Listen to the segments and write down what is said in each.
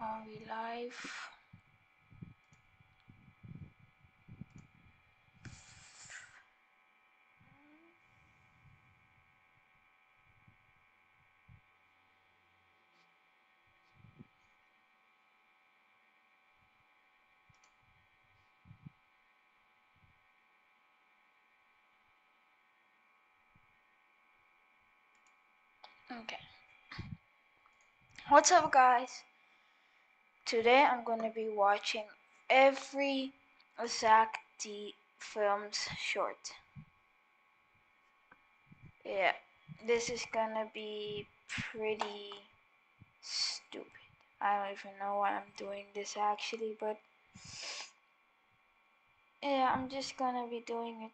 Are we live? Okay. What's up, guys? Today I'm gonna be watching every Zack films short. Yeah, this is gonna be pretty stupid. I don't even know why I'm doing this actually, but yeah, I'm just gonna be doing it.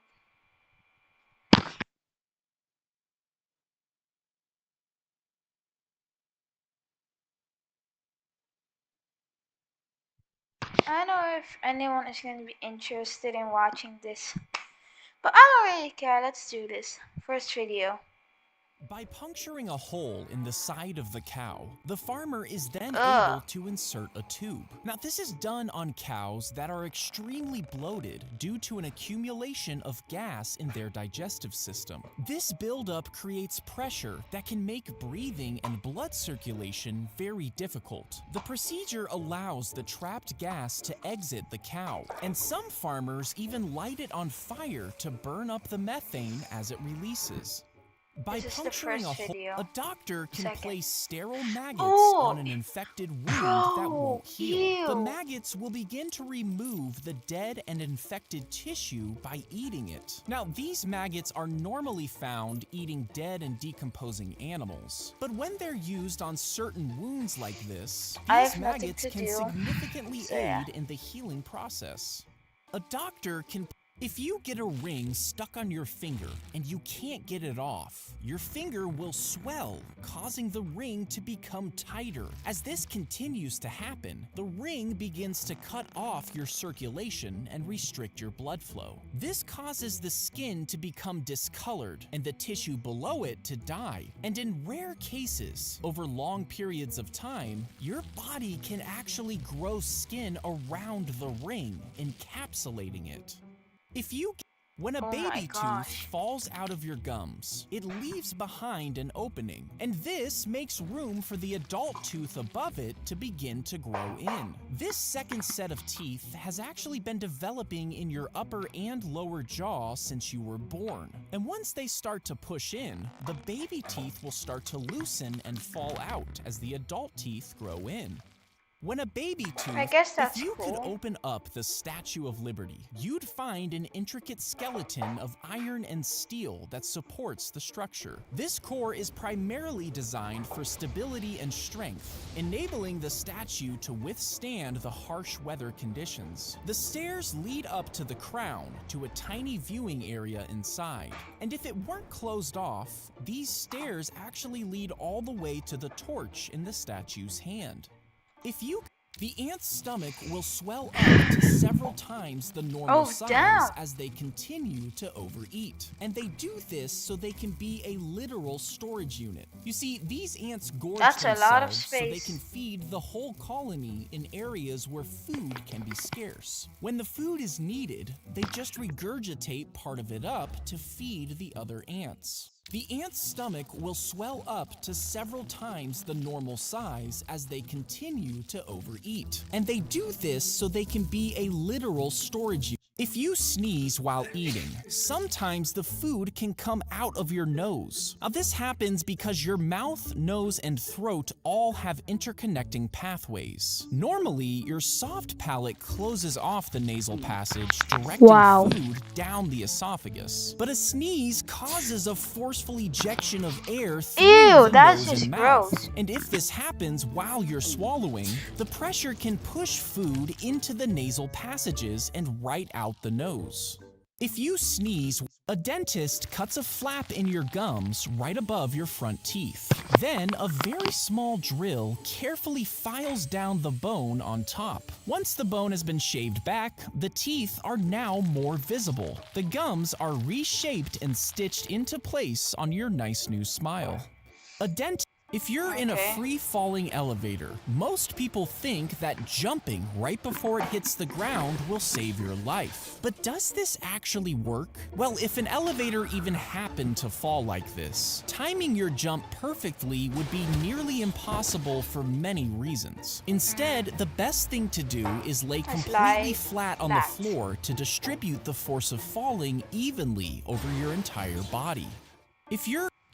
I don't know if anyone is gonna be interested in watching this, but I don't really care. Let's do this. First video. By puncturing a hole in the side of the cow, the farmer is then Ugh. able to insert a tube. Now, this is done on cows that are extremely bloated due to an accumulation of gas in their digestive system. This buildup creates pressure that can make breathing and blood circulation very difficult. The procedure allows the trapped gas to exit the cow, and some farmers even light it on fire to burn up the methane as it releases. By puncturing a hole, a doctor can place sterile maggots on an infected wound that won't heal. The maggots will begin to remove the dead and infected tissue by eating it. Now, these maggots are normally found eating dead and decomposing animals. But when they're used on certain wounds like this, these maggots can significantly aid in the healing process. A doctor can... If you get a ring stuck on your finger and you can't get it off, your finger will swell, causing the ring to become tighter. As this continues to happen, the ring begins to cut off your circulation and restrict your blood flow. This causes the skin to become discolored and the tissue below it to die. And in rare cases, over long periods of time, your body can actually grow skin around the ring, encapsulating it. When a baby tooth falls out of your gums, it leaves behind an opening, and this makes room for the adult tooth above it to begin to grow in. This second set of teeth has actually been developing in your upper and lower jaw since you were born. And once they start to push in, the baby teeth will start to loosen and fall out as the adult teeth grow in. When a baby tooth, if you could open up the Statue of Liberty, you'd find an intricate skeleton of iron and steel that supports the structure. This core is primarily designed for stability and strength, enabling the statue to withstand the harsh weather conditions. The stairs lead up to the crown, to a tiny viewing area inside. And if it weren't closed off, these stairs actually lead all the way to the torch in the statue's hand. The ant's stomach will swell up to several times the normal size as they continue to overeat. And they do this so they can be a literal storage unit. You see, these ants gorge themselves so they can feed the whole colony in areas where food can be scarce. When the food is needed, they just regurgitate part of it up to feed the other ants. The ant's stomach will swell up to several times the normal size as they continue to overeat. And they do this so they can be a literal storage unit. If you sneeze while eating, sometimes the food can come out of your nose. Now, this happens because your mouth, nose, and throat all have interconnecting pathways. Normally, your soft palate closes off the nasal passage, directing food down the esophagus. But a sneeze causes a forceful ejection of air through the nose and mouth. And if this happens while you're swallowing, the pressure can push food into the nasal passages and right out the nose. If you sneeze, a dentist cuts a flap in your gums right above your front teeth. Then a very small drill carefully files down the bone on top. Once the bone has been shaved back, the teeth are now more visible. The gums are reshaped and stitched into place on your nice new smile. A dentist If you're in a Okay. free-falling elevator, most people think that jumping right before it hits the ground will save your life. But does this actually work? Well, if an elevator even happened to fall like this, timing your jump perfectly would be nearly impossible for many reasons. Instead, the best thing to do is lay completely flat on the floor to distribute the force of falling evenly over your entire body.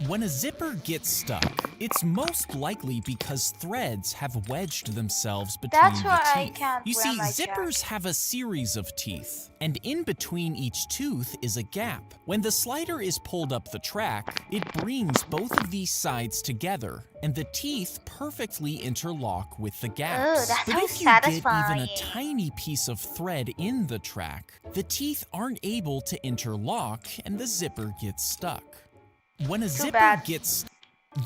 When a zipper gets stuck, it's most likely because threads have wedged themselves between That's the why I teeth. can't You wear see, my zippers jacket. have a series of teeth, and in between each tooth is a gap. When the slider is pulled up the track, it brings both of these sides together, and the teeth perfectly interlock with the gaps. That But sounds if you get even satisfying. a tiny piece of thread in the track, the teeth aren't able to interlock and the zipper gets stuck. When a Too zipper bad. gets...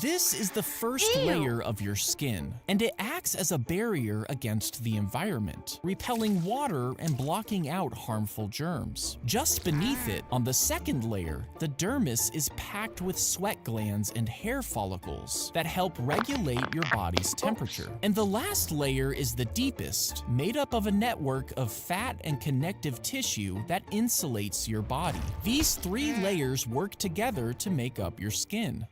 This is the first Ew. layer of your skin, and it acts as a barrier against the environment, repelling water and blocking out harmful germs. Just beneath it, on the second layer, the dermis is packed with sweat glands and hair follicles that help regulate your body's temperature. And the last layer is the deepest, made up of a network of fat and connective tissue that insulates your body. These three layers work together to make up your skin.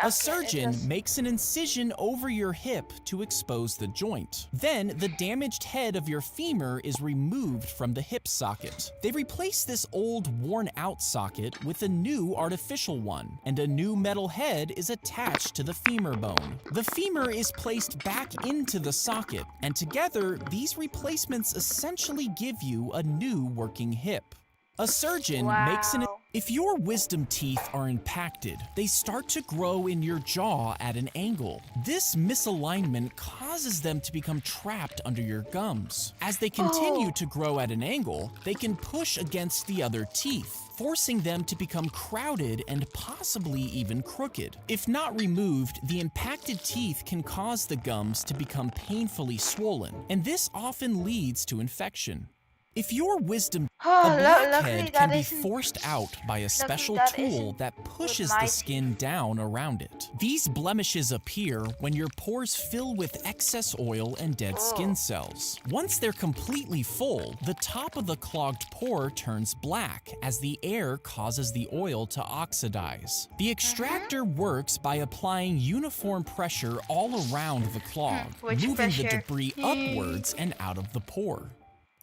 A surgeon makes an incision over your hip to expose the joint. Then, the damaged head of your femur is removed from the hip socket. They replace this old, worn-out socket with a new artificial one, and a new metal head is attached to the femur bone. The femur is placed back into the socket, and together, these replacements essentially give you a new working hip. A surgeon makes an... If your wisdom teeth are impacted, they start to grow in your jaw at an angle. This misalignment causes them to become trapped under your gums. As they continue to grow at an angle, they can push against the other teeth, forcing them to become crowded and possibly even crooked. If not removed, the impacted teeth can cause the gums to become painfully swollen, and this often leads to infection. If your wisdom, a blackhead can be forced out by a special tool that pushes the skin down around it. These blemishes appear when your pores fill with excess oil and dead skin cells. Once they're completely full, the top of the clogged pore turns black as the air causes the oil to oxidize. The extractor works by applying uniform pressure all around the clog, moving the debris upwards and out of the pore.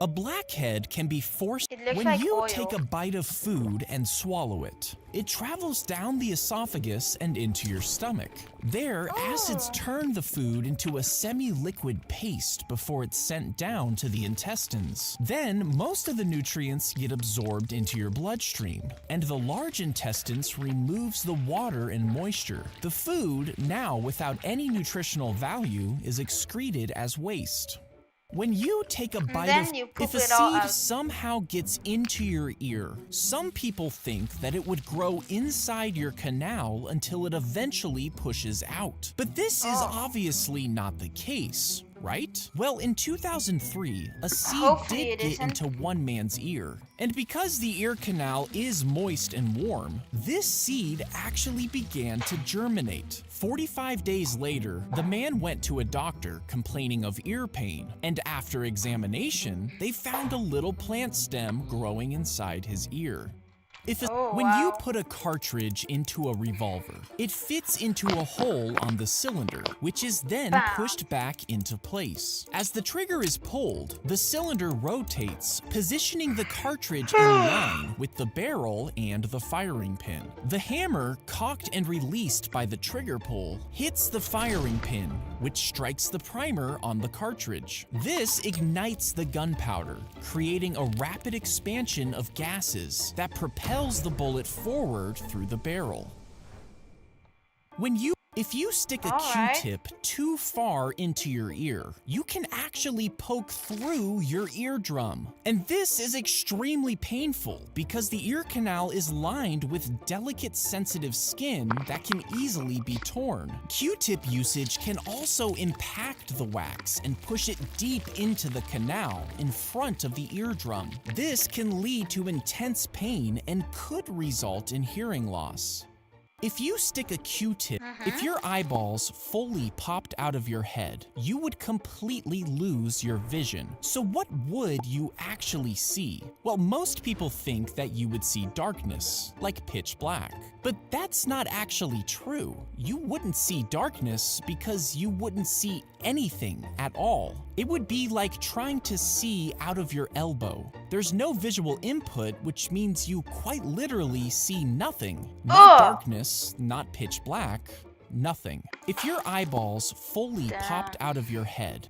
A blackhead can be forced when you take a bite of food and swallow it. It travels down the esophagus and into your stomach. There, acids turn the food into a semi-liquid paste before it's sent down to the intestines. Then, most of the nutrients get absorbed into your bloodstream, and the large intestines removes the water and moisture. The food, now without any nutritional value, is excreted as waste. When you take a bite if a seed somehow gets into your ear, some people think that it would grow inside your canal until it eventually pushes out. But this is obviously not the case, right? Well, in 2003, a seed did get into one man's ear. And because the ear canal is moist and warm, this seed actually began to germinate. 45 days later, the man went to a doctor complaining of ear pain, and after examination, they found a little plant stem growing inside his ear. When you put a cartridge into a revolver, it fits into a hole on the cylinder, which is then pushed back into place. As the trigger is pulled, the cylinder rotates, positioning the cartridge in line with the barrel and the firing pin. The hammer, cocked and released by the trigger pull, hits the firing pin, which strikes the primer on the cartridge. This ignites the gunpowder, creating a rapid expansion of gases that propels the bullet forward through the barrel. If you stick a Q-tip too far into your ear, you can actually poke through your eardrum. And this is extremely painful because the ear canal is lined with delicate, sensitive skin that can easily be torn. Q-tip usage can also impact the wax and push it deep into the canal in front of the eardrum. This can lead to intense pain and could result in hearing loss. If you stick a Q-tip, if Mm-hmm. your eyeballs fully popped out of your head, you would completely lose your vision. So what would you actually see? Well, most people think that you would see darkness, like pitch black. But that's not actually true. You wouldn't see darkness because you wouldn't see anything at all. It would be like trying to see out of your elbow. There's no visual input, which means you quite literally see nothing. Not Oh, darkness, not pitch black, nothing. If your eyeballs fully damn. popped out of your head,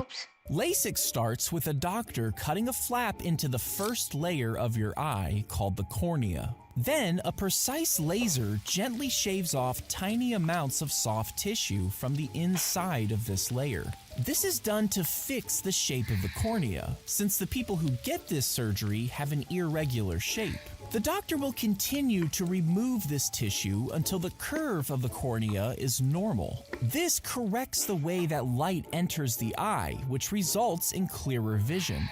Oops. LASIK starts with a doctor cutting a flap into the first layer of your eye called the cornea. Then, a precise laser gently shaves off tiny amounts of soft tissue from the inside of this layer. This is done to fix the shape of the cornea, since the people who get this surgery have an irregular shape. The doctor will continue to remove this tissue until the curve of the cornea is normal. This corrects the way that light enters the eye, which results in clearer vision.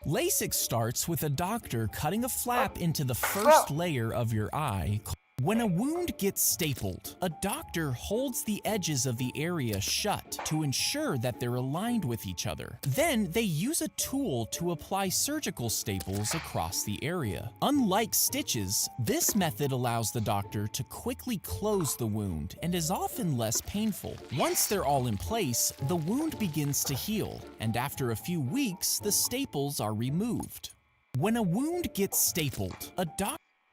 LASIK starts with a doctor cutting a flap into the first layer of your eye. When a wound gets stapled, a doctor holds the edges of the area shut to ensure that they're aligned with each other. Then they use a tool to apply surgical staples across the area. Unlike stitches, this method allows the doctor to quickly close the wound and is often less painful. Once they're all in place, the wound begins to heal, and after a few weeks, the staples are removed. When a wound gets stapled,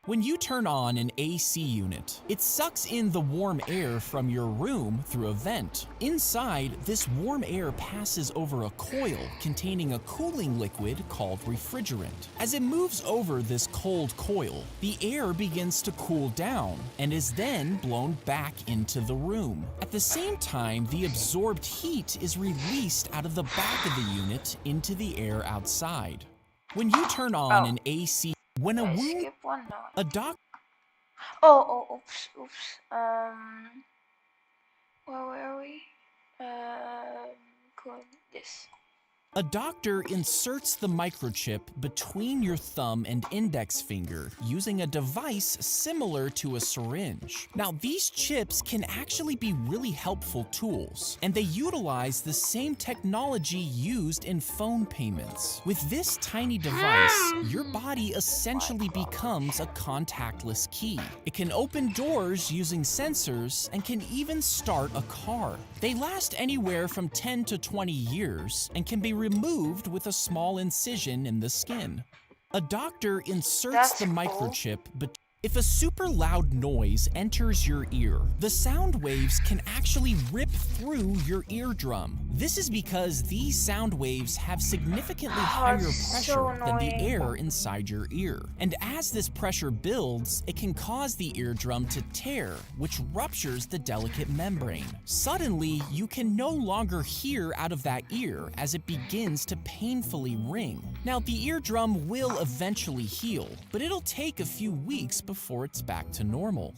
when you turn on an AC unit, it sucks in the warm air from your room through a vent. Inside, this warm air passes over a coil containing a cooling liquid called refrigerant. As it moves over this cold coil, the air begins to cool down and is then blown back into the room. At the same time, the absorbed heat is released out of the back of the unit into the air outside. When you turn on an AC, when a I wound, skip one now. a doc. Oops. Where were we? Cool. This. A doctor inserts the microchip between your thumb and index finger using a device similar to a syringe. Now, these chips can actually be really helpful tools, and they utilize the same technology used in phone payments. With this tiny device, your body essentially becomes a contactless key. It can open doors using sensors and can even start a car. They last anywhere from 10 to 20 years and can be removed with a small incision in the skin. A doctor inserts That's the cool. microchip, but if a super loud noise enters your ear, the sound waves can actually rip through your eardrum. This is because these sound waves have significantly higher it's so pressure than the annoying. air inside your ear. And as this pressure builds, it can cause the eardrum to tear, which ruptures the delicate membrane. Suddenly, you can no longer hear out of that ear as it begins to painfully ring. Now, the eardrum will eventually heal, but it'll take a few weeks before it's back to normal.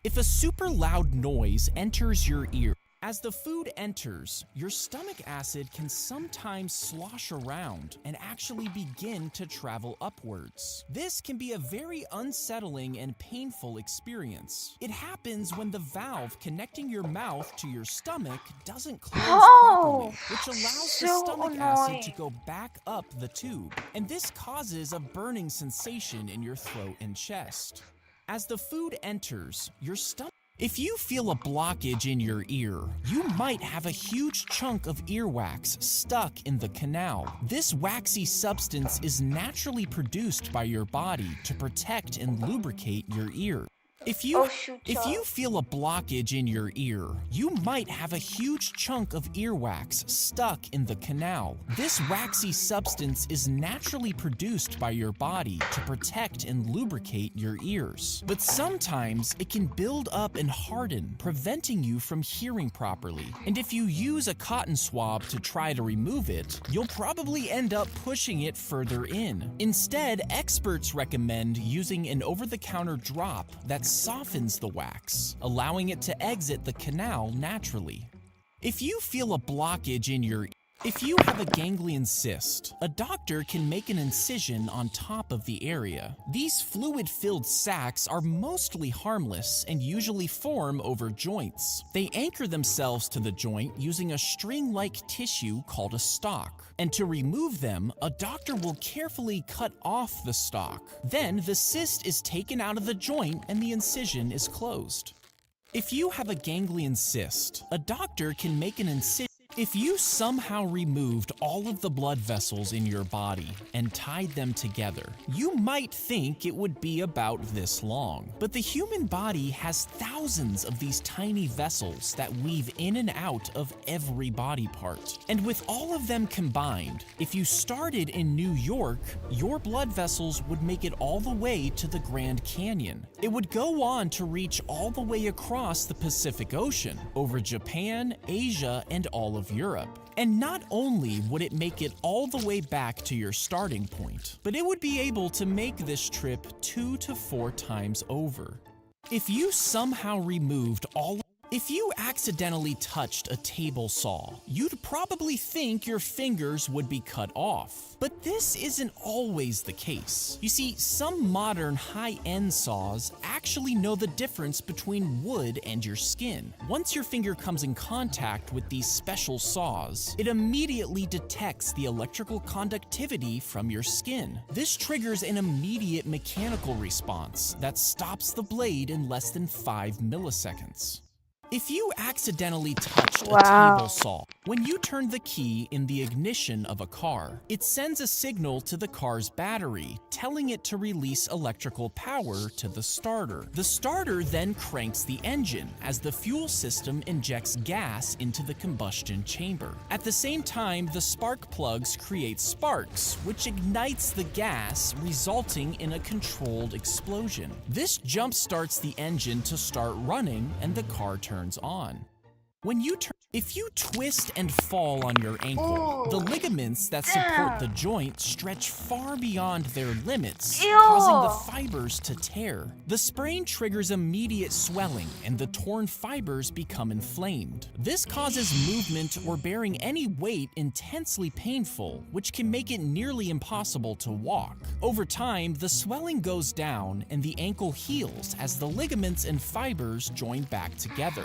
If a super loud noise enters your ear, as the food enters, your stomach acid can sometimes slosh around and actually begin to travel upwards. This can be a very unsettling and painful experience. It happens when the valve connecting your mouth to your stomach doesn't close properly, which allows the so stomach annoying. acid to go back up the tube, and this causes a burning sensation in your throat and chest. As the food enters, your stomach. If you feel a blockage in your ear, you might have a huge chunk of earwax stuck in the canal. This waxy substance is naturally produced by your body to protect and lubricate your ear. If you feel a blockage in your ear, you might have a huge chunk of earwax stuck in the canal. This waxy substance is naturally produced by your body to protect and lubricate your ears. But sometimes it can build up and harden, preventing you from hearing properly. And if you use a cotton swab to try to remove it, you'll probably end up pushing it further in. Instead, experts recommend using an over-the-counter drop that softens the wax, allowing it to exit the canal naturally. If you feel a blockage in your If you have a ganglion cyst, a doctor can make an incision on top of the area. These fluid-filled sacs are mostly harmless and usually form over joints. They anchor themselves to the joint using a string-like tissue called a stalk. And to remove them, a doctor will carefully cut off the stalk. Then the cyst is taken out of the joint and the incision is closed. If you have a ganglion cyst, a doctor can make an incision. If you somehow removed all of the blood vessels in your body and tied them together, you might think it would be about this long. But the human body has thousands of these tiny vessels that weave in and out of every body part. And with all of them combined, if you started in New York, your blood vessels would make it all the way to the Grand Canyon. It would go on to reach all the way across the Pacific Ocean, over Japan, Asia, and all of Europe. And not only would it make it all the way back to your starting point, but it would be able to make this trip 2 to 4 times over. If you somehow removed If you accidentally touched a table saw, you'd probably think your fingers would be cut off. But this isn't always the case. You see, some modern high-end saws actually know the difference between wood and your skin. Once your finger comes in contact with these special saws, it immediately detects the electrical conductivity from your skin. This triggers an immediate mechanical response that stops the blade in less than 5 milliseconds. If you accidentally touched a table saw, when you turn the key in the ignition of a car, it sends a signal to the car's battery, telling it to release electrical power to the starter. The starter then cranks the engine as the fuel system injects gas into the combustion chamber. At the same time, the spark plugs create sparks, which ignites the gas, resulting in a controlled explosion. This jump starts the engine to start running and the car turns on. If you twist and fall on your ankle, the ligaments that support the joint stretch far beyond their limits, causing the fibers to tear. The sprain triggers immediate swelling, and the torn fibers become inflamed. This causes movement or bearing any weight intensely painful, which can make it nearly impossible to walk. Over time, the swelling goes down, and the ankle heals as the ligaments and fibers join back together.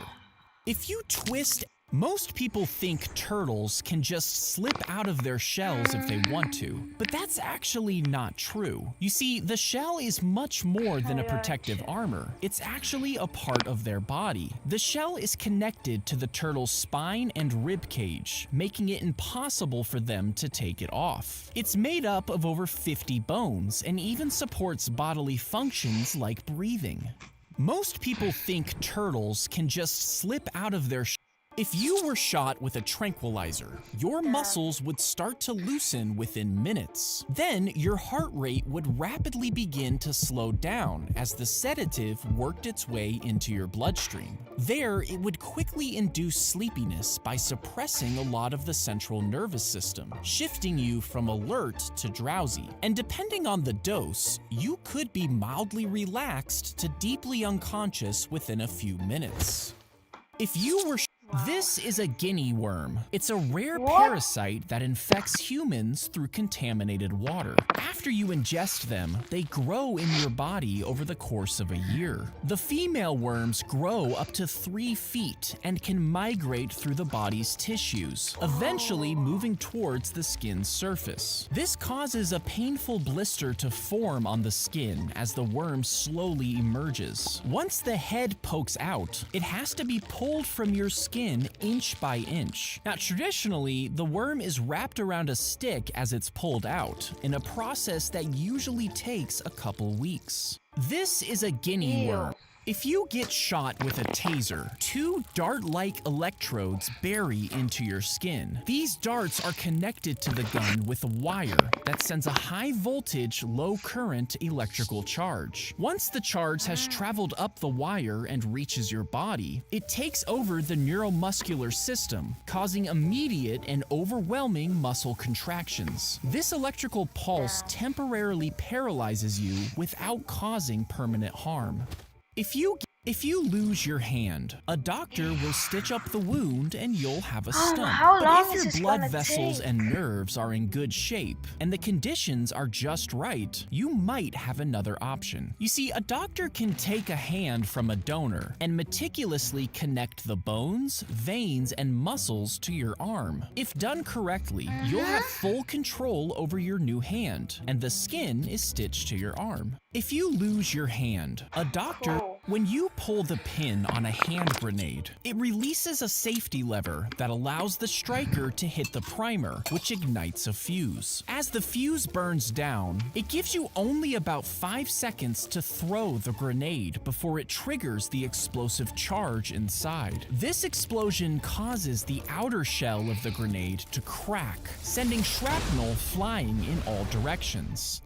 If you twist, most people think turtles can just slip out of their shells if they want to, but that's actually not true. You see, the shell is much more than a protective armor. It's actually a part of their body. The shell is connected to the turtle's spine and rib cage, making it impossible for them to take it off. It's made up of over 50 bones and even supports bodily functions like breathing. Most people think turtles can just slip out of their If you were shot with a tranquilizer, your muscles would start to loosen within minutes. Then your heart rate would rapidly begin to slow down as the sedative worked its way into your bloodstream. There, it would quickly induce sleepiness by suppressing a lot of the central nervous system, shifting you from alert to drowsy. And depending on the dose, you could be mildly relaxed to deeply unconscious within a few minutes. If you were This is a guinea worm. It's a rare parasite that infects humans through contaminated water. After you ingest them, they grow in your body over the course of a year. The female worms grow up to 3 feet and can migrate through the body's tissues, eventually moving towards the skin's surface. This causes a painful blister to form on the skin as the worm slowly emerges. Once the head pokes out, it has to be pulled from your skin inch by inch. Now, traditionally, the worm is wrapped around a stick as it's pulled out, in a process that usually takes a couple weeks. This is a guinea worm. If you get shot with a taser, 2 dart-like electrodes bury into your skin. These darts are connected to the gun with a wire that sends a high-voltage, low-current electrical charge. Once the charge has traveled up the wire and reaches your body, it takes over the neuromuscular system, causing immediate and overwhelming muscle contractions. This electrical pulse temporarily paralyzes you without causing permanent harm. If you lose your hand, a doctor will stitch up the wound and you'll have a stump. How But long if is your this blood gonna vessels take? and nerves are in good shape and the conditions are just right, you might have another option. You see, a doctor can take a hand from a donor and meticulously connect the bones, veins, and muscles to your arm. If done correctly, you'll have full control over your new hand, and the skin is stitched to your arm. If you lose your hand, a doctor, Cool. when you pull the pin on a hand grenade, it releases a safety lever that allows the striker to hit the primer, which ignites a fuse. As the fuse burns down, it gives you only about 5 seconds to throw the grenade before it triggers the explosive charge inside. This explosion causes the outer shell of the grenade to crack, sending shrapnel flying in all directions.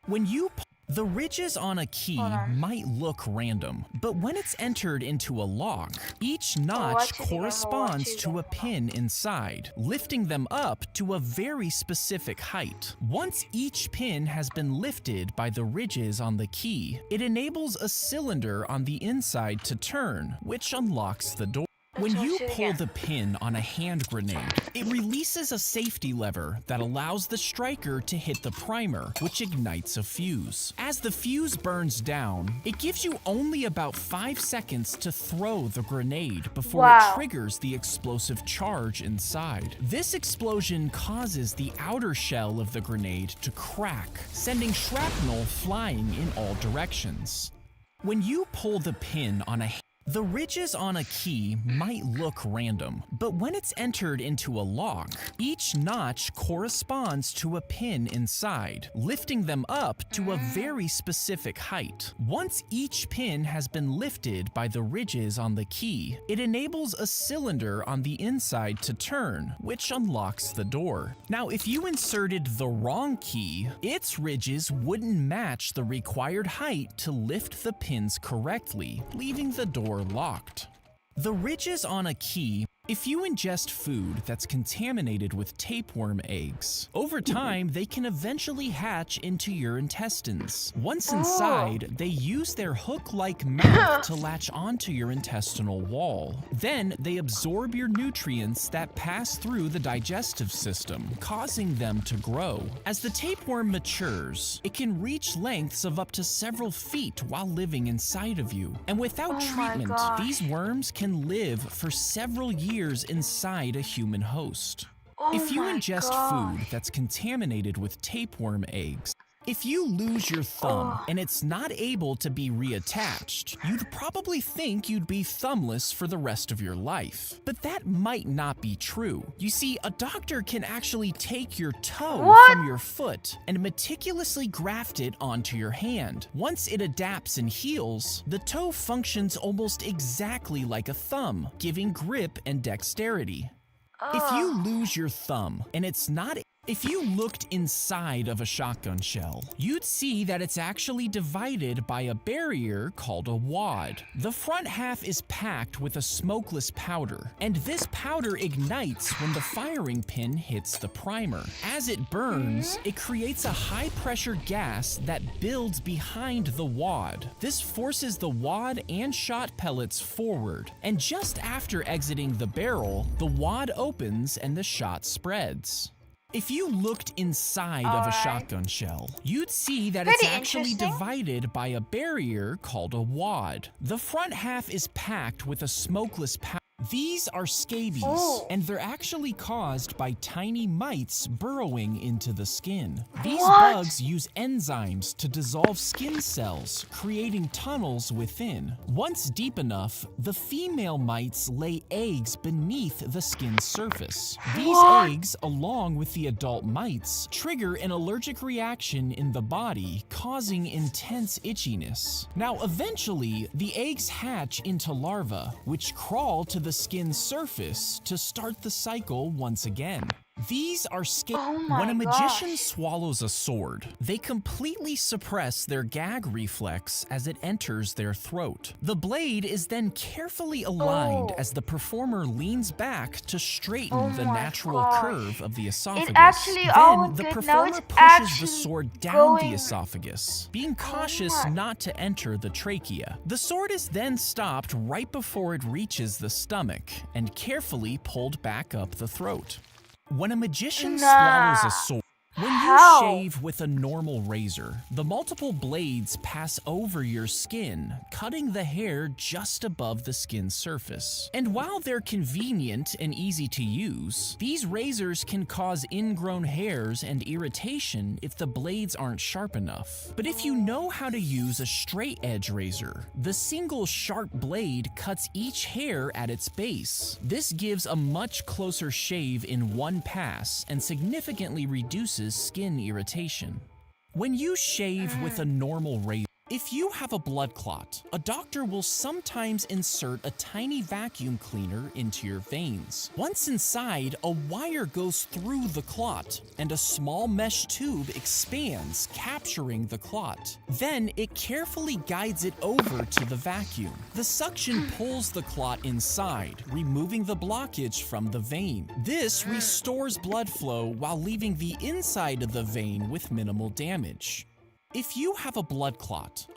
When you The ridges on a key might look random, but when it's entered into a lock, each notch corresponds to a pin inside, lifting them up to a very specific height. Once each pin has been lifted by the ridges on the key, it enables a cylinder on the inside to turn, which unlocks the door. When you pull the pin on a hand grenade, it releases a safety lever that allows the striker to hit the primer, which ignites a fuse. As the fuse burns down, it gives you only about 5 seconds to throw the grenade before it triggers the explosive charge inside. This explosion causes the outer shell of the grenade to crack, sending shrapnel flying in all directions. When you pull the pin on the ridges on a key might look random, but when it's entered into a lock, each notch corresponds to a pin inside, lifting them up to a very specific height. Once each pin has been lifted by the ridges on the key, it enables a cylinder on the inside to turn, which unlocks the door. Now, if you inserted the wrong key, its ridges wouldn't match the required height to lift the pins correctly, leaving the door locked. The ridges on a key. If you ingest food that's contaminated with tapeworm eggs, over time they can eventually hatch into your intestines. Once inside, they use their hook-like mouth to latch onto your intestinal wall. Then they absorb your nutrients that pass through the digestive system, causing them to grow. As the tapeworm matures, it can reach lengths of up to several feet while living inside of you. And without treatment, these worms can live for several years inside a human host. If you ingest food that's contaminated with tapeworm eggs, if you lose your thumb and it's not able to be reattached, you'd probably think you'd be thumbless for the rest of your life. But that might not be true. You see, a doctor can actually take your toe from your foot and meticulously graft it onto your hand. Once it adapts and heals, the toe functions almost exactly like a thumb, giving grip and dexterity. If you lose your thumb and it's not If you looked inside of a shotgun shell, you'd see that it's actually divided by a barrier called a wad. The front half is packed with a smokeless powder, and this powder ignites when the firing pin hits the primer. As it burns, it creates a high-pressure gas that builds behind the wad. This forces the wad and shot pellets forward, and just after exiting the barrel, the wad opens and the shot spreads. If you looked inside of a shotgun shell, you'd see that it's actually divided by a barrier called a wad. The front half is packed with a smokeless powder. These are scabies, and they're actually caused by tiny mites burrowing into the skin. These bugs use enzymes to dissolve skin cells, creating tunnels within. Once deep enough, the female mites lay eggs beneath the skin's surface. These eggs, along with the adult mites, trigger an allergic reaction in the body, causing intense itchiness. Now, eventually, the eggs hatch into larvae, which crawl to the skin's surface to start the cycle once again. These are Oh When my a magician gosh. swallows a sword, they completely suppress their gag reflex as it enters their throat. The blade is then carefully aligned Oh. as the performer leans back to Oh straighten the my natural gosh. curve of the esophagus. It actually all Then the good. Now performer it's pushes the actually sword down going. the esophagus, being Oh cautious my. not to enter the trachea. The sword is then stopped right before it reaches the stomach and carefully pulled back up the throat. When a magician swallows Nah. a sword, when you How? shave with a normal razor, the multiple blades pass over your skin, cutting the hair just above the skin surface. And while they're convenient and easy to use, these razors can cause ingrown hairs and irritation if the blades aren't sharp enough. But if you know how to use a straight edge razor, the single sharp blade cuts each hair at its base. This gives a much closer shave in one pass and significantly reduces skin irritation. When you shave with a normal razor, if you have a blood clot, a doctor will sometimes insert a tiny vacuum cleaner into your veins. Once inside, a wire goes through the clot, and a small mesh tube expands, capturing the clot. Then it carefully guides it over to the vacuum. The suction pulls the clot inside, removing the blockage from the vein. This restores blood flow while leaving the inside of the vein with minimal damage. If you have a blood clot,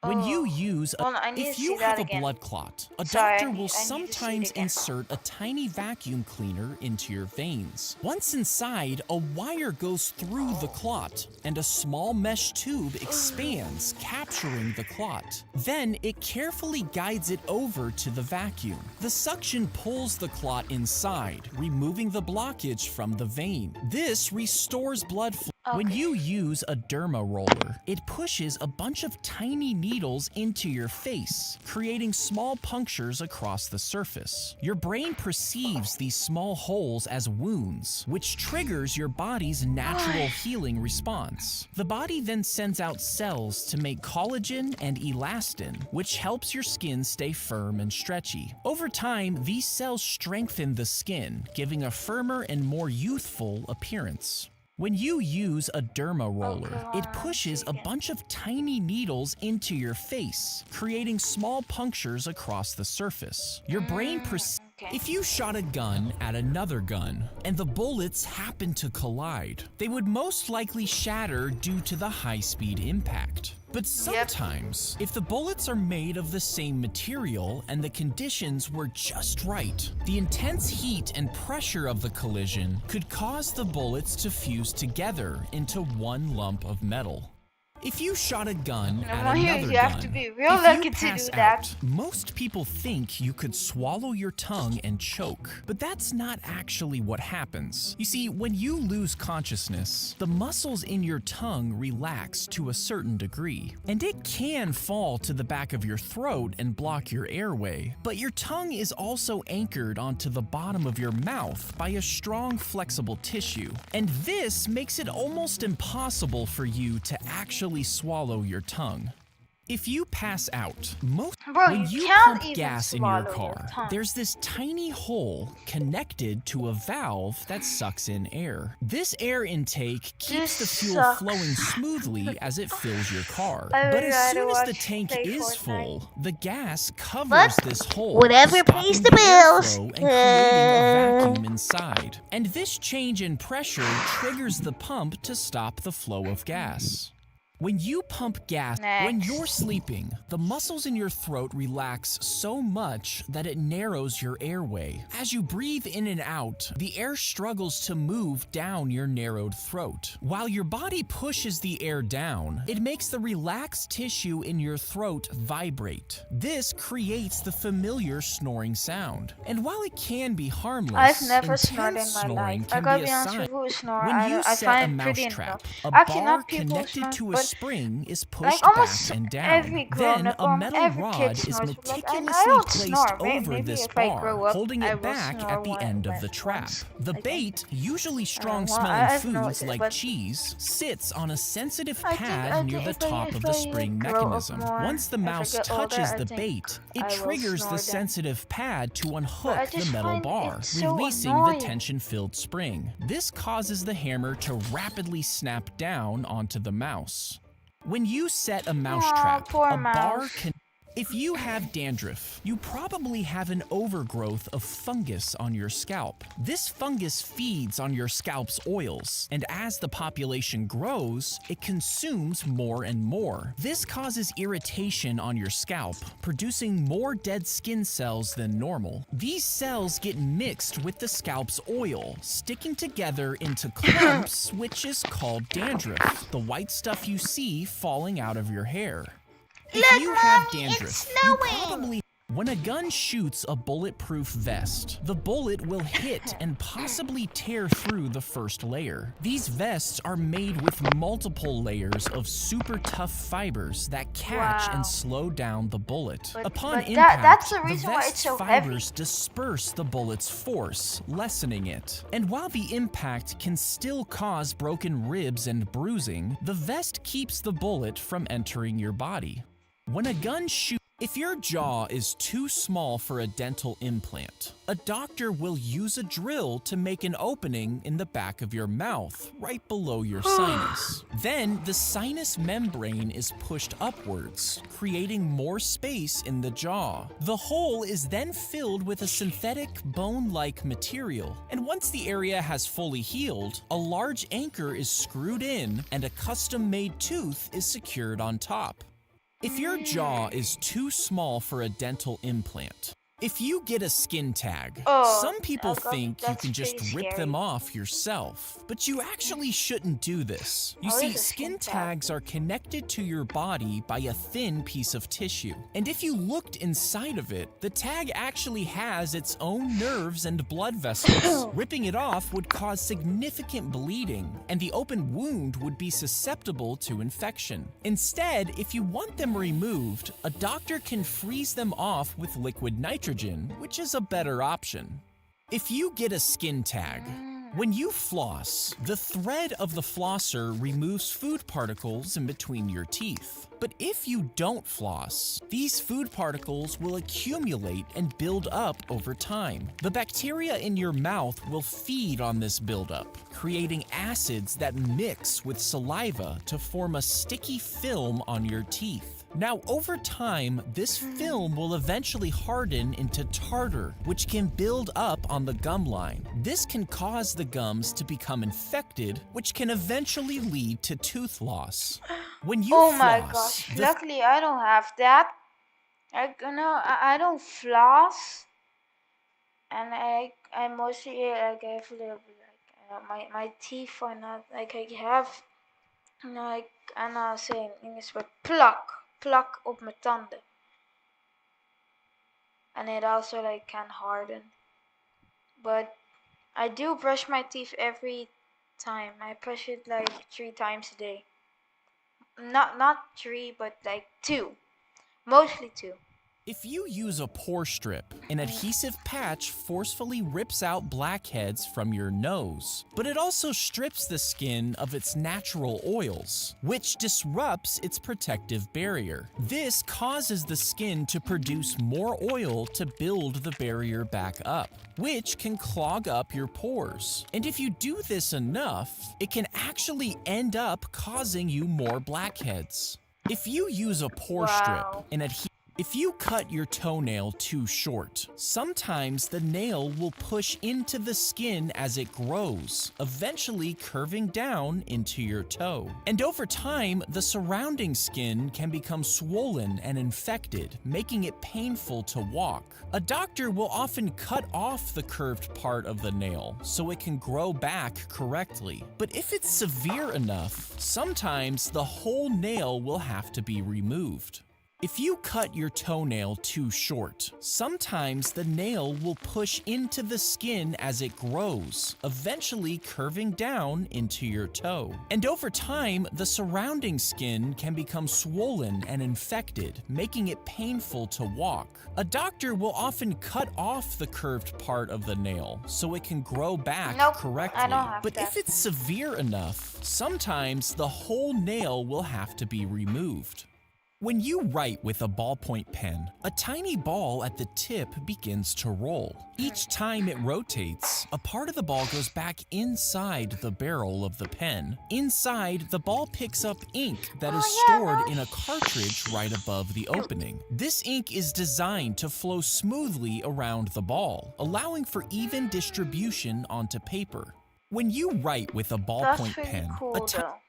when you use Hold on, I need if to you see that have a again. blood clot, a Sorry, doctor I will need to see it sometimes again. insert a tiny vacuum cleaner into your veins. Once inside, a wire goes through the clot, and a small mesh tube expands, capturing the clot. Then it carefully guides it over to the vacuum. The suction pulls the clot inside, removing the blockage from the vein. This restores blood flow. When you use a derma roller, it pushes a bunch of tiny needles into your face, creating small punctures across the surface. Your brain perceives these small holes as wounds, which triggers your body's natural healing response. The body then sends out cells to make collagen and elastin, which helps your skin stay firm and stretchy. Over time, these cells strengthen the skin, giving a firmer and more youthful appearance. When you use a derma roller, it pushes a bunch of tiny needles into your face, creating small punctures across the surface. Your brain If you shot a gun at another gun, and the bullets happen to collide, they would most likely shatter due to the high-speed impact. But sometimes, if the bullets are made of the same material and the conditions were just right, the intense heat and pressure of the collision could cause the bullets to fuse together into one lump of metal. If you shot a gun at another gun, have to be real if lucky you to pass do that. out, most people think you could swallow your tongue and choke, but that's not actually what happens. You see, when you lose consciousness, the muscles in your tongue relax to a certain degree, and it can fall to the back of your throat and block your airway, but your tongue is also anchored onto the bottom of your mouth by a strong, flexible tissue, and this makes it almost impossible for you to actually swallow your tongue. If you pass out, when you pump gas in your car, there's this tiny hole connected to a valve that sucks in air. This air intake keeps the fuel flowing smoothly as it fills your car. But as soon as the tank is full, the gas covers this hole, whatever pays the bills, and creating a vacuum inside. And this change in pressure triggers the pump to stop the flow of gas. When you pump gas, when you're sleeping, the muscles in your throat relax so much that it narrows your airway. As you breathe in and out, the air struggles to move down your narrowed throat. While your body pushes the air down, it makes the relaxed tissue in your throat vibrate. This creates the familiar snoring sound. And while it can be harmless, I've never snored in my snoring life. I can gotta be be a honest sign. with who snore. When you I set a find it pretty mousetrap, a Actually, bar not people who connected snore, to a but spring is Like pushed back almost and down. every grown Then up, a metal every rod kid is snores. Like I meticulously don't placed snore. over Maybe this if I bar, grow up, holding I it will back snore at the end of the once. trap. The I think. bait, usually Well, strong-smelling I've foods noticed it, like but cheese, sits on a sensitive I pad near think the top of the spring grow up mechanism. more, Once the if I mouse get older, touches I the think bait, it I will triggers snore the then. sensitive pad to But I unhook the just metal find bar, it so releasing the annoying. tension-filled spring. This causes the hammer to rapidly snap down onto the mouse. When you set a mouse Aw, trap, poor a bar mouse. can... If you have dandruff, you probably have an overgrowth of fungus on your scalp. This fungus feeds on your scalp's oils, and as the population grows, it consumes more and more. This causes irritation on your scalp, producing more dead skin cells than normal. These cells get mixed with the scalp's oil, sticking together into clumps, which is called dandruff, the white stuff you see falling out of your hair. If Look, you have Mommy, dandruff, it's you snowing. probably... When a gun shoots a bulletproof vest, the bullet will hit and possibly tear through the first layer. These vests are made with multiple layers of super tough fibers that catch Wow. and slow down the bullet. But Upon that's impact, the the reason why vest it's so fibers disperse the bullet's force, lessening it. And while the impact can still cause broken ribs and bruising, the vest keeps the bullet from entering your body. When a gun shoots, if your jaw is too small for a dental implant, a doctor will use a drill to make an opening in the back of your mouth, right below your sinus. Then the sinus membrane is pushed upwards, creating more space in the jaw. The hole is then filled with a synthetic bone-like material, and once the area has fully healed, a large anchor is screwed in and a custom-made tooth is secured on top. If your jaw is too small for a dental implant, if you get a skin tag, some people think you can just rip them off yourself, but you actually shouldn't do this. You see, skin tags are connected to your body by a thin piece of tissue, and if you looked inside of it, the tag actually has its own nerves and blood vessels. Ripping it off would cause significant bleeding, and the open wound would be susceptible to infection. Instead, if you want them removed, a doctor can freeze them off with liquid nitrogen, which is a better option. If you get a skin tag, when you floss, the thread of the flosser removes food particles in between your teeth. But if you don't floss, these food particles will accumulate and build up over time. The bacteria in your mouth will feed on this buildup, creating acids that mix with saliva to form a sticky film on your teeth. Now, over time, this film will eventually harden into tartar, which can build up on the gum line. This can cause the gums to become infected, which can eventually lead to tooth loss. When you Oh floss, my gosh! Luckily, I don't have that. I don't floss, and I mostly like I have a little bit my teeth are not like I have like I'm not saying English but plak op mijn tanden, and it also like can harden. But I do brush my teeth every time. I brush it like 3 times a day. Not 3, but like 2. Mostly 2. If you use a pore strip, an adhesive patch forcefully rips out blackheads from your nose, but it also strips the skin of its natural oils, which disrupts its protective barrier. This causes the skin to produce more oil to build the barrier back up, which can clog up your pores. And if you do this enough, it can actually end up causing you more blackheads. If you use a pore strip, if you cut your toenail too short, sometimes the nail will push into the skin as it grows, eventually curving down into your toe. And over time, the surrounding skin can become swollen and infected, making it painful to walk. A doctor will often cut off the curved part of the nail so it can grow back correctly. But if it's severe enough, sometimes the whole nail will have to be removed. If you cut your toenail too short, sometimes the nail will push into the skin as it grows, eventually curving down into your toe. And over time, the surrounding skin can become swollen and infected, making it painful to walk. A doctor will often cut off the curved part of the nail so it can grow back correctly. I don't have But that. if it's severe enough, sometimes the whole nail will have to be removed. When you write with a ballpoint pen, a tiny ball at the tip begins to roll. Each time it rotates, a part of the ball goes back inside the barrel of the pen. Inside, the ball picks up ink that is stored in a cartridge right above the opening. This ink is designed to flow smoothly around the ball, allowing for even distribution onto paper. When you write with a ballpoint pen,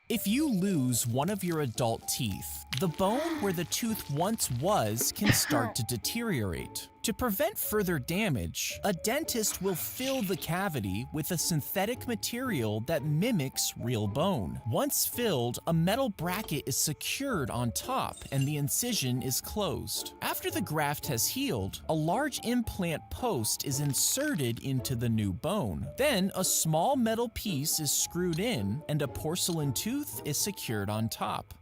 if you lose one of your adult teeth, the bone where the tooth once was can start to deteriorate. To prevent further damage, a dentist will fill the cavity with a synthetic material that mimics real bone. Once filled, a metal bracket is secured on top and the incision is closed. After the graft has healed, a large implant post is inserted into the new bone. Then, a small metal piece is screwed in and a porcelain tooth is secured on top.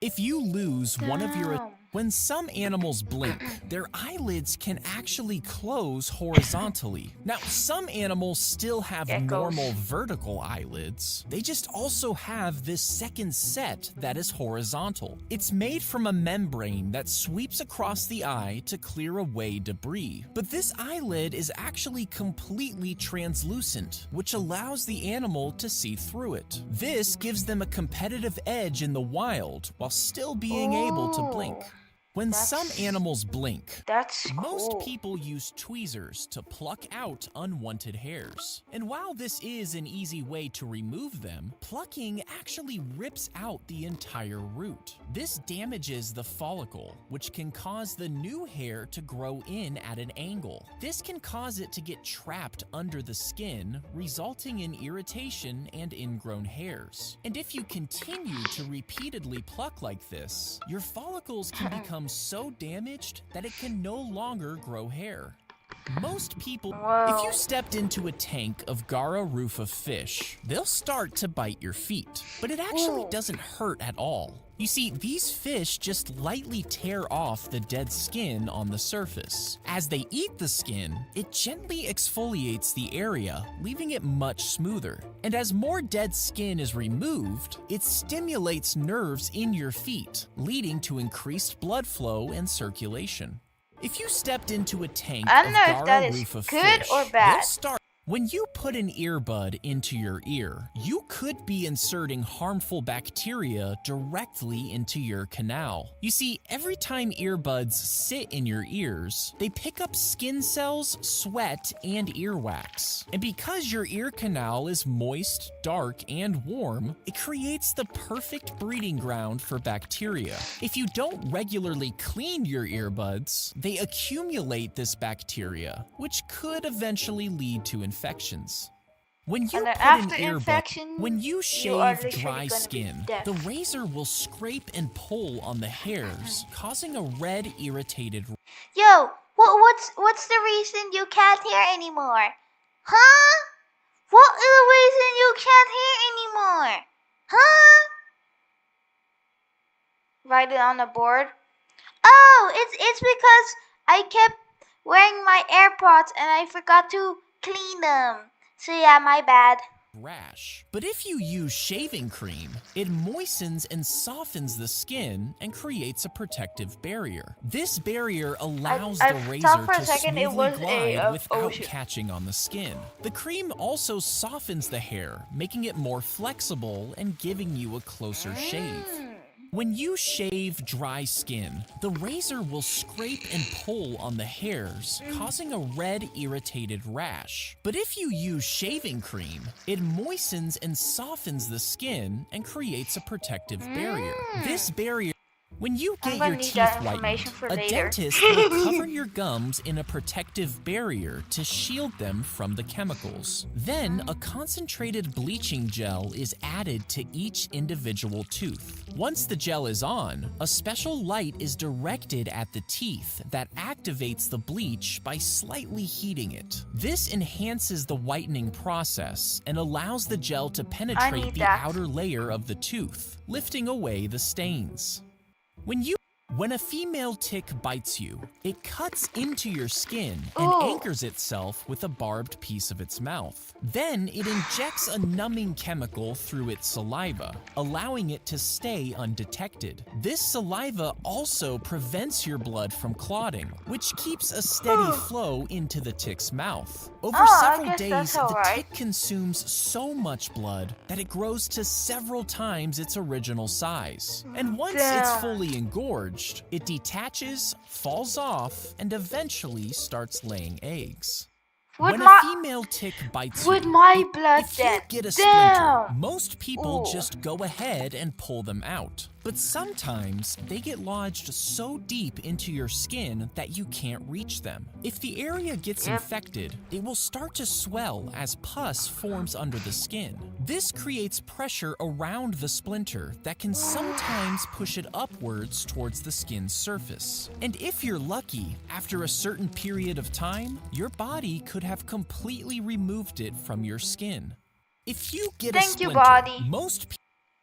If you lose one of your... When some animals blink, their eyelids can actually close horizontally. Now, some animals still have normal vertical eyelids. They just also have this second set that is horizontal. It's made from a membrane that sweeps across the eye to clear away debris. But this eyelid is actually completely translucent, which allows the animal to see through it. This gives them a competitive edge in the wild while still being able to blink. When some animals blink, most people use tweezers to pluck out unwanted hairs. And while this is an easy way to remove them, plucking actually rips out the entire root. This damages the follicle, which can cause the new hair to grow in at an angle. This can cause it to get trapped under the skin, resulting in irritation and ingrown hairs. And if you continue to repeatedly pluck like this, your follicles can become so damaged that it can no longer grow hair. Most people, if you stepped into a tank of Gara Rufa fish, they'll start to bite your feet, but it actually doesn't hurt at all. You see, these fish just lightly tear off the dead skin on the surface. As they eat the skin, it gently exfoliates the area, leaving it much smoother. And as more dead skin is removed, it stimulates nerves in your feet, leading to increased blood flow and circulation. If you stepped into a tank of Gara Rufa fish, they'll start. When you put an earbud into your ear, you could be inserting harmful bacteria directly into your canal. You see, every time earbuds sit in your ears, they pick up skin cells, sweat, and earwax. And because your ear canal is moist, dark, and warm, it creates the perfect breeding ground for bacteria. If you don't regularly clean your earbuds, they accumulate this bacteria, which could eventually lead to infections. When you put an earbud, when you shave dry skin, the razor will scrape and pull on the hairs, causing a red, irritated. Yo, what's the reason you can't hear anymore? Huh? What is the reason you can't hear anymore? Huh? Write it on the board. Oh, it's because I kept wearing my AirPods and I forgot to clean them. So yeah, my bad. Rash. But if you use shaving cream, it moistens and softens the skin and creates a protective barrier. This barrier allows the razor to smoothly glide without catching on the skin. The cream also softens the hair, making it more flexible and giving you a closer shave. When you shave dry skin, the razor will scrape and pull on the hairs, causing a red, irritated rash. But if you use shaving cream, it moistens and softens the skin and creates a protective barrier. This barrier When you I'm get gonna your need teeth that whitened, information for a later. dentist will cover your gums in a protective barrier to shield them from the chemicals. Then, a concentrated bleaching gel is added to each individual tooth. Once the gel is on, a special light is directed at the teeth that activates the bleach by slightly heating it. This enhances the whitening process and allows the gel to penetrate need the that. outer layer of the tooth, lifting away the stains. When a female tick bites you, it cuts into your skin and Ooh. anchors itself with a barbed piece of its mouth. Then it injects a numbing chemical through its saliva, allowing it to stay undetected. This saliva also prevents your blood from clotting, which keeps a steady flow into the tick's mouth. Over I several guess days, that's the alright. tick consumes so much blood that it grows to several times its original size. And once it's Damn. fully engorged, it detaches, falls off, and eventually starts laying eggs. With When a my female tick bites with you, my blood if you then. get a Damn. splinter, most people Ooh. just go ahead and pull them out. But sometimes they get lodged so deep into your skin that you can't reach them. If the area gets infected, it will start to swell as pus forms under the skin. This creates pressure around the splinter that can sometimes push it upwards towards the skin's surface. And if you're lucky, after a certain period of time, your body could have completely removed it from your skin. If you get a Thank you, splinter, body.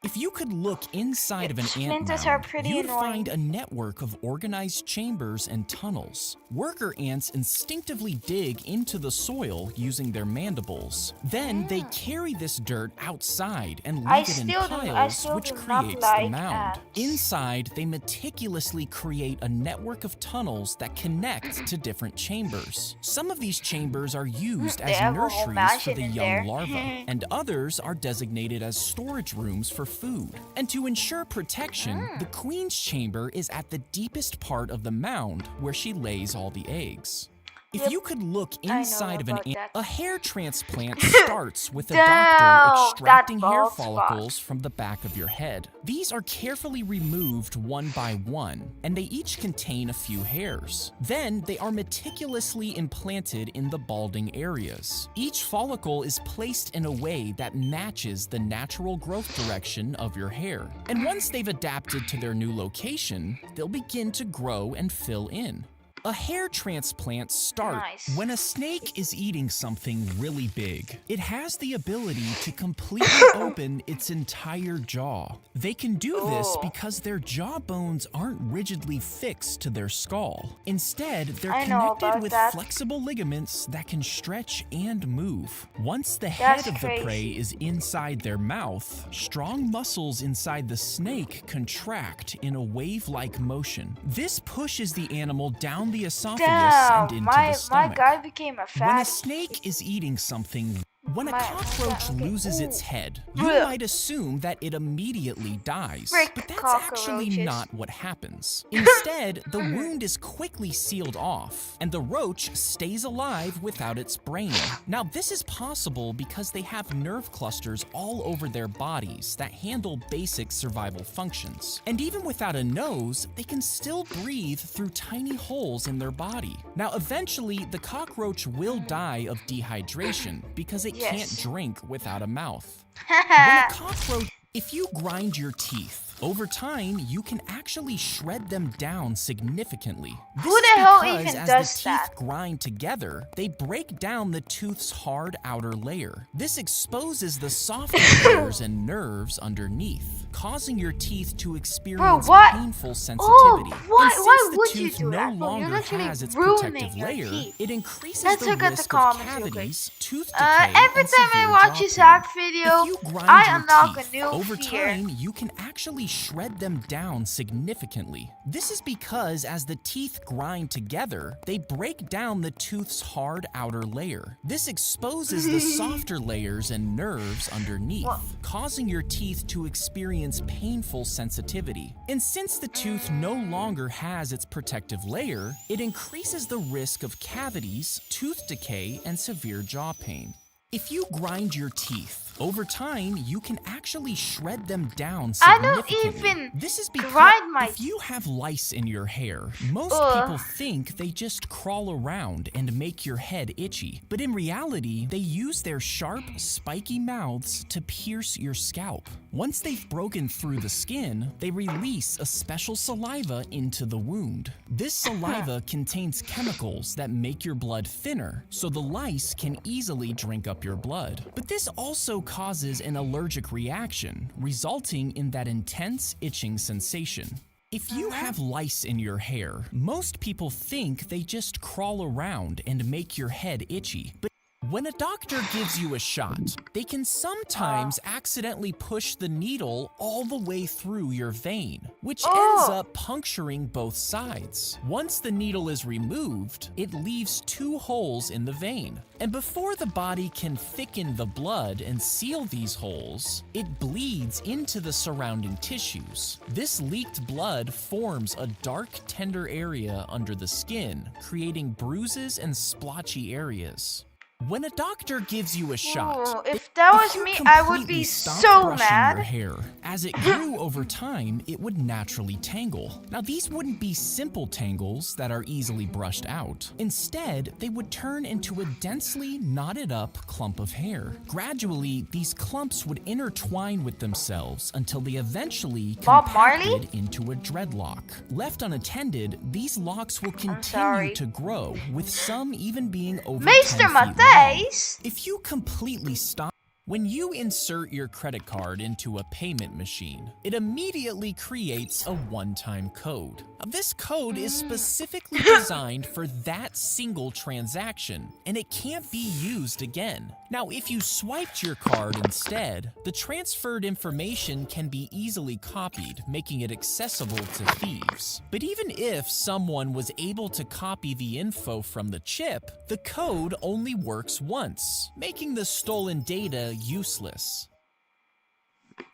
if you could look inside of an ant Splinters mound, are pretty you'd annoying. find a network of organized chambers and tunnels. Worker ants instinctively dig into the soil using their mandibles. Then they carry this dirt outside and I leave it in still piles, which do not creates like the mound. ants. Inside, they meticulously create a network of tunnels that connect to different chambers. Some of these chambers are used They as have a whole nurseries for mansion the in young there. larvae, and others are designated as storage rooms for food. And to ensure protection, the queen's chamber is at the deepest part of the mound where she lays all the eggs. If Yep. you could look I know inside of an about ant, that. a hair transplant starts with a Damn, doctor that extracting hair bald spot. follicles from the back of your head. These are carefully removed one by one, and they each contain a few hairs. Then they are meticulously implanted in the balding areas. Each follicle is placed in a way that matches the natural growth direction of your hair. And once they've adapted to their new location, they'll begin to grow and fill in. A hair transplant starts Nice. when a snake is eating something really big. It has the ability to completely open its entire jaw. They can do this Ooh. because their jaw bones aren't rigidly fixed to their skull. Instead, they're I know connected about with that. flexible ligaments that can stretch and move. Once the That's head of the prey crazy. is inside their mouth, strong muscles inside the snake contract in a wave-like motion. This pushes the animal down the esophagus and Damn, into my the stomach. guy became a When a fat. snake is eating something, when a My- cockroach okay. loses Ooh. its head, you Blech. might assume that it immediately dies. Frick But that's actually cockroaches. not what happens. Instead, the wound is quickly sealed off, and the roach stays alive without its brain. Now, this is possible because they have nerve clusters all over their bodies that handle basic survival functions. And even without a nose, they can still breathe through tiny holes in their body. Now, eventually, the cockroach will die of dehydration because it Yes. can't drink without a mouth. When a cockroach, if you grind your teeth, over time, you can actually shred them down significantly. This Who is the hell because even as does the teeth that? grind together, they break down the tooth's hard outer layer. This exposes the softer layers and nerves underneath, causing your teeth to experience what? painful Oh, sensitivity. why And since the would you tooth do no that? Bro, you're longer literally has its ruining protective your layer, teeth. it increases Let's the look at the risk of comments real quick. cavities, tooth decay, Every and time I severe watch jaw a Zack pain. video, If you grind I your unlock teeth, a new over fear. time, you can actually shred them down significantly. This is because as the teeth grind together, they break down the tooth's hard outer layer. This exposes the softer layers and nerves underneath, causing your teeth to experience painful sensitivity. And since the tooth no longer has its protective layer, it increases the risk of cavities, tooth decay, and severe jaw pain. If you grind your teeth, over time, you can actually shred them down I don't significantly. even This is because grind my if you have lice in your hair, most Ugh. people think they just crawl around and make your head itchy. But in reality, they use their sharp, spiky mouths to pierce your scalp. Once they've broken through the skin, they release a special saliva into the wound. This saliva contains chemicals that make your blood thinner, so the lice can easily drink up your blood. But this also causes an allergic reaction, resulting in that intense itching sensation. If you have lice in your hair, most people think they just crawl around and make your head itchy. But when a doctor gives you a shot, they can sometimes accidentally push the needle all the way through your vein, which ends up puncturing both sides. Once the needle is removed, it leaves 2 holes in the vein. And before the body can thicken the blood and seal these holes, it bleeds into the surrounding tissues. This leaked blood forms a dark, tender area under the skin, creating bruises and splotchy areas. When a doctor gives you a shot, if that was you me, I would completely be stopped so brushing mad. your hair. As it grew over time, it would naturally tangle. Now, these wouldn't be simple tangles that are easily brushed out. Instead, they would turn into a densely knotted up clump of hair. Gradually, these clumps would intertwine with themselves until they eventually Bob Marley? compacted into a dreadlock. Left unattended, these locks will continue sorry. to grow, with some even being over 10 Mr. feet long. Matthijs? If you completely stop when you insert your credit card into a payment machine, it immediately creates a one-time code. This code is specifically designed for that single transaction, and it can't be used again. Now, if you swiped your card instead, the transferred information can be easily copied, making it accessible to thieves. But even if someone was able to copy the info from the chip, the code only works once, making the stolen data useless.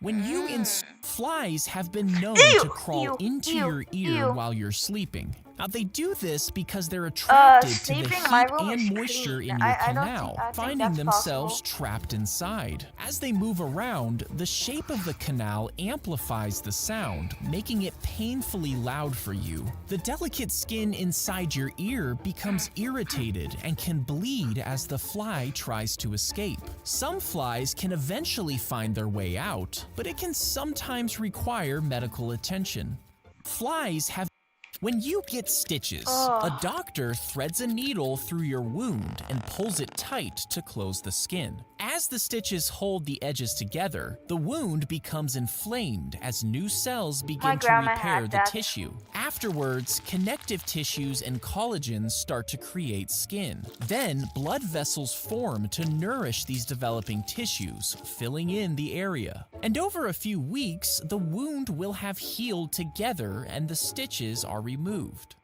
When you flies have been known to crawl into your ear while you're sleeping. Now, they do this because they're attracted to the sleeping in my heat room is and moisture clean. in your I don't canal, think finding that's themselves possible. trapped inside. As they move around, the shape of the canal amplifies the sound, making it painfully loud for you. The delicate skin inside your ear becomes irritated and can bleed as the fly tries to escape. Some flies can eventually find their way out, but it can sometimes require medical attention. Flies have When you get stitches, a doctor threads a needle through your wound and pulls it tight to close the skin. As the stitches hold the edges together, the wound becomes inflamed as new cells begin to grandma repair had the that. tissue. Afterwards, connective tissues and collagens start to create skin. Then, blood vessels form to nourish these developing tissues, filling in the area. And over a few weeks, the wound will have healed together and the stitches are removed.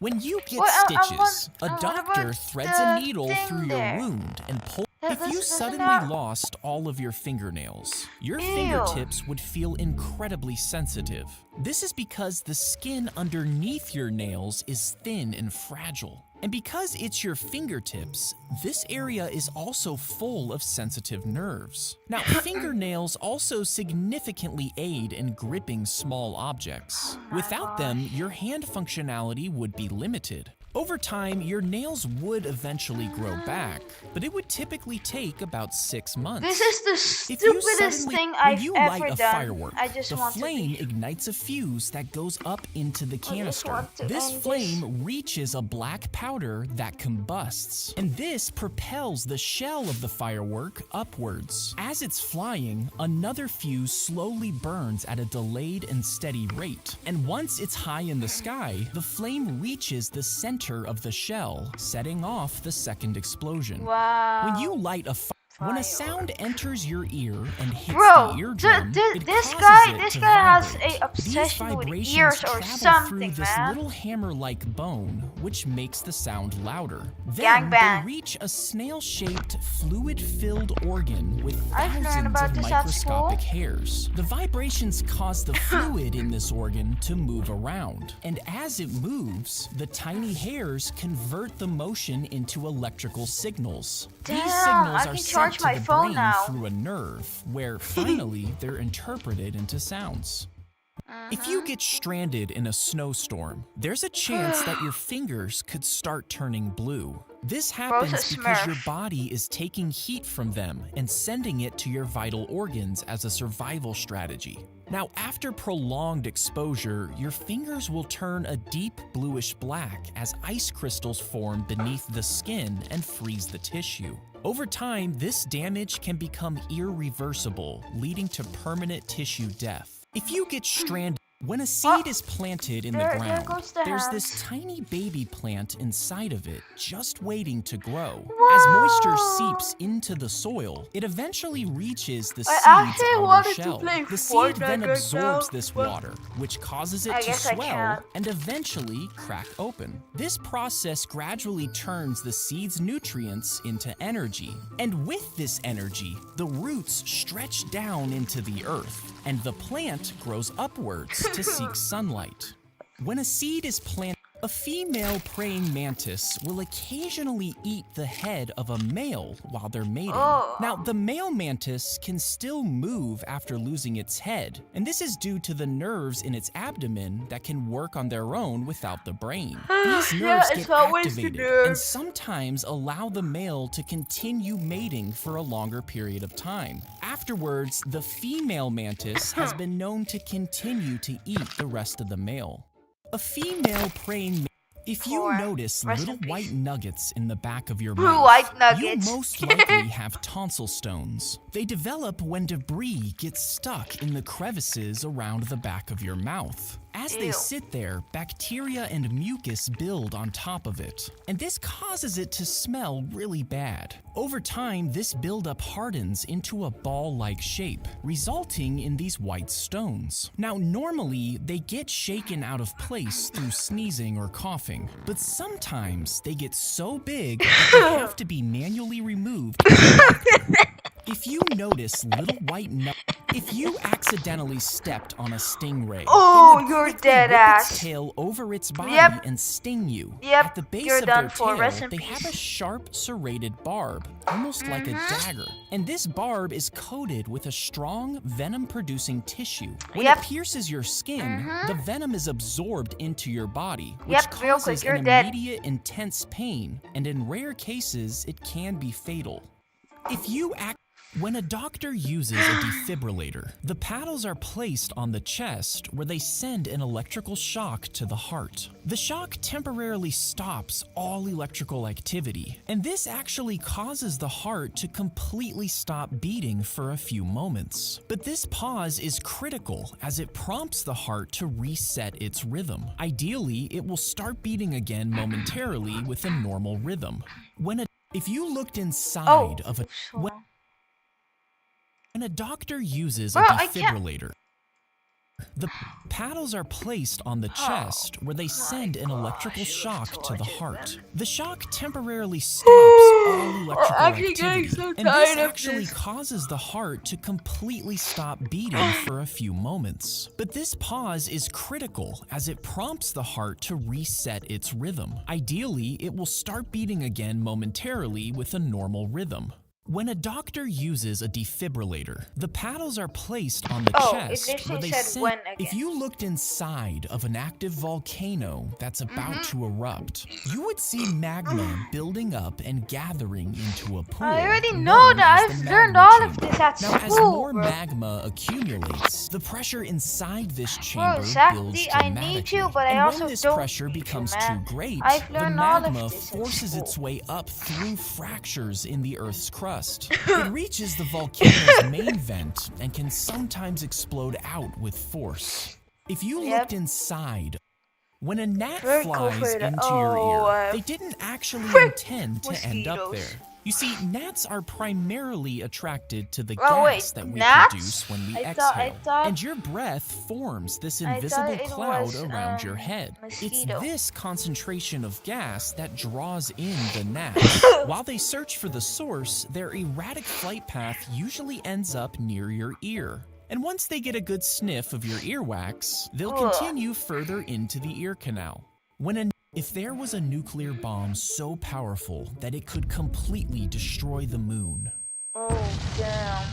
When you get stitches, a doctor threads a needle through your wound and pulls. If you suddenly lost all of your fingernails, your fingertips would feel incredibly sensitive. This is because the skin underneath your nails is thin and fragile. And because it's your fingertips, this area is also full of sensitive nerves. Now, fingernails also significantly aid in gripping small objects. Without them, your hand functionality would be limited. Over time, your nails would eventually grow back, but it would typically take about 6 months. This is the stupidest thing I've ever done. Firework, I just the want flame to ignites a fuse that goes up into the canister. want to This end flame reaches a black powder that combusts, and this propels the shell of the firework upwards. As it's flying, another fuse slowly burns at a delayed and steady rate. And once it's high in the sky, the flame reaches the center of the shell, setting off the second explosion. Wow. When you light a when a sound enters your ear and hits Bro, the eardrum, this it guy causes it to has vibrate. a obsession These with vibrations ears or travel something, through this man. little hammer-like bone, which makes the sound louder. Gang Then they bang. reach a snail-shaped, fluid-filled organ with I've learned thousands about of this at microscopic school. hairs. The vibrations cause the fluid in this organ to move around, and as it moves, the tiny hairs convert the motion into electrical signals. These Damn, signals I are can sent charge to my the phone brain now. through a nerve, where finally they're interpreted into sounds. If you get stranded in a snowstorm, there's a chance that your fingers could start turning blue. This Bro's a happens because your Smurf. body is taking heat from them and sending it to your vital organs as a survival strategy. Now, after prolonged exposure, your fingers will turn a deep bluish black as ice crystals form beneath the skin and freeze the tissue. Over time, this damage can become irreversible, leading to permanent tissue death. If you get stranded, when a seed is planted in the There ground, goes the there's hands. this tiny baby plant inside of it just waiting to grow. Whoa. As moisture seeps into the soil, it eventually reaches the I seed's actually outer wanted to shell. play The seed then Fortnite right absorbs now, this but water, which causes it I to guess I swell can't. and eventually crack open. This process gradually turns the seed's nutrients into energy. And with this energy, the roots stretch down into the earth, and the plant grows upwards to seek sunlight. When a seed is planted, a female praying mantis will occasionally eat the head of a male while they're mating. Oh. Now, the male mantis can still move after losing its head, and this is due to the nerves in its abdomen that can work on their own without the brain. These Yeah, nerves it's get always the activated and nerves. sometimes allow the male to continue mating for a longer period of time. Afterwards, the female mantis has been known to continue to eat the rest of the male. A female praying. If you Poor. notice Rest little in peace. white nuggets in the back of your Blue mouth, white you nuggets. most likely have tonsil stones. They develop when debris gets stuck in the crevices around the back of your mouth. As they Ew. sit there, bacteria and mucus build on top of it, and this causes it to smell really bad. Over time, this buildup hardens into a ball-like shape, resulting in these white stones. Now, normally, they get shaken out of place through sneezing or coughing, but sometimes they get so big that they have to be manually removed by a doctor. If you notice little white if you accidentally stepped on a stingray, Oh, it would you're quickly dead whip ass. its tail over its body Yep. and sting you. Yep, At the base you're of done their for. tail, Rest in they peace. have a sharp serrated barb, almost like a dagger. And this barb is coated with a strong venom-producing tissue. When Yep. it pierces your skin, the venom is absorbed into your body, which Yep, real quick, causes you're an dead. immediate intense pain, and in rare cases, it can be fatal. When a doctor uses a defibrillator, the paddles are placed on the chest where they send an electrical shock to the heart. The shock temporarily stops all electrical activity, and this actually causes the heart to completely stop beating for a few moments. But this pause is critical as it prompts the heart to reset its rhythm. Ideally, it will start beating again momentarily with a normal rhythm. If you looked inside of a When a doctor uses a Bro, I can't- defibrillator, the paddles are placed on the chest where they send an electrical shock to the heart. The shock temporarily stops all electrical actually getting activity, so and this tired of actually this. causes the heart to completely stop beating for a few moments. But this pause is critical as it prompts the heart to reset its rhythm. Ideally, it will start beating again momentarily with a normal rhythm. When a doctor uses a defibrillator, the paddles are placed on the Oh, it chest literally where they said send. when again. If you looked inside of an active volcano that's about to erupt, you would see magma building up and gathering into a pool. I already know known that. as the I've learned magma all of chamber. this at Now, as school, more bro. magma accumulates, the pressure inside this chamber Zack, builds I need dramatically. you, but I and also when this don't pressure need you, becomes man. too great, I've the learned all of magma this at forces school. its way up through fractures in the Earth's crust. It reaches the volcano's main vent and can sometimes explode out with force. If you Yep. looked inside, when a gnat Very cool flies for the- into your oh, ear, they didn't actually intend to end up mosquitoes. there. You see, gnats are primarily attracted to the Oh, wait, gas that we gnats? produce when we I exhale, thought- and your breath forms this I thought invisible it cloud was, around your head. mosquito. It's this concentration of gas that draws in the gnats. While they search for the source, their erratic flight path usually ends up near your ear. And once they get a good sniff of your earwax, they'll Ugh. continue further into the ear canal. If there was a nuclear bomb so powerful that it could completely destroy the moon, Oh, damn.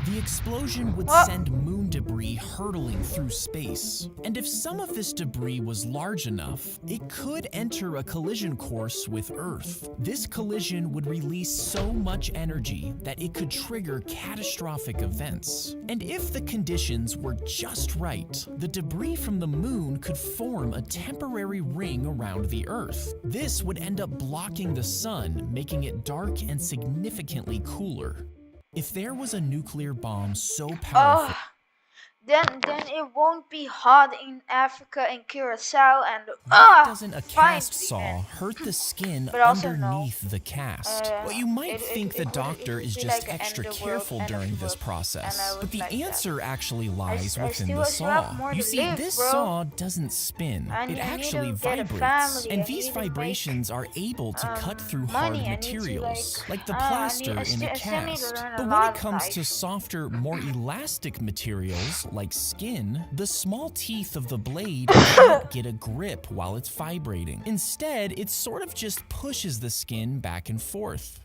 The explosion would What? send moon debris hurtling through space. And if some of this debris was large enough, it could enter a collision course with Earth. This collision would release so much energy that it could trigger catastrophic events. And if the conditions were just right, the debris from the moon could form a temporary ring around the Earth. This would end up blocking the sun, making it dark and significantly cooler. If there was a nuclear bomb so powerful, Then it won't be hot in Africa and Curacao and why doesn't a fine cast saw hurt the skin But also no. underneath the cast? Well, you might think the doctor is be just like an extra end of the careful world, during end of this the world, process. and I But the would like that. answer actually lies I within still the have saw. more You to see, live, this bro. saw doesn't spin. I It need actually to get a vibrates. family. And I these need to make, vibrations are able to cut through hard money. I need to, materials, like the I don't know, plaster I in a still need to cast. learn a But when lot it of comes to life. softer, more elastic materials, like skin, the small teeth of the blade can't get a grip while it's vibrating. Instead, it sort of just pushes the skin back and forth.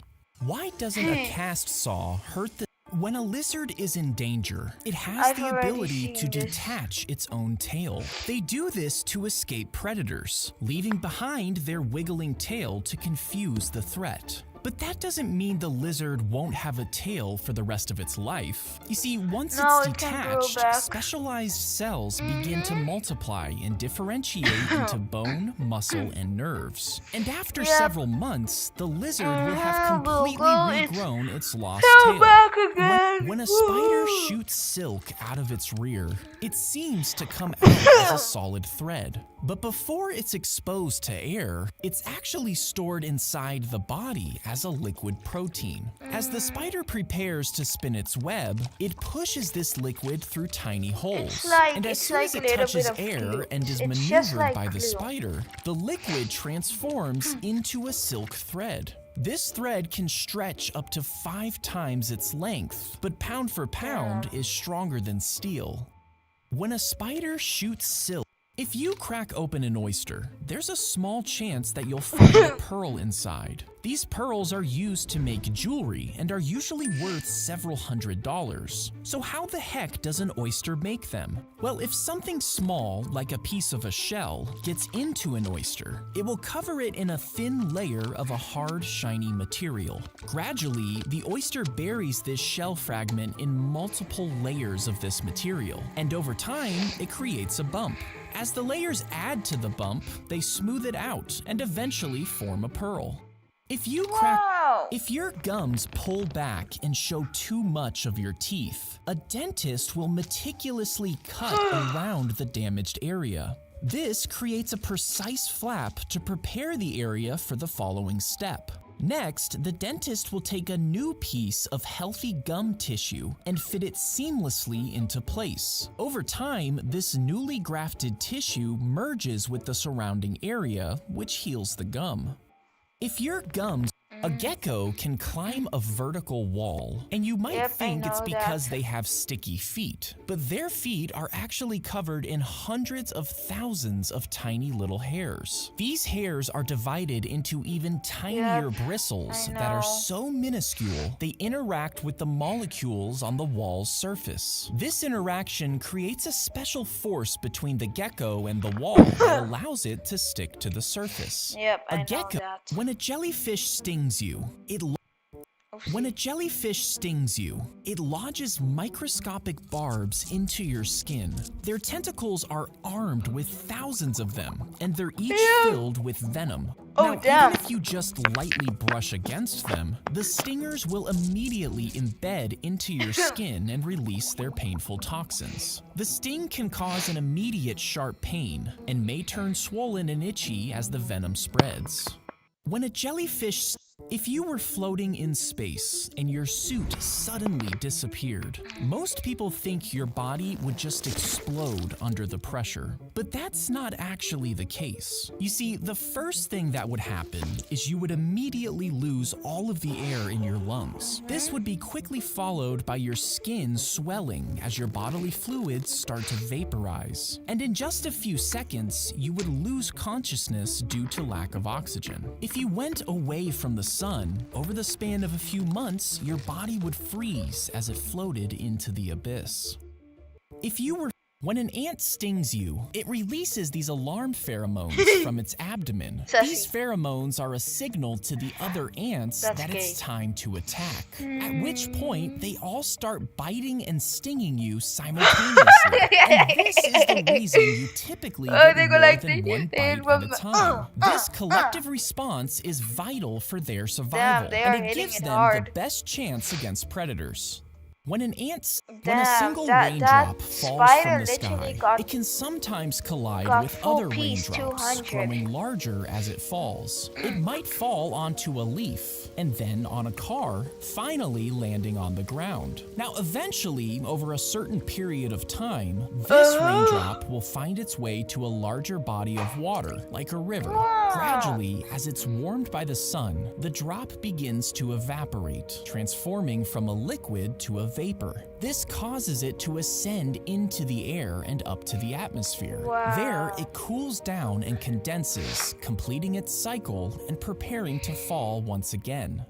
Why doesn't a cast saw hurt the... When a lizard is in danger, it has I've the already ability to seen this. detach its own tail. They do this to escape predators, leaving behind their wiggling tail to confuse the threat. But that doesn't mean the lizard won't have a tail for the rest of its life. You see, once No, it's it can grow detached, back. specialized cells begin to multiply and differentiate into bone, muscle, and nerves. And after Yep. several months, the lizard will have completely Google, it's regrown its lost Come tail. back again. When a spider Woo. shoots silk out of its rear, it seems to come out as a solid thread. But before it's exposed to air, it's actually stored inside the body as a liquid protein. As the spider prepares to spin its web, it pushes this liquid through tiny holes. And as soon as it touches air and is It's just maneuvered like by the glue. spider, the liquid transforms into a silk thread. This thread can stretch up to 5 times its length, but pound for pound is stronger than steel. When a spider shoots silk, if you crack open an oyster, there's a small chance that you'll find a pearl inside. These pearls are used to make jewelry and are usually worth several $100s. So how the heck does an oyster make them? Well, if something small, like a piece of a shell, gets into an oyster, it will cover it in a thin layer of a hard, shiny material. Gradually, the oyster buries this shell fragment in multiple layers of this material, and over time, it creates a bump. As the layers add to the bump, they smooth it out and eventually form a pearl. If your gums pull back and show too much of your teeth, a dentist will meticulously cut around the damaged area. This creates a precise flap to prepare the area for the following step. Next, the dentist will take a new piece of healthy gum tissue and fit it seamlessly into place. Over time, this newly grafted tissue merges with the surrounding area, which heals the gum. If your gums, a gecko can climb a vertical wall, and you might think it's because they have sticky feet, but their feet are actually covered in hundreds of thousands of tiny little hairs. These hairs are divided into even tinier bristles that are so minuscule they interact with the molecules on the wall's surface. This interaction creates a special force between the gecko and the wall that allows it to stick to the surface. When a jellyfish stings you, When a jellyfish stings you, it lodges microscopic barbs into your skin. Their tentacles are armed with thousands of them, and they're each filled with venom. Even if you just lightly brush against them, the stingers will immediately embed into your skin and release their painful toxins. The sting can cause an immediate sharp pain and may turn swollen and itchy as the venom spreads. When a jellyfish... If you were floating in space and your suit suddenly disappeared, most people think your body would just explode under the pressure. But that's not actually the case. You see, the first thing that would happen is you would immediately lose all of the air in your lungs. This would be quickly followed by your skin swelling as your bodily fluids start to vaporize. And in just a few seconds, you would lose consciousness due to lack of oxygen. If you went away from the sun, over the span of a few months, your body would freeze as it floated into the abyss. When an ant stings you, it releases these alarm pheromones from its abdomen. These pheromones are a signal to the other ants that it's time to attack, at which point they all start biting and stinging you simultaneously. And this is the reason you typically get more than one bite at a time. This collective response is vital for their survival, and it gives them the best chance against predators. When a single raindrop falls from the sky, it can sometimes collide with other raindrops, growing larger as it falls. It might fall onto a leaf, and then on a car, finally landing on the ground. Now, eventually, over a certain period of time, this raindrop will find its way to a larger body of water, like a river. Gradually, as it's warmed by the sun, the drop begins to evaporate, transforming from a liquid to a vapor. This causes it to ascend into the air and up to the atmosphere. There, it cools down and condenses, completing its cycle and preparing to fall once again.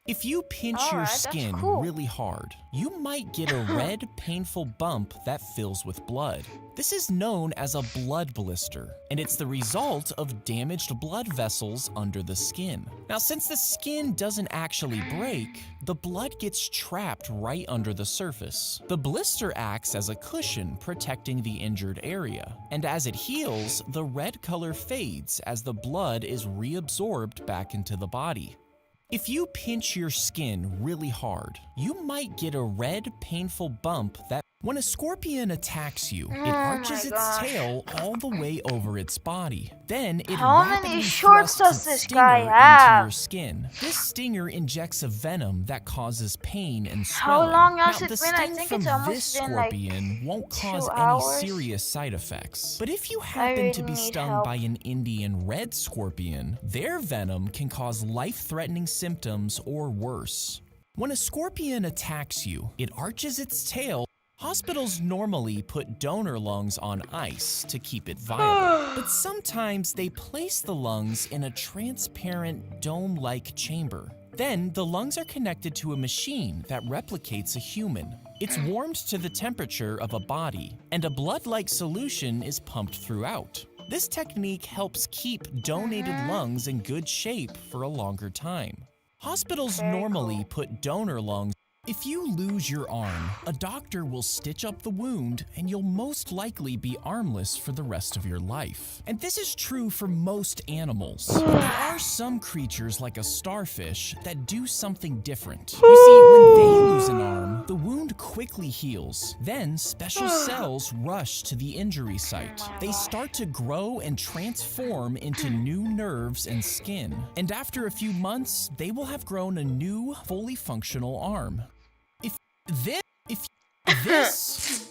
If you pinch your skin really hard, you might get a red, painful bump that fills with blood. This is known as a blood blister, and it's the result of damaged blood vessels under the skin. Now, since the skin doesn't actually break, the blood gets trapped right under the surface. The blister acts as a cushion protecting the injured area, and as it heals, the red color fades as the blood is reabsorbed back into the body. If you pinch your skin really hard, you might get a red, painful bump that when a scorpion attacks you, it arches its tail all the way over its body. Then it rapidly thrusts its stinger into your skin. This stinger injects a venom that causes pain and swelling. How long has now, it the been? I sting think from it's almost this been scorpion like won't 2 cause hours. any serious side effects. But if you happen to be stung by an Indian red scorpion, their venom can cause life-threatening symptoms or worse. When a scorpion attacks you, it arches its tail. Hospitals normally put donor lungs on ice to keep it viable, but sometimes they place the lungs in a transparent dome-like chamber. Then the lungs are connected to a machine that replicates a human. It's warmed to the temperature of a body, and a blood-like solution is pumped throughout. This technique helps keep donated lungs in good shape for a longer time. Hospitals normally put donor lungs. If you lose your arm, a doctor will stitch up the wound and you'll most likely be armless for the rest of your life. And this is true for most animals. But there are some creatures like a starfish that do something different. You see, when they lose an arm, the wound quickly heals. Then special cells rush to the injury site. They start to grow and transform into new nerves and skin. And after a few months, they will have grown a new, fully functional arm. This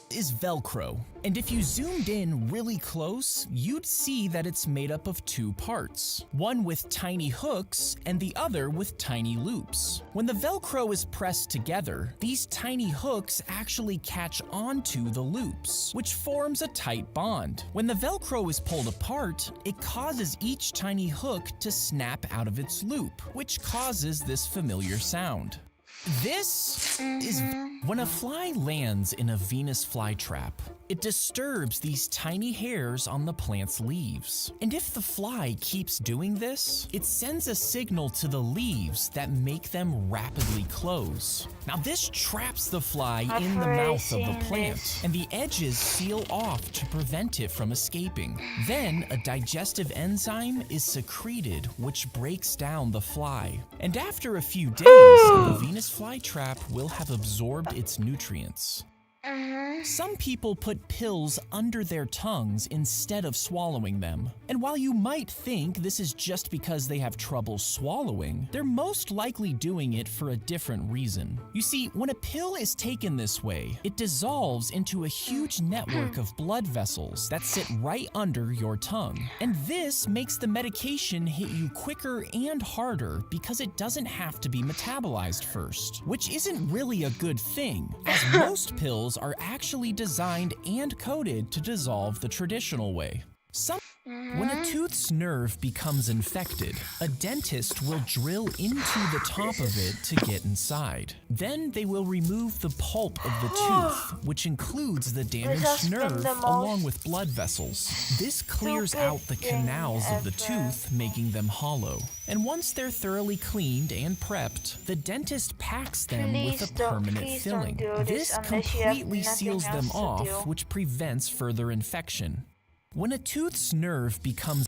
is Velcro, and if you zoomed in really close, you'd see that it's made up of 2 parts, one with tiny hooks and the other with tiny loops. When the Velcro is pressed together, these tiny hooks actually catch onto the loops, which forms a tight bond. When the Velcro is pulled apart, it causes each tiny hook to snap out of its loop, which causes this familiar sound. This is when a fly lands in a Venus flytrap. It disturbs these tiny hairs on the plant's leaves. And if the fly keeps doing this, it sends a signal to the leaves that make them rapidly close. Now this traps the fly in the mouth of the plant, and the edges seal off to prevent it from escaping. Then a digestive enzyme is secreted, which breaks down the fly. And after a few days, the Venus flytrap will have absorbed its nutrients. Some people put pills under their tongues instead of swallowing them. And while you might think this is just because they have trouble swallowing, they're most likely doing it for a different reason. You see, when a pill is taken this way, it dissolves into a huge network of blood vessels that sit right under your tongue. And this makes the medication hit you quicker and harder because it doesn't have to be metabolized first, which isn't really a good thing, as most pills are actually designed and coded to dissolve the traditional way. When a tooth's nerve becomes infected, a dentist will drill into the top of it to get inside. Then they will remove the pulp of the tooth, which includes the damaged nerve along with blood vessels. This clears out the canals of the tooth, making them hollow. And once they're thoroughly cleaned and prepped, the dentist packs them with a permanent filling. This completely seals them off, which prevents further infection. When a tooth's nerve becomes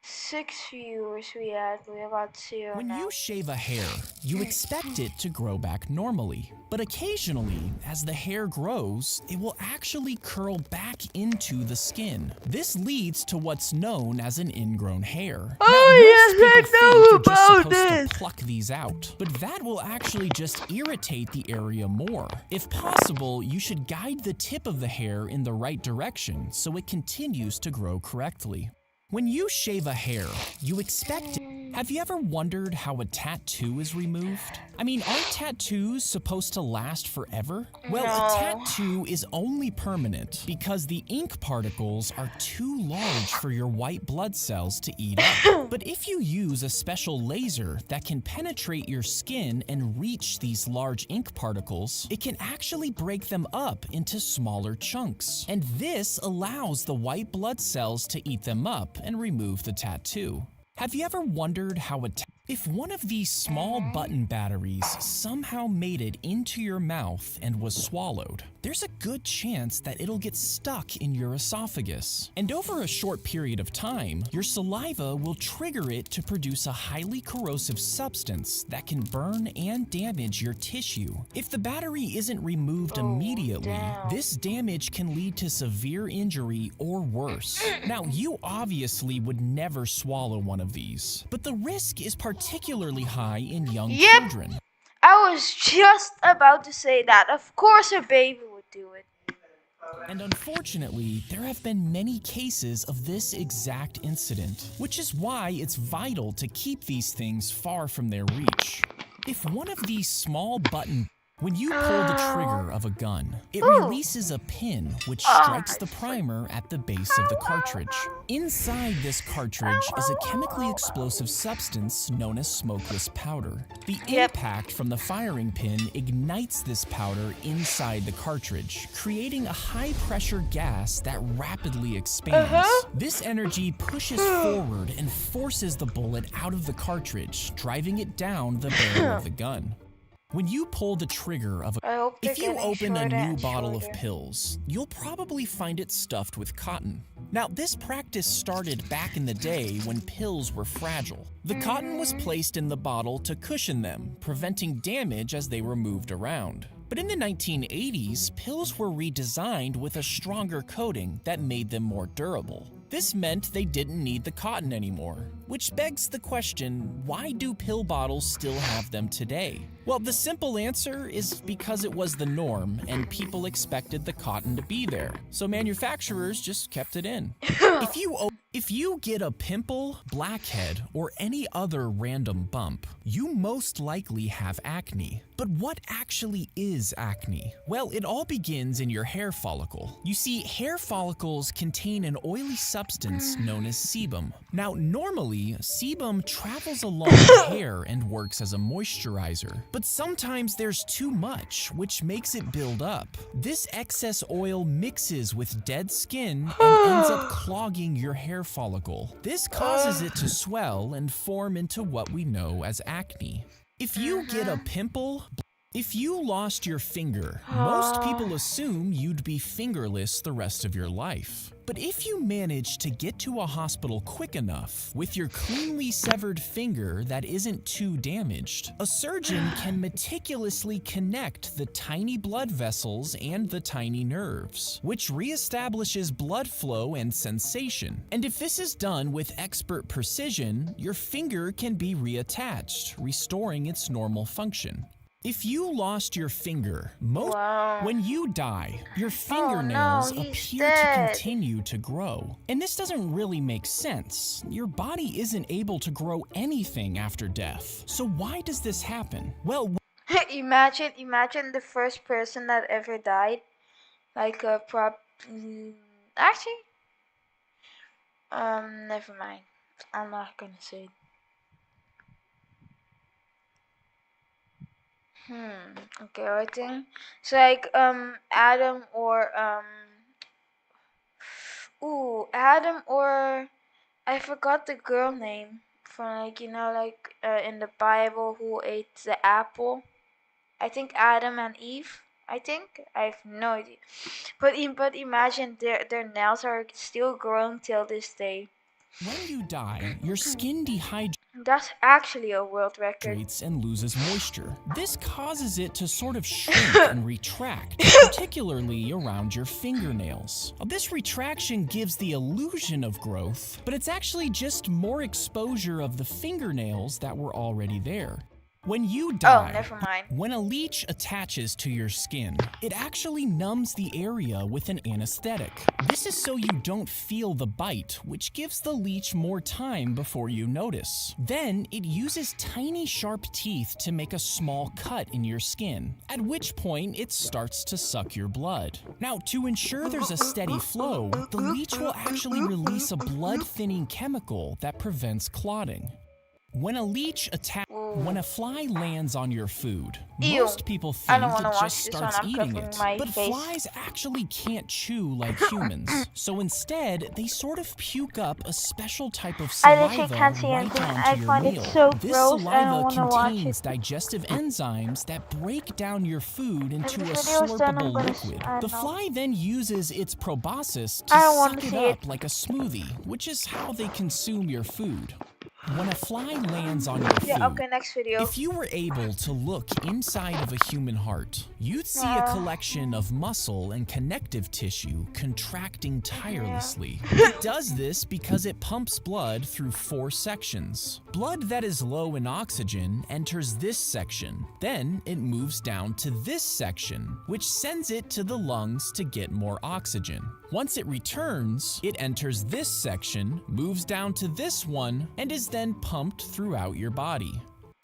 6 viewers we had. We got 0 When now. you shave a hair, you expect it to grow back normally. But occasionally, as the hair grows, it will actually curl back into the skin. This leads to what's known as an ingrown hair. Oh, Now, yes, most I people know think you're just about supposed this. to pluck these out, but that will actually just irritate the area more. If possible, you should guide the tip of the hair in the right direction so it continues to grow correctly. When you shave a hair, you expect it. Have you ever wondered how a tattoo is removed? I mean, aren't tattoos supposed to last forever? Well, a No. tattoo is only permanent because the ink particles are too large for your white blood cells to eat up. But if you use a special laser that can penetrate your skin and reach these large ink particles, it can actually break them up into smaller chunks. And this allows the white blood cells to eat them up and remove the tattoo. Have you ever wondered how if one of these small button batteries somehow made it into your mouth and was swallowed, there's a good chance that it'll get stuck in your esophagus. And over a short period of time, your saliva will trigger it to produce a highly corrosive substance that can burn and damage your tissue. If the battery isn't removed immediately, this damage can lead to severe injury or worse. Now, you obviously would never swallow one of these, but the risk is particularly high in young children. I was just about to say that. Of course a baby would do it. And unfortunately, there have been many cases of this exact incident, which is why it's vital to keep these things far from their reach. If one of these small when you pull the trigger of a gun, it releases a pin which strikes the primer at the base of the cartridge. Inside this cartridge is a chemically explosive substance known as smokeless powder. The impact from the firing pin ignites this powder inside the cartridge, creating a high-pressure gas that rapidly expands. This energy pushes forward and forces the bullet out of the cartridge, driving it down the barrel of the gun. When you pull the trigger of if you open a new bottle of pills, you'll probably find it stuffed with cotton. Now, this practice started back in the day when pills were fragile. The cotton was placed in the bottle to cushion them, preventing damage as they were moved around. But in the 1980s, pills were redesigned with a stronger coating that made them more durable. This meant they didn't need the cotton anymore, which begs the question, why do pill bottles still have them today? Well, the simple answer is because it was the norm and people expected the cotton to be there, so manufacturers just kept it in. If you get a pimple, blackhead, or any other random bump, you most likely have acne. But what actually is acne? Well, it all begins in your hair follicle. You see, hair follicles contain an oily substance known as sebum. Now, normally, sebum travels along the hair and works as a moisturizer. But sometimes there's too much, which makes it build up. This excess oil mixes with dead skin and ends up clogging your hair follicle. This causes it to swell and form into what we know as acne. If you get a pimple, if you lost your finger, most people assume you'd be fingerless the rest of your life. But if you manage to get to a hospital quick enough with your cleanly severed finger that isn't too damaged, a surgeon can meticulously connect the tiny blood vessels and the tiny nerves, which reestablishes blood flow and sensation. And if this is done with expert precision, your finger can be reattached, restoring its normal function. If you lost your finger, when you die, your fingernails appear to continue to grow. And this doesn't really make sense. Your body isn't able to grow anything after death. So why does this happen? Well, imagine the first person that ever died, like Actually, never mind. I'm not gonna say it. Okay, I think it's like Adam or I forgot the girl name from like in the Bible who ate the apple. I think Adam and Eve. I think I have no idea, but imagine their nails are still growing till this day. When you die, your skin dehydrates That's actually a world record. and loses moisture. This causes it to sort of shrink and retract, particularly around your fingernails. This retraction gives the illusion of growth, but it's actually just more exposure of the fingernails that were already there. When you die, never mind. when a leech attaches to your skin, it actually numbs the area with an anesthetic. This is so you don't feel the bite, which gives the leech more time before you notice. Then it uses tiny sharp teeth to make a small cut in your skin, at which point it starts to suck your blood. Now, to ensure there's a steady flow, the leech will actually release a blood-thinning chemical that prevents clotting. When a fly lands on your food, Ew. most people I think don't it wanna watch just this starts one. I'm eating covering it. my But face. flies actually can't chew like humans. So instead, they sort of puke up a special type of I saliva literally can't see right anything. onto I your find meal. it so This gross. I don't saliva wanna watch contains it. digestive enzymes that break down your food into the a video's done, I'm slurpable gonna liquid. I The don't know. fly then uses its proboscis I to don't wanna suck it see up it. like a smoothie, which is how they consume your food. When a fly lands on your Yeah, food, okay, next video. if you were able to look inside of a human heart, you'd see a collection of muscle and connective tissue contracting tirelessly. It does this because it pumps blood through 4 sections. Blood that is low in oxygen enters this section. Then it moves down to this section, which sends it to the lungs to get more oxygen. Once it returns, it enters this section, moves down to this one, and is then pumped throughout your body.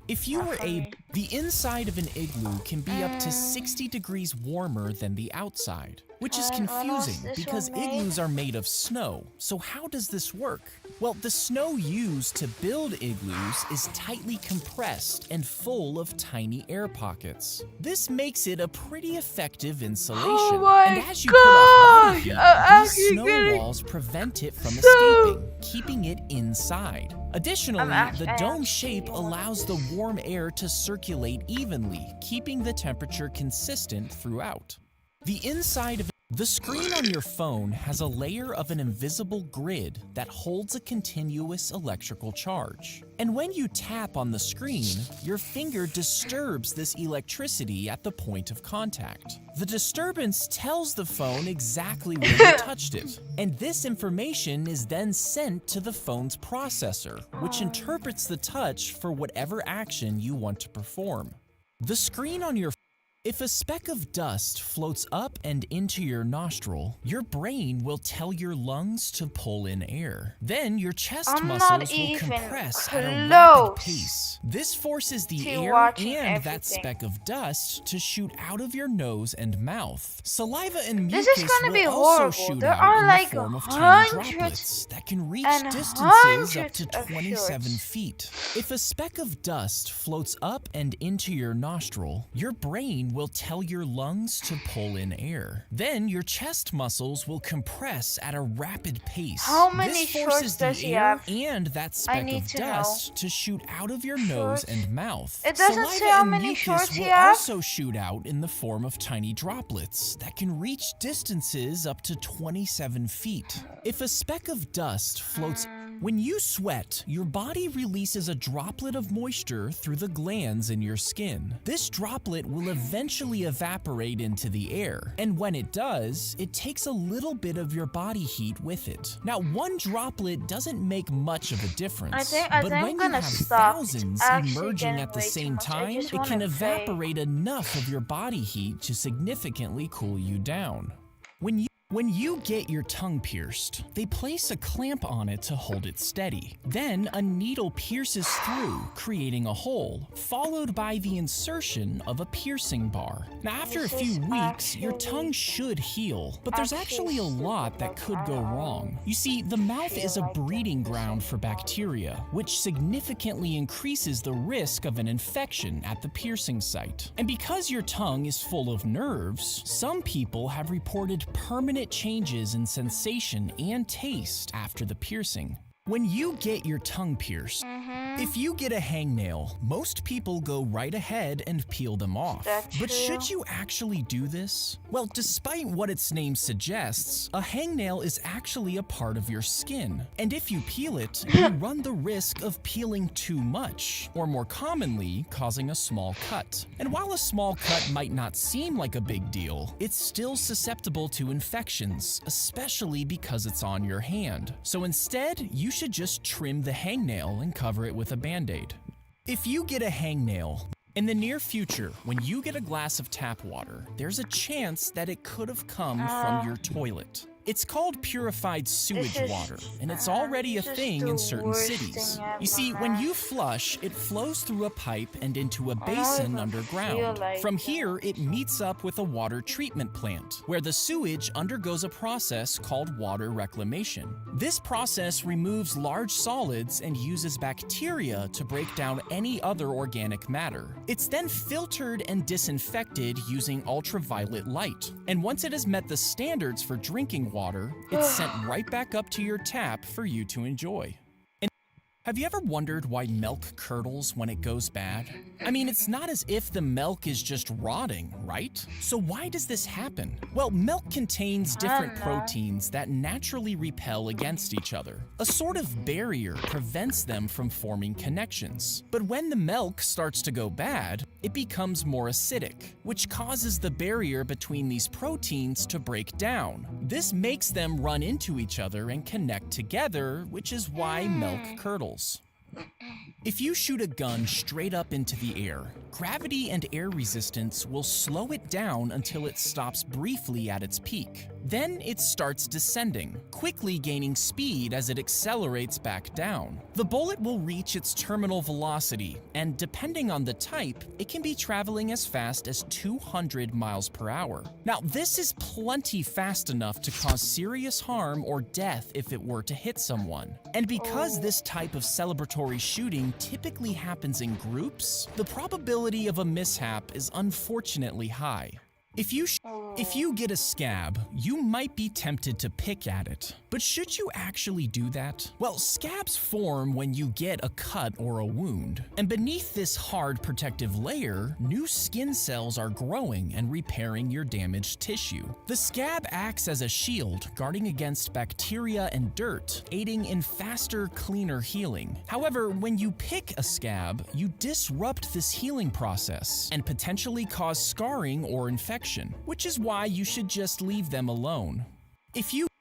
If you were able, the inside of an igloo can be up to 60 degrees warmer than the outside, which is When was confusing this because one made? igloos are made of snow. So how does this work? Well, the snow used to build igloos is tightly compressed and full of tiny air pockets. This makes it a pretty effective insulation. Oh my and as you put off body gosh, heat, I'm these actually snow getting walls prevent it from so- escaping, keeping it inside. Additionally, the dome shape allows the warm air to circulate evenly, keeping the temperature consistent throughout. The inside of the screen on your phone has a layer of an invisible grid that holds a continuous electrical charge. And when you tap on the screen, your finger disturbs this electricity at the point of contact. The disturbance tells the phone exactly where you touched it, and this information is then sent to the phone's processor, which interprets the touch for whatever action you want to perform. The screen on your If a speck of dust floats up and into your nostril, your brain will tell your lungs to pull in air. Then your chest I'm muscles not will even compress at a rapid close pace. This forces the to air watching and that everything. speck of dust to shoot out of your nose and mouth. Saliva and This mucus is gonna be will also horrible. shoot There out are in like the form of tiny hundreds droplets that can reach and distances up hundreds to of 27 shorts. feet. If a speck of dust floats up and into your nostril, your brain will tell your lungs to pull in air. Then your chest muscles will compress at a rapid pace. How many this shorts forces does the he air have? and that speck need of to know. dust to shoot out of your nose Shorts? and mouth. It doesn't Saliva say how and many mucus shorts he will has. also shoot out in the form of tiny droplets that can reach distances up to 27 feet. If a speck of dust floats when you sweat, your body releases a droplet of moisture through the glands in your skin. This droplet will eventually evaporate into the air, and when it does, it takes a little bit of your body heat with it. Now, one droplet doesn't make much of a difference, I think but I'm when you gonna have stop. thousands Actually emerging getting at the way too same much. I time, just it can wanna say- evaporate enough of your body heat to significantly cool you down. When you When you get your tongue pierced, they place a clamp on it to hold it steady. Then a needle pierces through, creating a hole, followed by the insertion of a piercing bar. Now, after a few weeks, your tongue should heal, but there's actually a lot that could go wrong. You see, the mouth is a breeding ground for bacteria, which significantly increases the risk of an infection at the piercing site. And because your tongue is full of nerves, some people have reported permanent changes in sensation and taste after the piercing. When you get your tongue pierced, if you get a hangnail, most people go right ahead and peel them off. But should you actually do this? Well, despite what its name suggests, a hangnail is actually a part of your skin. And if you peel it, you run the risk of peeling too much, or more commonly, causing a small cut. And while a small cut might not seem like a big deal, it's still susceptible to infections, especially because it's on your hand. So instead, you should just trim the hangnail and cover it with a Band-Aid. If you get a hangnail, in the near future, when you get a glass of tap water, there's a chance that it could have come from your toilet. It's called purified sewage water, and it's already a thing in certain cities. You see, when you flush, it flows through a pipe and into a basin underground. From here, it meets up with a water treatment plant, where the sewage undergoes a process called water reclamation. This process removes large solids and uses bacteria to break down any other organic matter. It's then filtered and disinfected using ultraviolet light. And once it has met the standards for drinking water, it's sent right back up to your tap for you to enjoy. Have you ever wondered why milk curdles when it goes bad? I mean, it's not as if the milk is just rotting, right? So why does this happen? Well, milk contains different proteins that naturally repel against each other. A sort of barrier prevents them from forming connections. But when the milk starts to go bad, it becomes more acidic, which causes the barrier between these proteins to break down. This makes them run into each other and connect together, which is why milk curdles. If you shoot a gun straight up into the air, gravity and air resistance will slow it down until it stops briefly at its peak. Then it starts descending, quickly gaining speed as it accelerates back down. The bullet will reach its terminal velocity, and depending on the type, it can be traveling as fast as 200 miles per hour. Now, this is plenty fast enough to cause serious harm or death if it were to hit someone. And because this type of celebratory shooting typically happens in groups, the probability of a mishap is unfortunately high. If you get a scab, you might be tempted to pick at it. But should you actually do that? Well, scabs form when you get a cut or a wound. And beneath this hard protective layer, new skin cells are growing and repairing your damaged tissue. The scab acts as a shield, guarding against bacteria and dirt, aiding in faster, cleaner healing. However, when you pick a scab, you disrupt this healing process and potentially cause scarring or infection, which is why you should just leave them alone.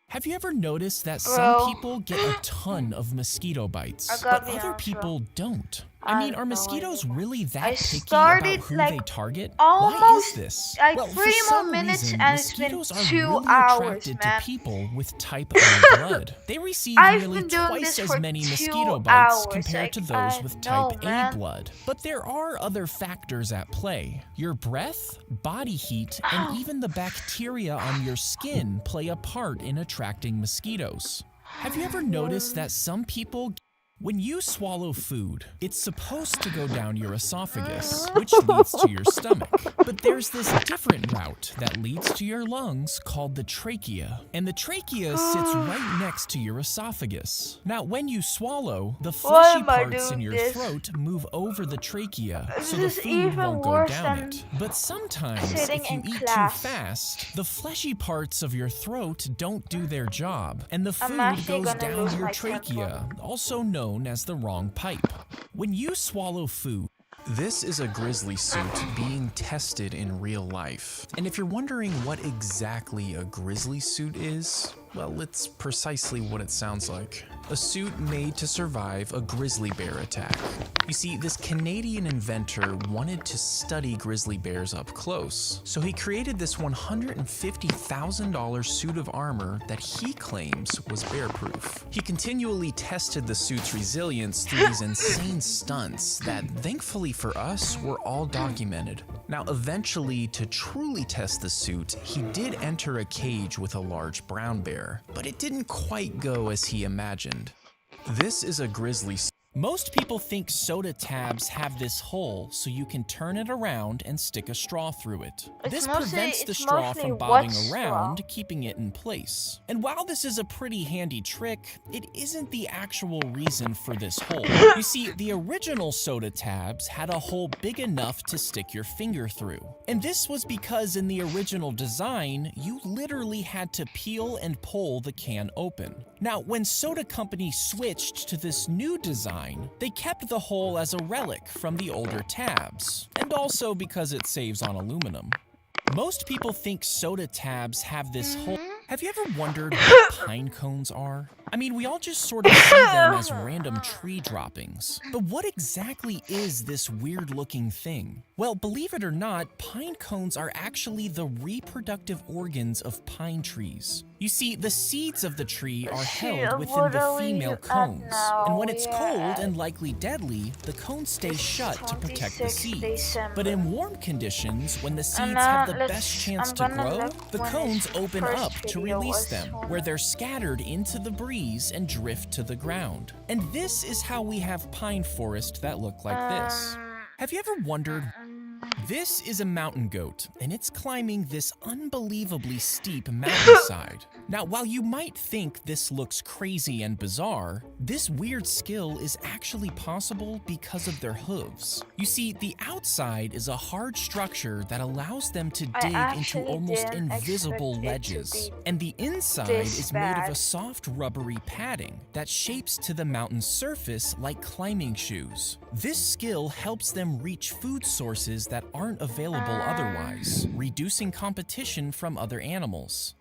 Have you ever noticed that some people get a ton of mosquito bites, but other people don't? I mean, are mosquitoes really that picky about who they target? Why is this? Well, 3 more minutes and it's been mosquitoes are 2 really hours, attracted man. to people with type O blood. They receive nearly been doing twice this as for many 2 mosquito bites hours, compared to like, those I with know, type A man. blood. But there are other factors at play. Your breath, body heat, and even the bacteria on your skin play a part in attracting mosquitoes. Have you ever noticed that some people, when you swallow food, it's supposed to go down your esophagus, which leads to your stomach. But there's this different route that leads to your lungs called the trachea. And the trachea sits right next to your esophagus. Now, when you swallow, the fleshy am I parts in doing your this? throat move over the trachea, This so the is food even won't go worse down than it. But sometimes, sitting if you in eat class. too fast, the fleshy parts of your throat don't do their job, and the I'm food actually goes gonna down lose your my trachea, also known as the wrong pipe. When you swallow food, this is a grizzly suit being tested in real life. And if you're wondering what exactly a grizzly suit is, well, it's precisely what it sounds like. A suit made to survive a grizzly bear attack. You see, this Canadian inventor wanted to study grizzly bears up close, so he created this $150,000 suit of armor that he claims was bear-proof. He continually tested the suit's resilience through these insane stunts that, thankfully for us, were all documented. Now, eventually, to truly test the suit, he did enter a cage with a large brown bear, but it didn't quite go as he imagined. This is a grizzly. Most people think soda tabs have this hole so you can turn it around and stick a straw through it. This prevents the straw from bobbing around, keeping it in place. And while this is a pretty handy trick, it isn't the actual reason for this hole. You see, the original soda tabs had a hole big enough to stick your finger through. And this was because in the original design, you literally had to peel and pull the can open. Now, when soda companies switched to this new design, they kept the hole as a relic from the older tabs, and also because it saves on aluminum. Most people think soda tabs have this hole. Have you ever wondered what pine cones are? I mean, we all just sort of see them as random tree droppings. But what exactly is this weird-looking thing? Well, believe it or not, pine cones are actually the reproductive organs of pine trees. You see, the seeds of the tree are held within the female cones, and when it's cold and likely deadly, the cones stay shut to protect the seeds. But in warm conditions, when the seeds have the best chance to grow, the cones open up to release them, where they're scattered into the breeze and drift to the ground. And this is how we have pine forests that look like this. Have you ever wondered? This is a mountain goat, and it's climbing this unbelievably steep mountainside. Now, while you might think this looks crazy and bizarre, this weird skill is actually possible because of their hooves. You see, the outside is a hard structure that allows them to dig into almost invisible ledges, and the inside is made of a soft rubbery padding that shapes to the mountain's surface like climbing shoes. This skill helps them reach food sources that aren't available otherwise, reducing competition from other animals.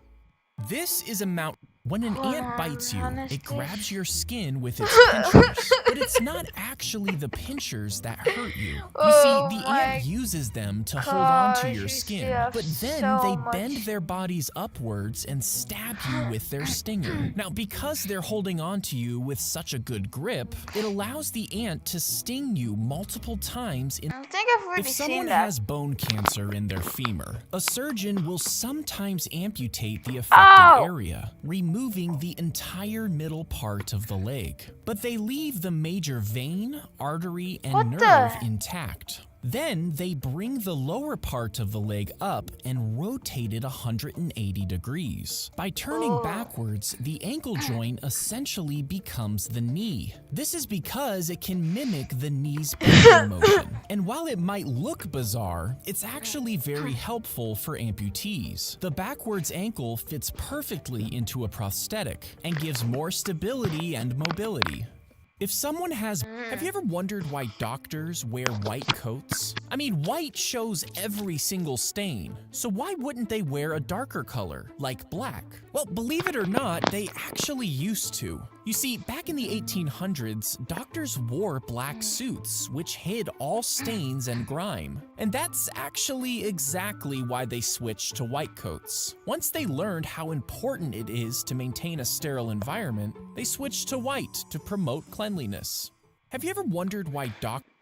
This is a mountain. When an ant bites you, it grabs your skin with its pinchers, but it's not actually the pinchers that hurt you. You see, the ant uses them to hold on to your skin, but then they bend their bodies upwards and stab you with their stinger. Now, because they're holding on to you with such a good grip, it allows the ant to sting you multiple times. If someone has bone cancer in their femur, a surgeon will sometimes amputate the affected area, removing the entire middle part of the leg. But they leave the major vein, artery, and nerve intact. Then they bring the lower part of the leg up and rotate it 180 degrees. By turning backwards, the ankle joint essentially becomes the knee. This is because it can mimic the knee's bending motion. And while it might look bizarre, it's actually very helpful for amputees. The backwards ankle fits perfectly into a prosthetic and gives more stability and mobility. If someone has... Have you ever wondered why doctors wear white coats? I mean, white shows every single stain, so why wouldn't they wear a darker color, like black? Well, believe it or not, they actually used to. You see, back in the 1800s, doctors wore black suits, which hid all stains and grime. And that's actually exactly why they switched to white coats. Once they learned how important it is to maintain a sterile environment, they switched to white to promote cleanliness. Have you ever wondered why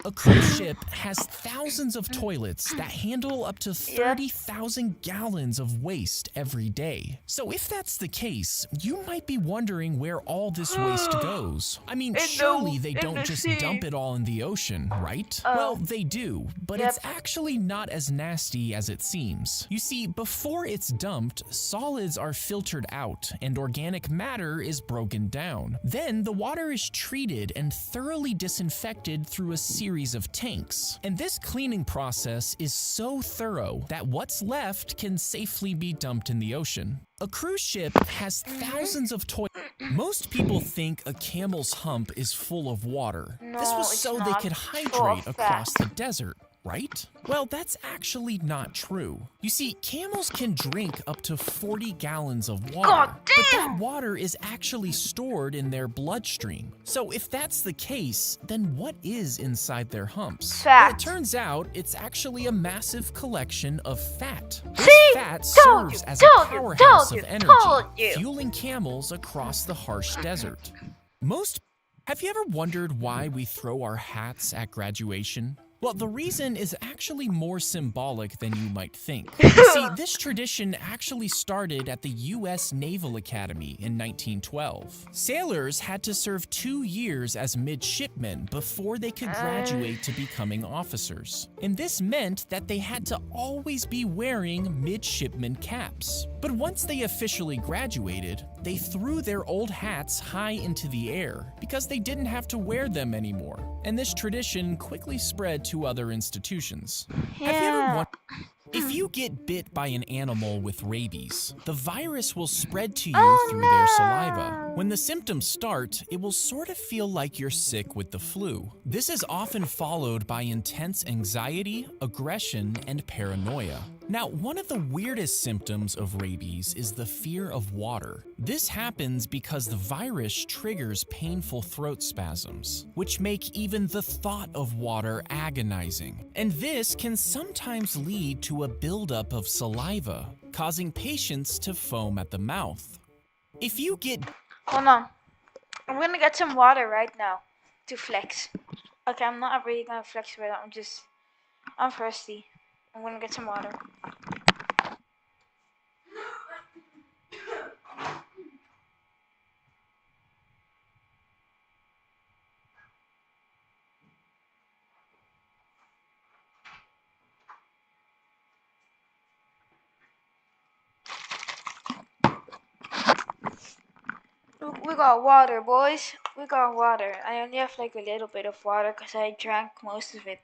a cruise ship has thousands of toilets that handle up to 30,000 gallons of waste every day? So if that's the case, you might be wondering where all this waste goes. I mean, surely they don't just dump it all in the ocean, right? Well, they do, but it's actually not as nasty as it seems. You see, before it's dumped, solids are filtered out and organic matter is broken down. Then the water is treated and thoroughly disinfected through a series of tanks. And this cleaning process is so thorough that what's left can safely be dumped in the ocean. A cruise ship has thousands of toilets. Most people think a camel's hump is full of water. This was so they could hydrate across the desert. right? Well, that's actually not true. You see, camels can drink up to 40 gallons of water, God but that damn! water is actually stored in their bloodstream. So if that's the case, then what is inside their humps? Well, it Fat. turns out it's actually a massive collection of fat. This See? fat Told serves you, as a told you, powerhouse told of you, energy, told you. fueling camels across the harsh desert. Have you ever wondered why we throw our hats at graduation? Well, the reason is actually more symbolic than you might think. You see, this tradition actually started at the U.S. Naval Academy in 1912. Sailors had to serve 2 years as midshipmen before they could graduate to becoming officers. And this meant that they had to always be wearing midshipman caps. But once they officially graduated, they threw their old hats high into the air because they didn't have to wear them anymore. And this tradition quickly spread to other institutions. Have you ever wondered, if you get bit by an animal with rabies, the virus will spread to you through their saliva. When the symptoms start, it will sort of feel like you're sick with the flu. This is often followed by intense anxiety, aggression, and paranoia. Now, one of the weirdest symptoms of rabies is the fear of water. This happens because the virus triggers painful throat spasms, which make even the thought of water agonizing. And this can sometimes lead to a buildup of saliva, causing patients to foam at the mouth. If you get... Hold on. I'm gonna get some water right now to flex. Okay, I'm not really gonna flex right now. I'm thirsty. I'm gonna get some water. We got water, boys. We got water. I only have like a little bit of water because I drank most of it.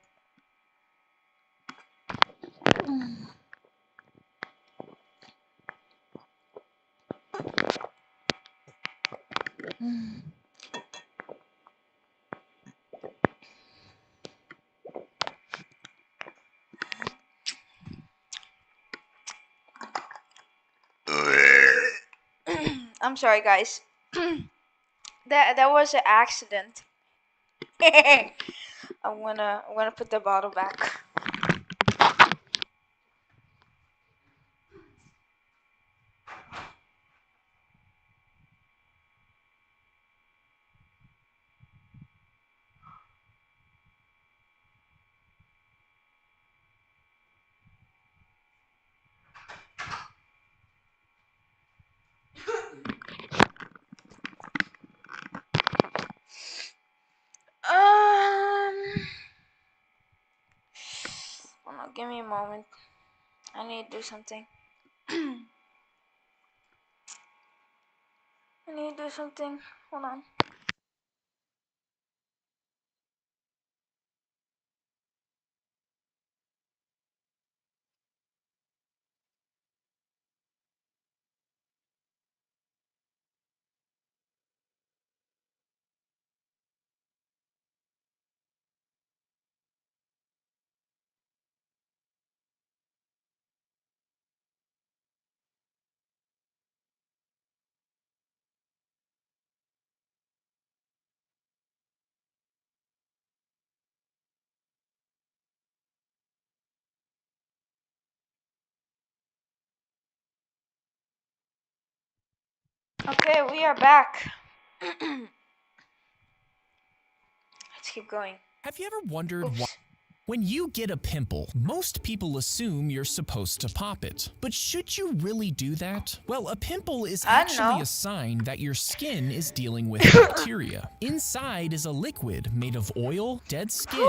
I'm sorry, guys. that was an accident. I'm gonna put the bottle back. Hold on, give me a moment. I need to do something. I need to do something. Hold on. Okay, we are back. Let's keep going. Have you ever wondered why... Oops. When you get a pimple, most people assume you're supposed to pop it. But should you really do that? Well, a pimple is I don't actually know. a sign that your skin is dealing with bacteria. Inside is a liquid made of oil, dead skin,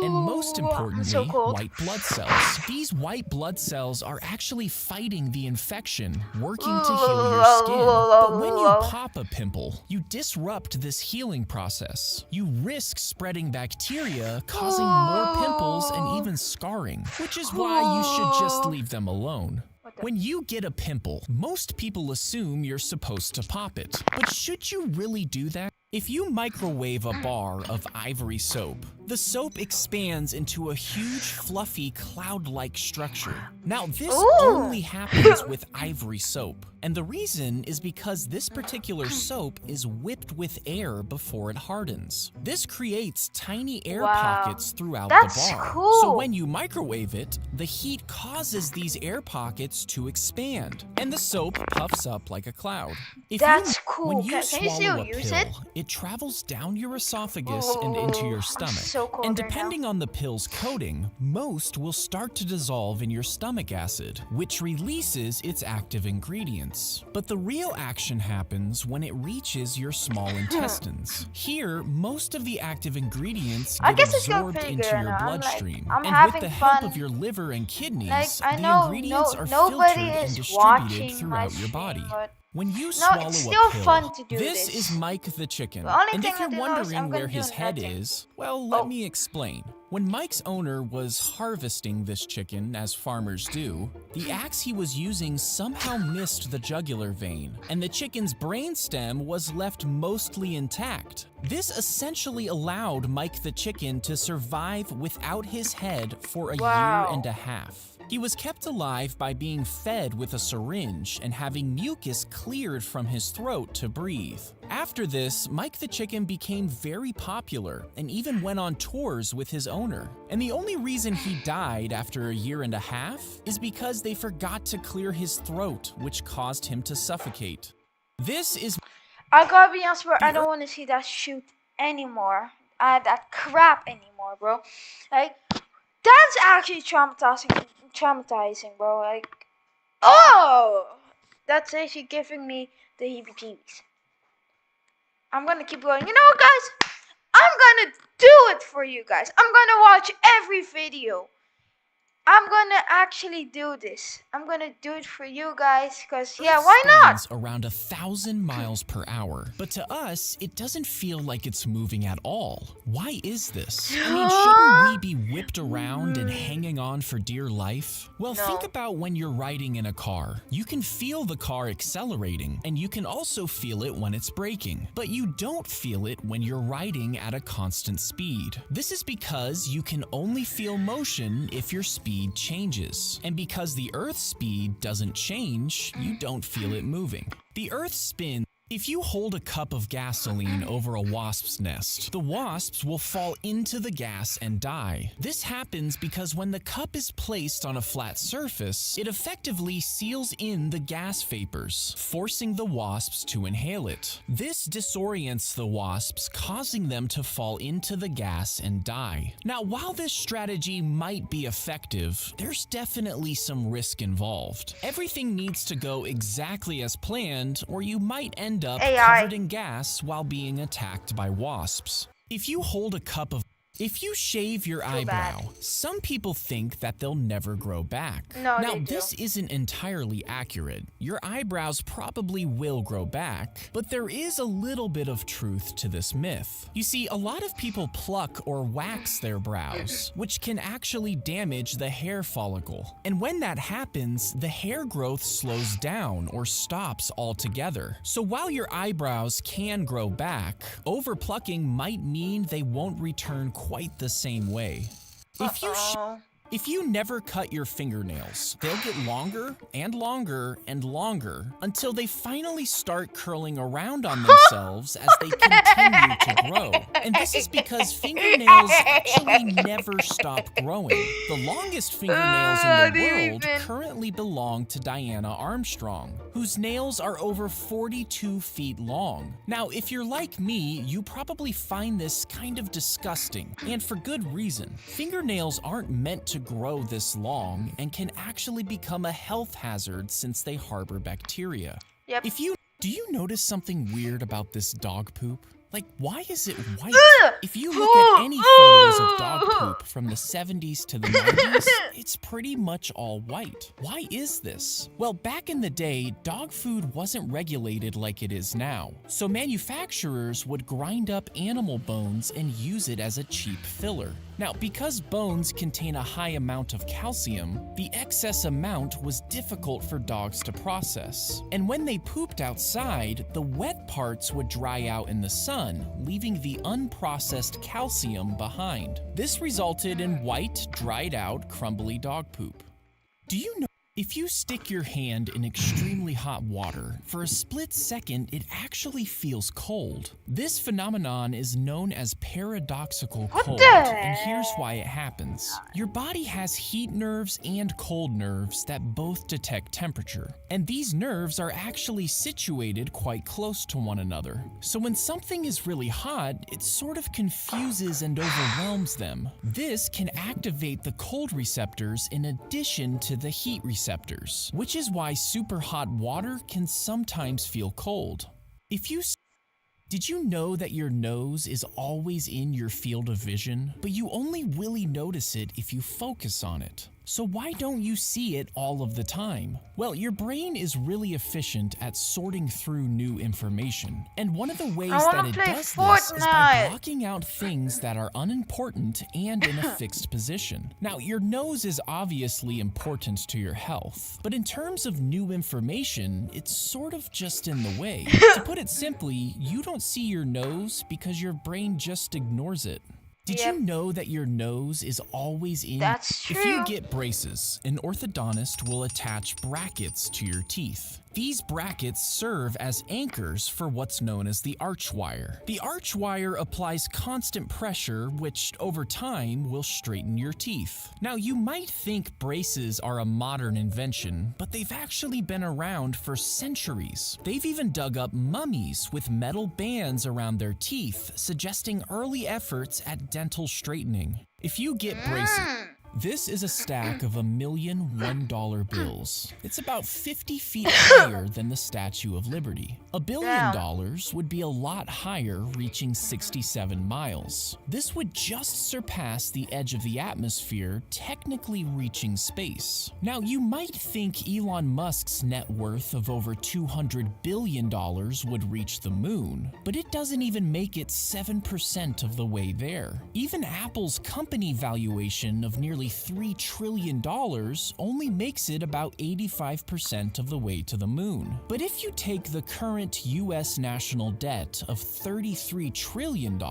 and most importantly, so cold. white blood cells. These white blood cells are actually fighting the infection, working to heal your skin. But when you pop a pimple, you disrupt this healing process. You risk spreading bacteria, causing more pimples and even scarring, which is why you should just leave them alone. When you get a pimple, most people assume you're supposed to pop it. But should you really do that? If you microwave a bar of ivory soap, the soap expands into a huge, fluffy, cloud-like structure. Now, this Ooh. only happens with ivory soap, and the reason is because this particular soap is whipped with air before it hardens. This creates tiny air Wow. pockets throughout That's the bar. cool. So when you microwave it, the heat causes these air pockets to expand, and the soap puffs up like a cloud. That's cool. When you Can you swallow still a use pill, it? it travels down your esophagus and into your I'm stomach. so cold And right now. depending on the pill's coating, most will start to dissolve in your stomach acid, which releases its active ingredients. But the real action happens when it reaches your small intestines. Here, most of the active ingredients I get guess it's going absorbed pretty into good your now. bloodstream. I'm And having with the help fun. of your liver and Like, kidneys, I the know ingredients are nobody filtered and is distributed watching my throughout your body. stream, but When you no, swallow it's a still pill, fun to do this this. is Mike the chicken. The only And thing if I you're do know is I'm wondering gonna where do his head nothing. is, well, let Oh. me explain. When Mike's owner was harvesting this chicken, as farmers do, the axe he was using somehow missed the jugular vein, and the chicken's brainstem was left mostly intact. This essentially allowed Mike the chicken to survive without his head for a Wow. year and a half. He was kept alive by being fed with a syringe and having mucus cleared from his throat to breathe. After this, Mike the chicken became very popular and even went on tours with his owner. And the only reason he died after a year and a half is because they forgot to clear his throat, which caused him to suffocate. This is I gotta be honest, bro. I don't want to see that shoot anymore. That crap anymore, bro. Like, that's actually traumatizing, bro. Like, oh, that's actually giving me the heebie-jeebies. I'm gonna keep going. You know what, guys? I'm gonna do it for you guys. I'm gonna watch every video. I'm gonna actually do this. I'm gonna do it for you guys, because, yeah, why not? spins around 1,000 miles per hour, but to us, it doesn't feel like it's moving at all. Why is this? I mean, shouldn't we be whipped around and hanging on for dear life? Well, No. think about when you're riding in a car. You can feel the car accelerating, and you can also feel it when it's braking, but you don't feel it when you're riding at a constant speed. This is because you can only feel motion if your speed changes. And because the Earth's speed doesn't change, you don't feel it moving. The Earth spins. If you hold a cup of gasoline over a wasp's nest, the wasps will fall into the gas and die. This happens because when the cup is placed on a flat surface, it effectively seals in the gas vapors, forcing the wasps to inhale it. This disorients the wasps, causing them to fall into the gas and die. Now, while this strategy might be effective, there's definitely some risk involved. Everything needs to go exactly as planned, or you might end up AI. covered in gas while being attacked by wasps. If you shave your eyebrow, some people think that they'll never grow back. No, now, they do. this isn't entirely accurate. Your eyebrows probably will grow back, but there is a little bit of truth to this myth. You see, a lot of people pluck or wax their brows, which can actually damage the hair follicle. And when that happens, the hair growth slows down or stops altogether. So while your eyebrows can grow back, overplucking might mean they won't return quite the same way. If you never cut your fingernails, they'll get longer and longer and longer until they finally start curling around on themselves as they continue to grow. And this is because fingernails actually never stop growing. The longest fingernails in the world currently belong to Diana Armstrong, whose nails are over 42 feet long. Now, if you're like me, you probably find this kind of disgusting, and for good reason. Fingernails aren't meant to grow this long and can actually become a health hazard since they harbor bacteria. Yep. Do you notice something weird about this dog poop? Like, why is it white? If you look at any photos of dog poop from the 70s to the 90s, it's pretty much all white. Why is this? Well, back in the day, dog food wasn't regulated like it is now. So manufacturers would grind up animal bones and use it as a cheap filler. Now, because bones contain a high amount of calcium, the excess amount was difficult for dogs to process. And when they pooped outside, the wet parts would dry out in the sun, leaving the unprocessed calcium behind. This resulted in white, dried out, crumbly dog poop. Do you know? If you stick your hand in extremely hot water, for a split second it actually feels cold. This phenomenon is known as paradoxical cold, and here's why it happens. Your body has heat nerves and cold nerves that both detect temperature, and these nerves are actually situated quite close to one another. So when something is really hot, it sort of confuses and overwhelms them. This can activate the cold receptors in addition to the heat receptors, which is why super hot water can sometimes feel cold. Did you know that your nose is always in your field of vision, but you only really notice it if you focus on it? So why don't you see it all of the time? Well, your brain is really efficient at sorting through new information. And one of the ways that it does this is by blocking out things that are unimportant and in a fixed position. Now, your nose is obviously important to your health, but in terms of new information, it's sort of just in the way. To put it simply, you don't see your nose because your brain just ignores it. Did you know that your nose is always in? That's true. If you get braces, an orthodontist will attach brackets to your teeth. These brackets serve as anchors for what's known as the arch wire. The arch wire applies constant pressure, which over time will straighten your teeth. Now, you might think braces are a modern invention, but they've actually been around for centuries. They've even dug up mummies with metal bands around their teeth, suggesting early efforts at dental straightening. If you get braces, this is a stack of $1 million $1 bills. It's about 50 feet higher than the Statue of Liberty. $1 billion would be a lot higher, reaching 67 miles. This would just surpass the edge of the atmosphere, technically reaching space. Now, you might think Elon Musk's net worth of over $200 billion would reach the moon, but it doesn't even make it 7% of the way there. Even Apple's company valuation of nearly $3 trillion only makes it about 85% of the way to the moon. But if you take the current US national debt of $33 trillion,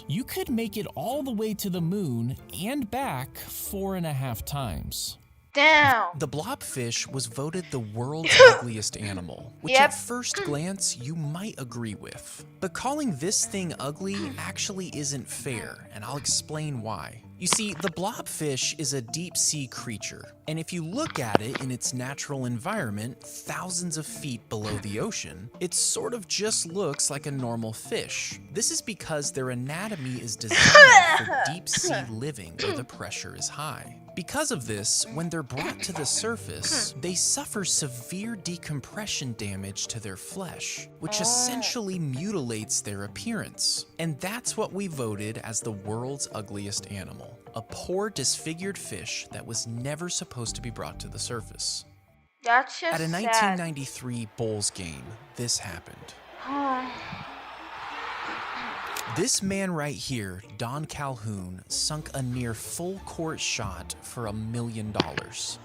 you could make it all the way to the moon and back 4.5 times. Damn. The blobfish was voted the world's ugliest animal, which Yep. at first glance you might agree with. But calling this thing ugly actually isn't fair, and I'll explain why. You see, the blobfish is a deep-sea creature, and if you look at it in its natural environment, thousands of feet below the ocean, it sort of just looks like a normal fish. This is because their anatomy is designed for deep-sea living where the pressure is high. Because of this, when they're brought to the surface, they suffer severe decompression damage to their flesh, which essentially mutilates their appearance. And that's what we voted as the world's ugliest animal, a poor, disfigured fish that was never supposed to be brought to the surface. That's just At a sad. 1993 Bulls game, this happened. This man right here, Don Calhoun, sunk a near full court shot for $1 million.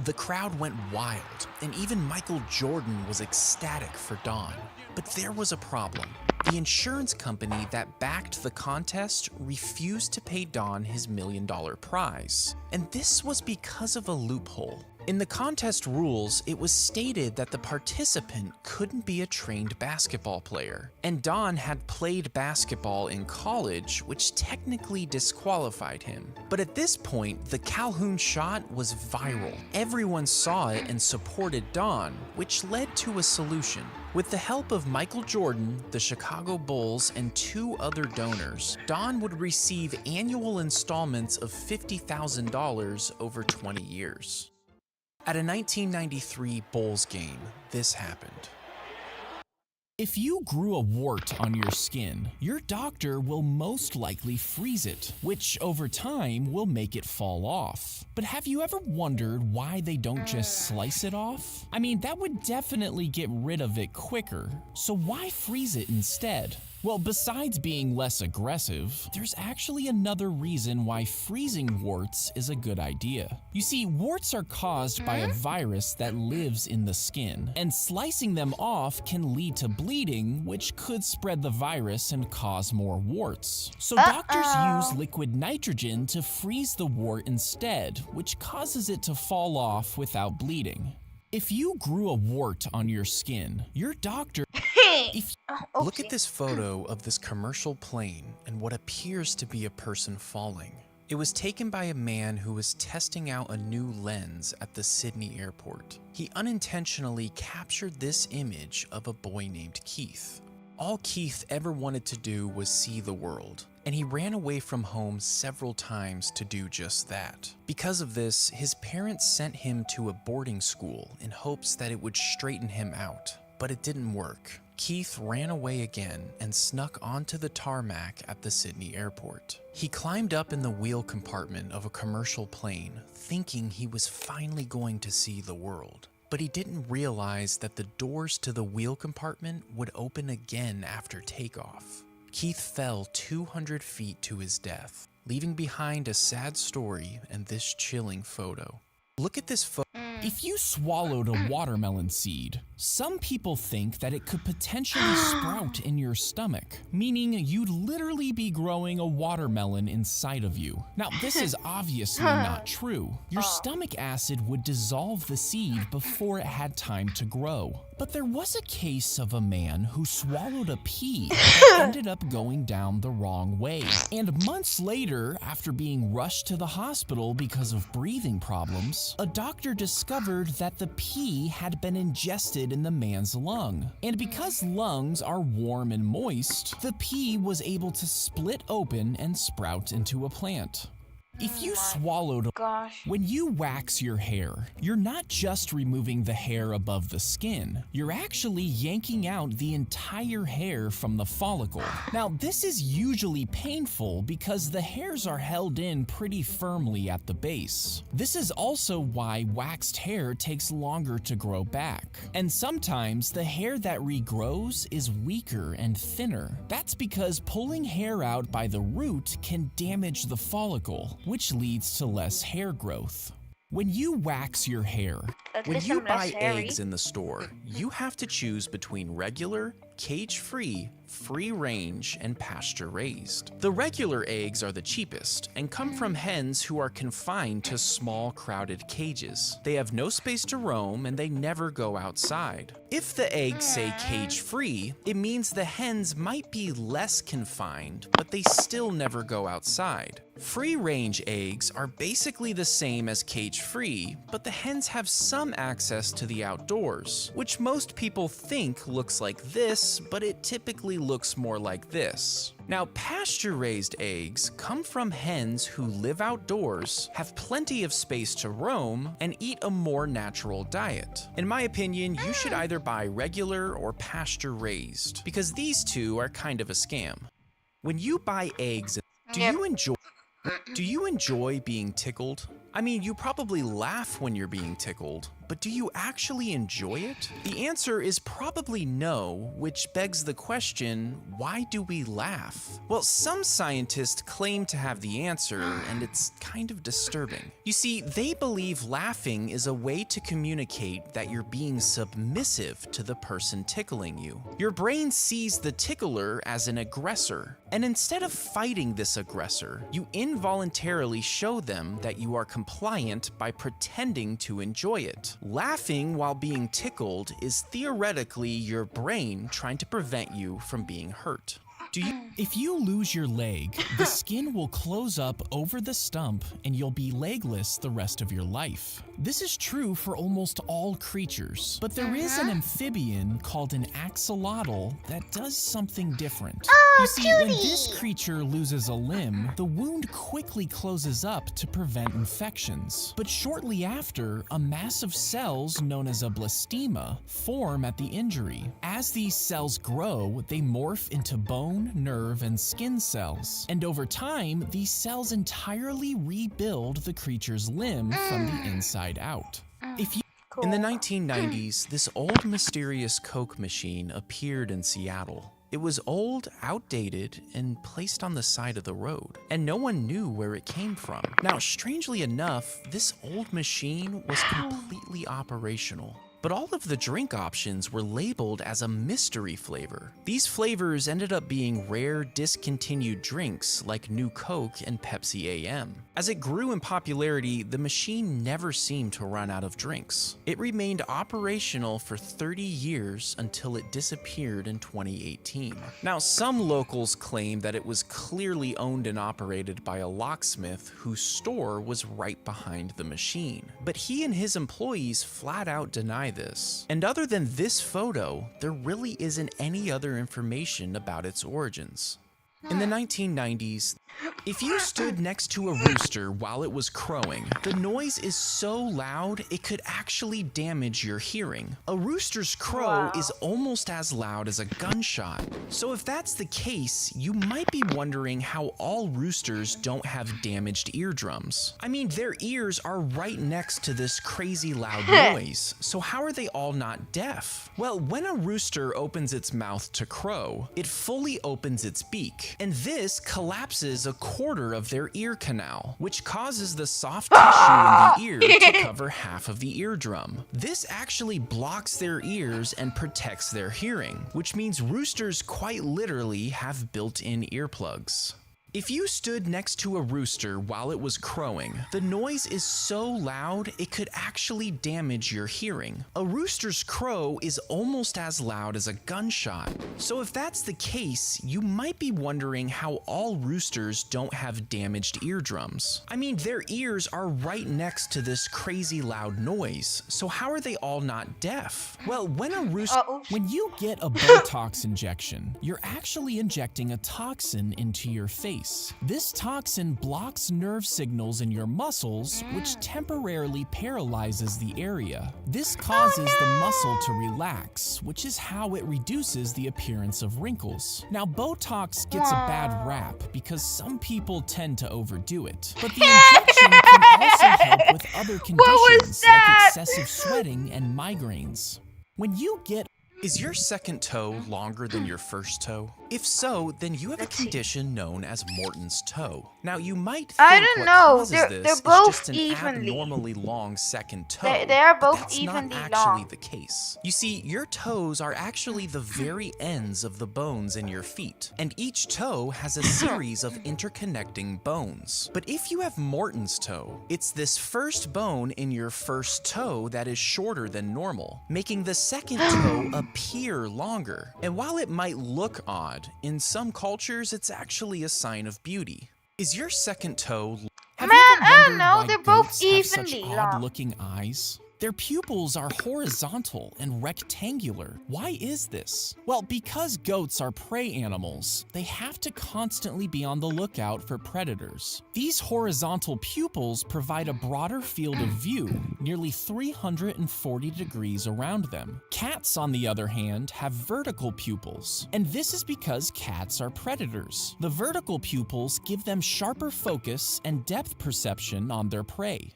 The crowd went wild, and even Michael Jordan was ecstatic for Don. But there was a problem. The insurance company that backed the contest refused to pay Don his $1 million prize. And this was because of a loophole. In the contest rules, it was stated that the participant couldn't be a trained basketball player, and Don had played basketball in college, which technically disqualified him. But at this point, the Calhoun shot was viral. Everyone saw it and supported Don, which led to a solution. With the help of Michael Jordan, the Chicago Bulls, and 2 other donors, Don would receive annual installments of $50,000 over 20 years. At a 1993 Bulls game, this happened. If you grew a wart on your skin, your doctor will most likely freeze it, which over time will make it fall off. But have you ever wondered why they don't just slice it off? I mean, that would definitely get rid of it quicker. So why freeze it instead? Well, besides being less aggressive, there's actually another reason why freezing warts is a good idea. You see, warts are caused by a virus that lives in the skin, and slicing them off can lead to bleeding, which could spread the virus and cause more warts. So doctors use liquid nitrogen to freeze the wart instead, which causes it to fall off without bleeding. If you grew a wart on your skin, your doctor... Look at this photo of this commercial plane and what appears to be a person falling. It was taken by a man who was testing out a new lens at the Sydney airport. He unintentionally captured this image of a boy named Keith. All Keith ever wanted to do was see the world, and he ran away from home several times to do just that. Because of this, his parents sent him to a boarding school in hopes that it would straighten him out, but it didn't work. Keith ran away again and snuck onto the tarmac at the Sydney airport. He climbed up in the wheel compartment of a commercial plane, thinking he was finally going to see the world. But he didn't realize that the doors to the wheel compartment would open again after takeoff. Keith fell 200 feet to his death, leaving behind a sad story and this chilling photo. Look at this photo. If you swallowed a watermelon seed, some people think that it could potentially sprout in your stomach, meaning you'd literally be growing a watermelon inside of you. Now, this is obviously not true. Your stomach acid would dissolve the seed before it had time to grow. But there was a case of a man who swallowed a pea that ended up going down the wrong way. And months later, after being rushed to the hospital because of breathing problems, a doctor discovered that the pea had been ingested in the man's lung. And because lungs are warm and moist, the pea was able to split open and sprout into a plant. If you swallowed... When you wax your hair, you're not just removing the hair above the skin, you're actually yanking out the entire hair from the follicle. Now, this is usually painful because the hairs are held in pretty firmly at the base. This is also why waxed hair takes longer to grow back. And sometimes the hair that regrows is weaker and thinner. That's because pulling hair out by the root can damage the follicle, which leads to less hair growth. When you wax your hair, when you buy eggs in the store, you have to choose between regular, cage-free, free-range, and pasture-raised. The regular eggs are the cheapest and come from hens who are confined to small, crowded cages. They have no space to roam and they never go outside. If the eggs say cage-free, it means the hens might be less confined, but they still never go outside. Free-range eggs are basically the same as cage-free, but the hens have some access to the outdoors, which most people think looks like this, but it typically looks more like this. Now, pasture-raised eggs come from hens who live outdoors, have plenty of space to roam, and eat a more natural diet. In my opinion, you should either buy regular or pasture-raised, because these two are kind of a scam. When you buy eggs, do you enjoy being tickled? I mean, you probably laugh when you're being tickled, but do you actually enjoy it? The answer is probably no, which begs the question, why do we laugh? Well, some scientists claim to have the answer, and it's kind of disturbing. You see, they believe laughing is a way to communicate that you're being submissive to the person tickling you. Your brain sees the tickler as an aggressor, and instead of fighting this aggressor, you involuntarily show them that you are compliant by pretending to enjoy it. Laughing while being tickled is theoretically your brain trying to prevent you from being hurt. If you lose your leg, the skin will close up over the stump and you'll be legless the rest of your life. This is true for almost all creatures, but there is an amphibian called an axolotl that does something different. You see, when this creature loses a limb, the wound quickly closes up to prevent infections. But shortly after, a mass of cells known as a blastema form at the injury. As these cells grow, they morph into bone, nerve, and skin cells. And over time, these cells entirely rebuild the creature's limb from the inside out. In the 1990s, this old mysterious Coke machine appeared in Seattle. It was old, outdated, and placed on the side of the road, and no one knew where it came from. Now, strangely enough, this old machine was completely operational. But all of the drink options were labeled as a mystery flavor. These flavors ended up being rare, discontinued drinks like New Coke and Pepsi AM. As it grew in popularity, the machine never seemed to run out of drinks. It remained operational for 30 years until it disappeared in 2018. Now, some locals claim that it was clearly owned and operated by a locksmith whose store was right behind the machine. But he and his employees flat out deny this. And other than this photo, there really isn't any other information about its origins. In the 1990s, if you stood next to a rooster while it was crowing, the noise is so loud it could actually damage your hearing. A rooster's crow is almost as loud as a gunshot. So if that's the case, you might be wondering how all roosters don't have damaged eardrums. I mean, their ears are right next to this crazy loud noise, so how are they all not deaf? Well, when a rooster opens its mouth to crow, it fully opens its beak, and this collapses a quarter of their ear canal, which causes the soft tissue in the ear to cover half of the eardrum. This actually blocks their ears and protects their hearing, which means roosters quite literally have built-in earplugs. If you stood next to a rooster while it was crowing, the noise is so loud it could actually damage your hearing. A rooster's crow is almost as loud as a gunshot. So if that's the case, you might be wondering how all roosters don't have damaged eardrums. I mean, their ears are right next to this crazy loud noise, so how are they all not deaf? Well, when When you get a Botox injection, you're actually injecting a toxin into your face. This toxin blocks nerve signals in your muscles, which temporarily paralyzes the area. This causes the muscle to relax, which is how it reduces the appearance of wrinkles. Now, Botox gets a bad rap because some people tend to overdo it, but the injection can also help with other conditions like excessive sweating and migraines. When you get Is your second toe longer than your first toe? If so, then you have a condition known as Morton's toe. Now, you might think I don't what know. causes They're this is both just an evenly. abnormally long second toe. They are but both that's evenly not actually long. the case. You see, your toes are actually the very ends of the bones in your feet, and each toe has a series of interconnecting bones. But if you have Morton's toe, it's this first bone in your first toe that is shorter than normal, making the second toe appear longer. And while it might look odd, in some cultures it's actually a sign of beauty. Is your second toe Have Man, you ever I don't wondered know, why they're both goats have such evenly long. odd-looking eyes? Their pupils are horizontal and rectangular. Why is this? Well, because goats are prey animals, they have to constantly be on the lookout for predators. These horizontal pupils provide a broader field of view, nearly 340 degrees around them. Cats, on the other hand, have vertical pupils, and this is because cats are predators. The vertical pupils give them sharper focus and depth perception on their prey.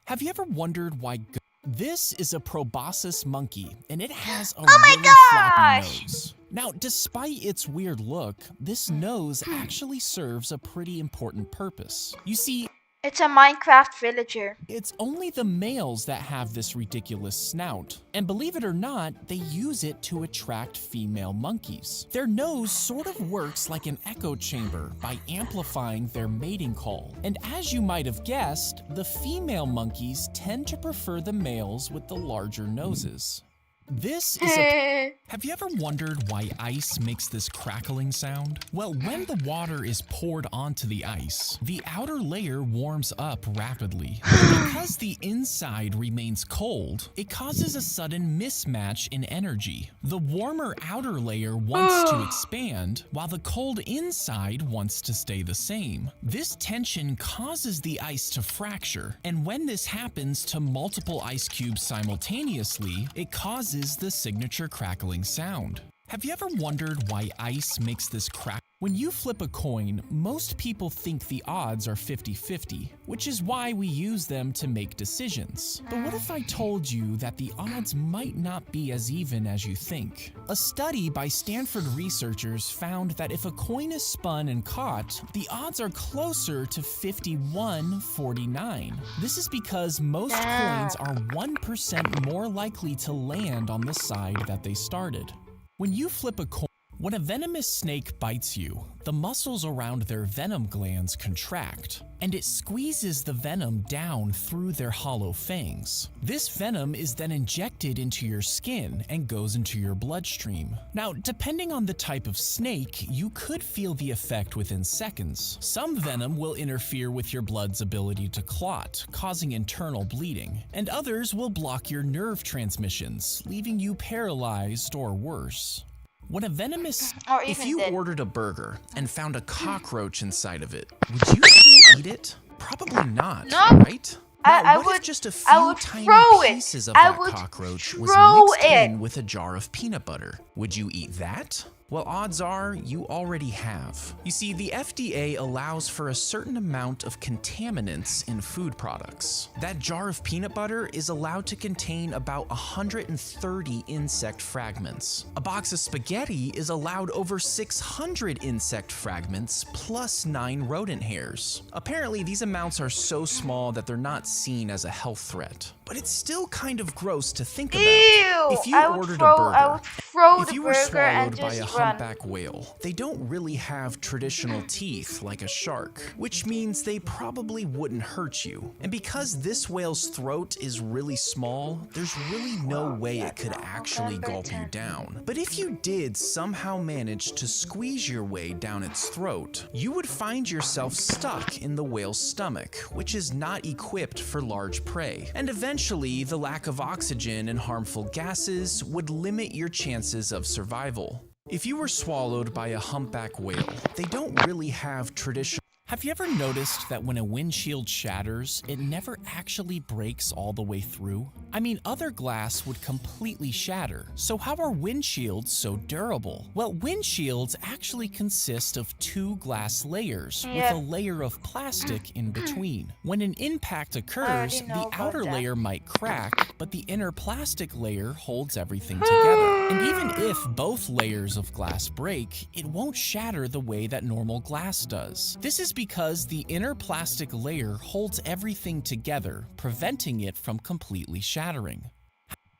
Have you ever wondered why This is a proboscis monkey, and it has a really floppy gosh! nose. Now, despite its weird look, this nose actually serves a pretty important purpose. You see, It's a Minecraft villager. it's only the males that have this ridiculous snout. And believe it or not, they use it to attract female monkeys. Their nose sort of works like an echo chamber by amplifying their mating call. And as you might have guessed, the female monkeys tend to prefer the males with the larger noses. This is a... Have you ever wondered why ice makes this crackling sound? Well, when the water is poured onto the ice, the outer layer warms up rapidly. Because the inside remains cold, it causes a sudden mismatch in energy. The warmer outer layer wants to expand, while the cold inside wants to stay the same. This tension causes the ice to fracture, and when this happens to multiple ice cubes simultaneously, it causes the signature crackling sound. Have you ever wondered why ice makes this crack? When you flip a coin, most people think the odds are 50-50, which is why we use them to make decisions. But what if I told you that the odds might not be as even as you think? A study by Stanford researchers found that if a coin is spun and caught, the odds are closer to 51-49. This is because most coins are 1% more likely to land on the side that they started. When you flip a coin, when a venomous snake bites you, the muscles around their venom glands contract, and it squeezes the venom down through their hollow fangs. This venom is then injected into your skin and goes into your bloodstream. Now, depending on the type of snake, you could feel the effect within seconds. Some venom will interfere with your blood's ability to clot, causing internal bleeding, and others will block your nerve transmissions, leaving you paralyzed or worse. When a venomous... Or If even you dead. ordered a burger and found a cockroach inside of it, would you still eat it? Probably not, No. right? Now, I what would- if just a I few would tiny throw it. pieces of I that would cockroach was throw mixed it. in with a jar of peanut butter? Would you eat that? Well, odds are you already have. You see, the FDA allows for a certain amount of contaminants in food products. That jar of peanut butter is allowed to contain about 130 insect fragments. A box of spaghetti is allowed over 600 insect fragments plus 9 rodent hairs. Apparently, these amounts are so small that they're not seen as a health threat. But it's still kind of gross to think about. Ew! If you I would ordered throw, a burger, I would throw if the you were burger and swallowed by just a run. humpback whale, they don't really have traditional teeth like a shark, which means they probably wouldn't hurt you. And because this whale's throat is really small, there's really no way it could actually gulp you down. But if you did somehow manage to squeeze your way down its throat, you would find yourself stuck in the whale's stomach, which is not equipped for large prey. And eventually, the lack of oxygen and harmful gases would limit your chances of survival. If you were swallowed by a humpback whale, they don't really have traditional... Have you ever noticed that when a windshield shatters, it never actually breaks all the way through? I mean, other glass would completely shatter. So how are windshields so durable? Well, windshields actually consist of 2 glass layers Yeah. with a layer of plastic in between. When an impact occurs, already know the about outer that. layer might crack, but the inner plastic layer holds everything together. And even if both layers of glass break, it won't shatter the way that normal glass does. This is because the inner plastic layer holds everything together, preventing it from completely shattering.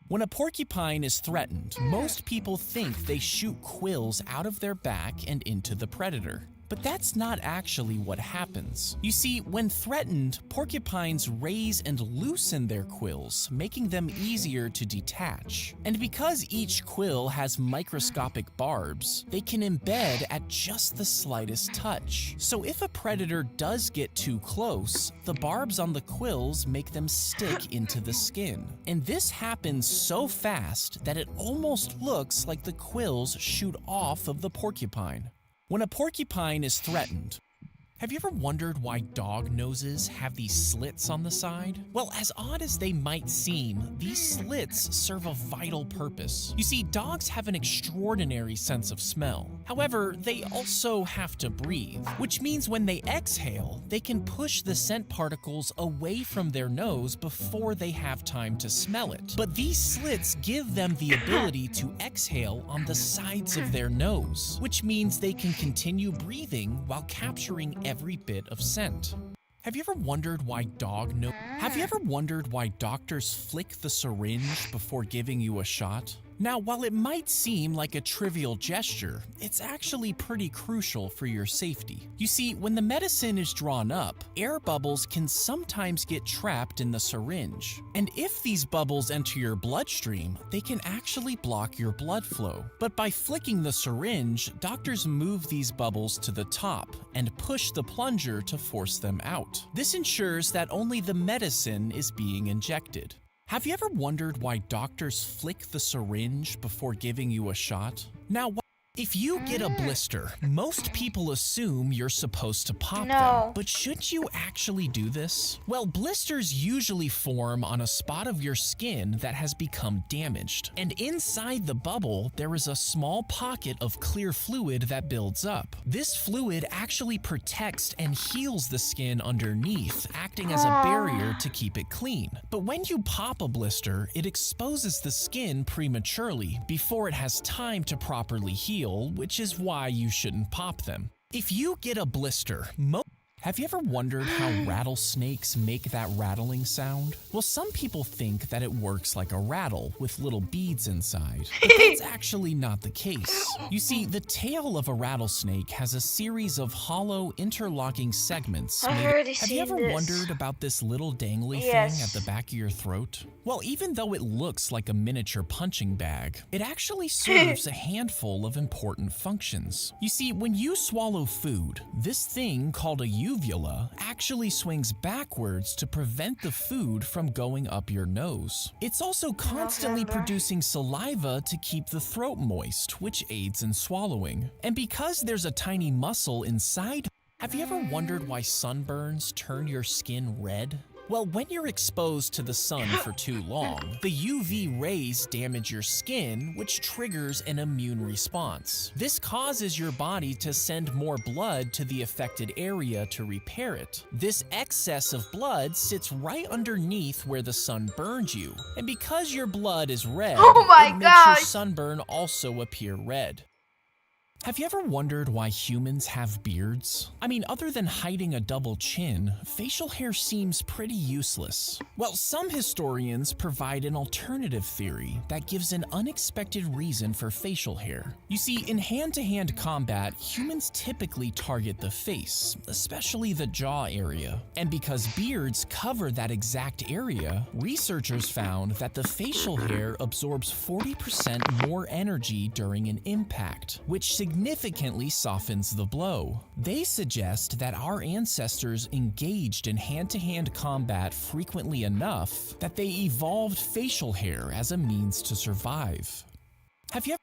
When a porcupine is threatened, most people think they shoot quills out of their back and into the predator. But that's not actually what happens. You see, when threatened, porcupines raise and loosen their quills, making them easier to detach. And because each quill has microscopic barbs, they can embed at just the slightest touch. So if a predator does get too close, the barbs on the quills make them stick into the skin. And this happens so fast that it almost looks like the quills shoot off of the porcupine. When a porcupine is threatened, have you ever wondered why dog noses have these slits on the side? Well, as odd as they might seem, these slits serve a vital purpose. You see, dogs have an extraordinary sense of smell. However, they also have to breathe, which means when they exhale, they can push the scent particles away from their nose before they have time to smell it. But these slits give them the ability to exhale on the sides of their nose, which means they can continue breathing while capturing every bit of scent. Have you ever wondered why doctors flick the syringe before giving you a shot? Now, while it might seem like a trivial gesture, it's actually pretty crucial for your safety. You see, when the medicine is drawn up, air bubbles can sometimes get trapped in the syringe. And if these bubbles enter your bloodstream, they can actually block your blood flow. But by flicking the syringe, doctors move these bubbles to the top and push the plunger to force them out. This ensures that only the medicine is being injected. Have you ever wondered why doctors flick the syringe before giving you a shot? Now, If you get a blister, most people assume you're supposed to pop No. them. But should you actually do this? Well, blisters usually form on a spot of your skin that has become damaged. And inside the bubble, there is a small pocket of clear fluid that builds up. This fluid actually protects and heals the skin underneath, acting as a barrier to keep it clean. But when you pop a blister, it exposes the skin prematurely before it has time to properly heal, which is why you shouldn't pop them. If you get a blister, have you ever wondered how rattlesnakes make that rattling sound? Well, some people think that it works like a rattle with little beads inside, but that's actually not the case. You see, the tail of a rattlesnake has a series of hollow, interlocking segments. I've already Have seen you ever this. wondered about this little dangly thing Yes. at the back of your throat? Well, even though it looks like a miniature punching bag, it actually serves a handful of important functions. You see, when you swallow food, this thing called a uvula actually swings backwards to prevent the food from going up your nose. It's also constantly producing saliva to keep the throat moist, which aids in swallowing. And because there's a tiny muscle inside, have you ever wondered why sunburns turn your skin red? Well, when you're exposed to the sun for too long, the UV rays damage your skin, which triggers an immune response. This causes your body to send more blood to the affected area to repair it. This excess of blood sits right underneath where the sun burned you. And because your blood is red, Oh my it makes your gosh. sunburn also appear red. Have you ever wondered why humans have beards? I mean, other than hiding a double chin, facial hair seems pretty useless. Well, some historians provide an alternative theory that gives an unexpected reason for facial hair. You see, in hand-to-hand combat, humans typically target the face, especially the jaw area. And because beards cover that exact area, researchers found that the facial hair absorbs 40% more energy during an impact, which significantly softens the blow. They suggest that our ancestors engaged in hand-to-hand combat frequently enough that they evolved facial hair as a means to survive. Have you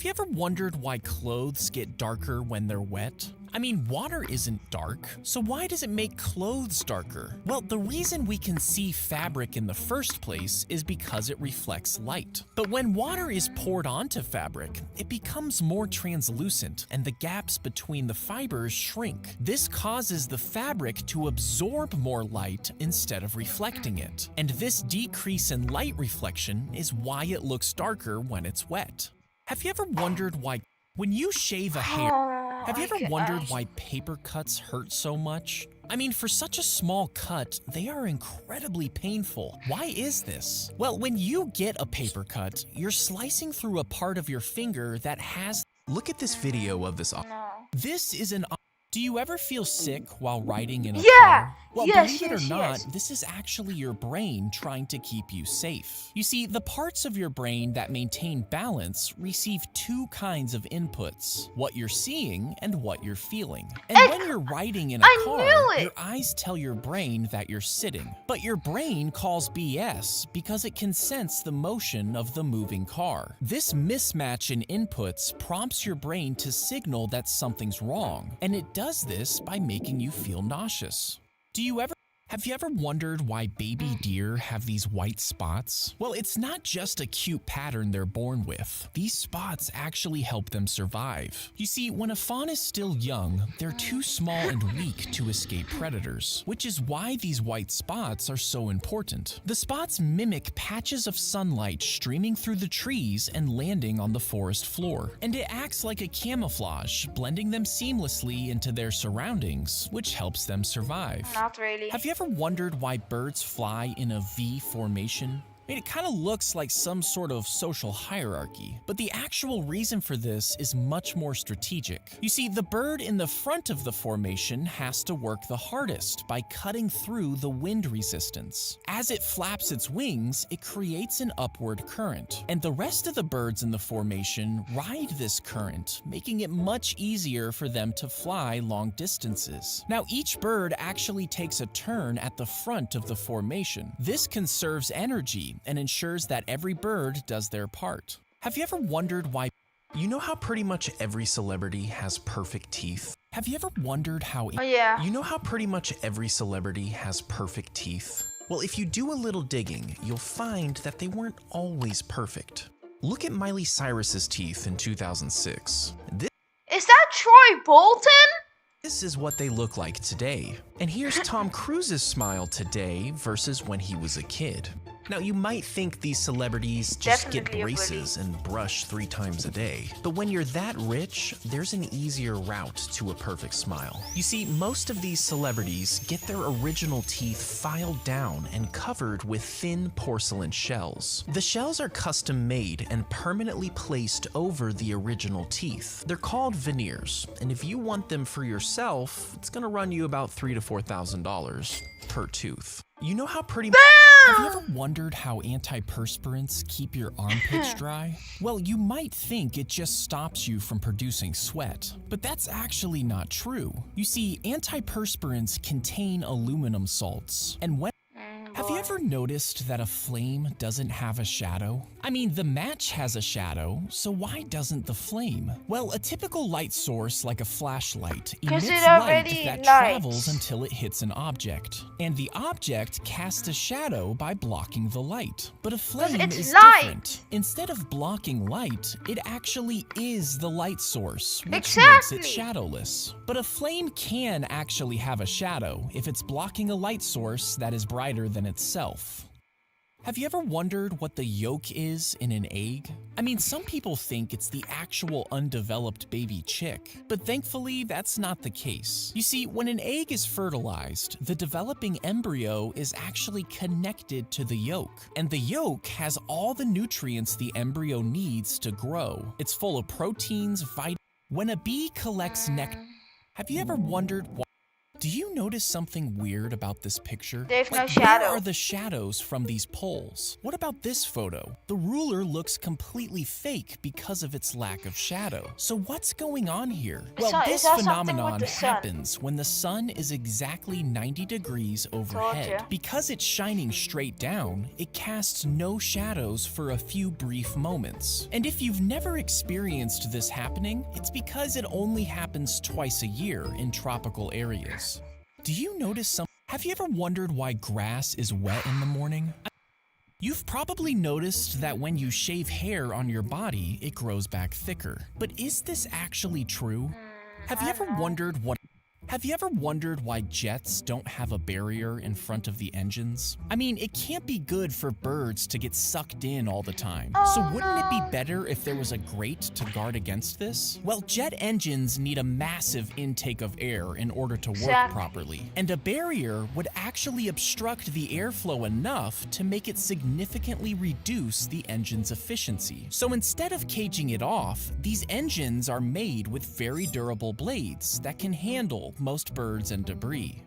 ever wondered why clothes get darker when they're wet? I mean, water isn't dark, so why does it make clothes darker? Well, the reason we can see fabric in the first place is because it reflects light. But when water is poured onto fabric, it becomes more translucent and the gaps between the fibers shrink. This causes the fabric to absorb more light instead of reflecting it. And this decrease in light reflection is why it looks darker when it's wet. Have you ever wondered why, when you shave a hair, have you ever wondered why paper cuts hurt so much? I mean, for such a small cut, they are incredibly painful. Why is this? Well, when you get a paper cut, you're slicing through a part of your finger that has... Look at this video of this. No. This is an... Do you ever feel sick while riding in a Yeah. car? Well, Yes, believe it or yes, not, yes. this is actually your brain trying to keep you safe. You see, the parts of your brain that maintain balance receive two kinds of inputs, what you're seeing and what you're feeling. And when you're riding in a I car, knew it. your eyes tell your brain that you're sitting. But your brain calls BS because it can sense the motion of the moving car. This mismatch in inputs prompts your brain to signal that something's wrong, and it does this by making you feel nauseous. Have you ever wondered why baby deer have these white spots? Well, it's not just a cute pattern they're born with. These spots actually help them survive. You see, when a fawn is still young, they're too small and weak to escape predators, which is why these white spots are so important. The spots mimic patches of sunlight streaming through the trees and landing on the forest floor, and it acts like a camouflage, blending them seamlessly into their surroundings, which helps them survive. Not really. Have you ever wondered why birds fly in a V formation? I mean, it kind of looks like some sort of social hierarchy, but the actual reason for this is much more strategic. You see, the bird in the front of the formation has to work the hardest by cutting through the wind resistance. As it flaps its wings, it creates an upward current, and the rest of the birds in the formation ride this current, making it much easier for them to fly long distances. Now, each bird actually takes a turn at the front of the formation. This conserves energy and ensures that every bird does their part. Have you ever wondered why You know how pretty much every celebrity has perfect teeth? Have you ever wondered how... Oh yeah. You know how pretty much every celebrity has perfect teeth? Well, if you do a little digging, you'll find that they weren't always perfect. Look at Miley Cyrus's teeth in 2006. Is that Troy Bolton? This is what they look like today. And here's Tom Cruise's smile today versus when he was a kid. Now, you might think these celebrities just Definitely get a braces and brush 3 times a day. But when you're that rich, there's an easier route to a perfect smile. You see, most of these celebrities get their original teeth filed down and covered with thin porcelain shells. The shells are custom made and permanently placed over the original teeth. They're called veneers, and if you want them for yourself, it's gonna run you about $3,000 to $4,000 per tooth. You know how pretty... Have you ever wondered how antiperspirants keep your armpits dry? Well, you might think it just stops you from producing sweat, but that's actually not true. You see, antiperspirants contain aluminum salts, and when... Have you ever noticed that a flame doesn't have a shadow? I mean, the match has a shadow, so why doesn't the flame? Well, a typical light source like a flashlight emits light that travels until it hits an object, and the object casts a shadow by blocking the light. But a flame is different. Instead of blocking light, it actually is the light source, which makes it shadowless. But a flame can actually have a shadow if it's blocking a light source that is brighter than itself. Have you ever wondered what the yolk is in an egg? I mean, some people think it's the actual undeveloped baby chick, but thankfully that's not the case. You see, when an egg is fertilized, the developing embryo is actually connected to the yolk, and the yolk has all the nutrients the embryo needs to grow. It's full of proteins, vitamins. When a bee collects nectar, have you ever wondered why? Do you notice something weird about this picture? There's no shadow. Where are the shadows from these poles? What about this photo? The ruler looks completely fake because of its lack of shadow. So what's going on here? Well, this phenomenon happens when the sun is exactly 90 degrees overhead. Because it's shining straight down, it casts no shadows for a few brief moments. And if you've never experienced this happening, it's because it only happens twice a year in tropical areas. Do you notice something? Have you ever wondered why grass is wet in the morning? You've probably noticed that when you shave hair on your body, it grows back thicker. But is this actually true? Have you ever wondered why jets don't have a barrier in front of the engines? I mean, it can't be good for birds to get sucked in all the time. So wouldn't it be better if there was a grate to guard against this? Well, jet engines need a massive intake of air in order to work properly. And a barrier would actually obstruct the airflow enough to make it significantly reduce the engine's efficiency. So instead of caging it off, these engines are made with very durable blades that can handle most birds and debris.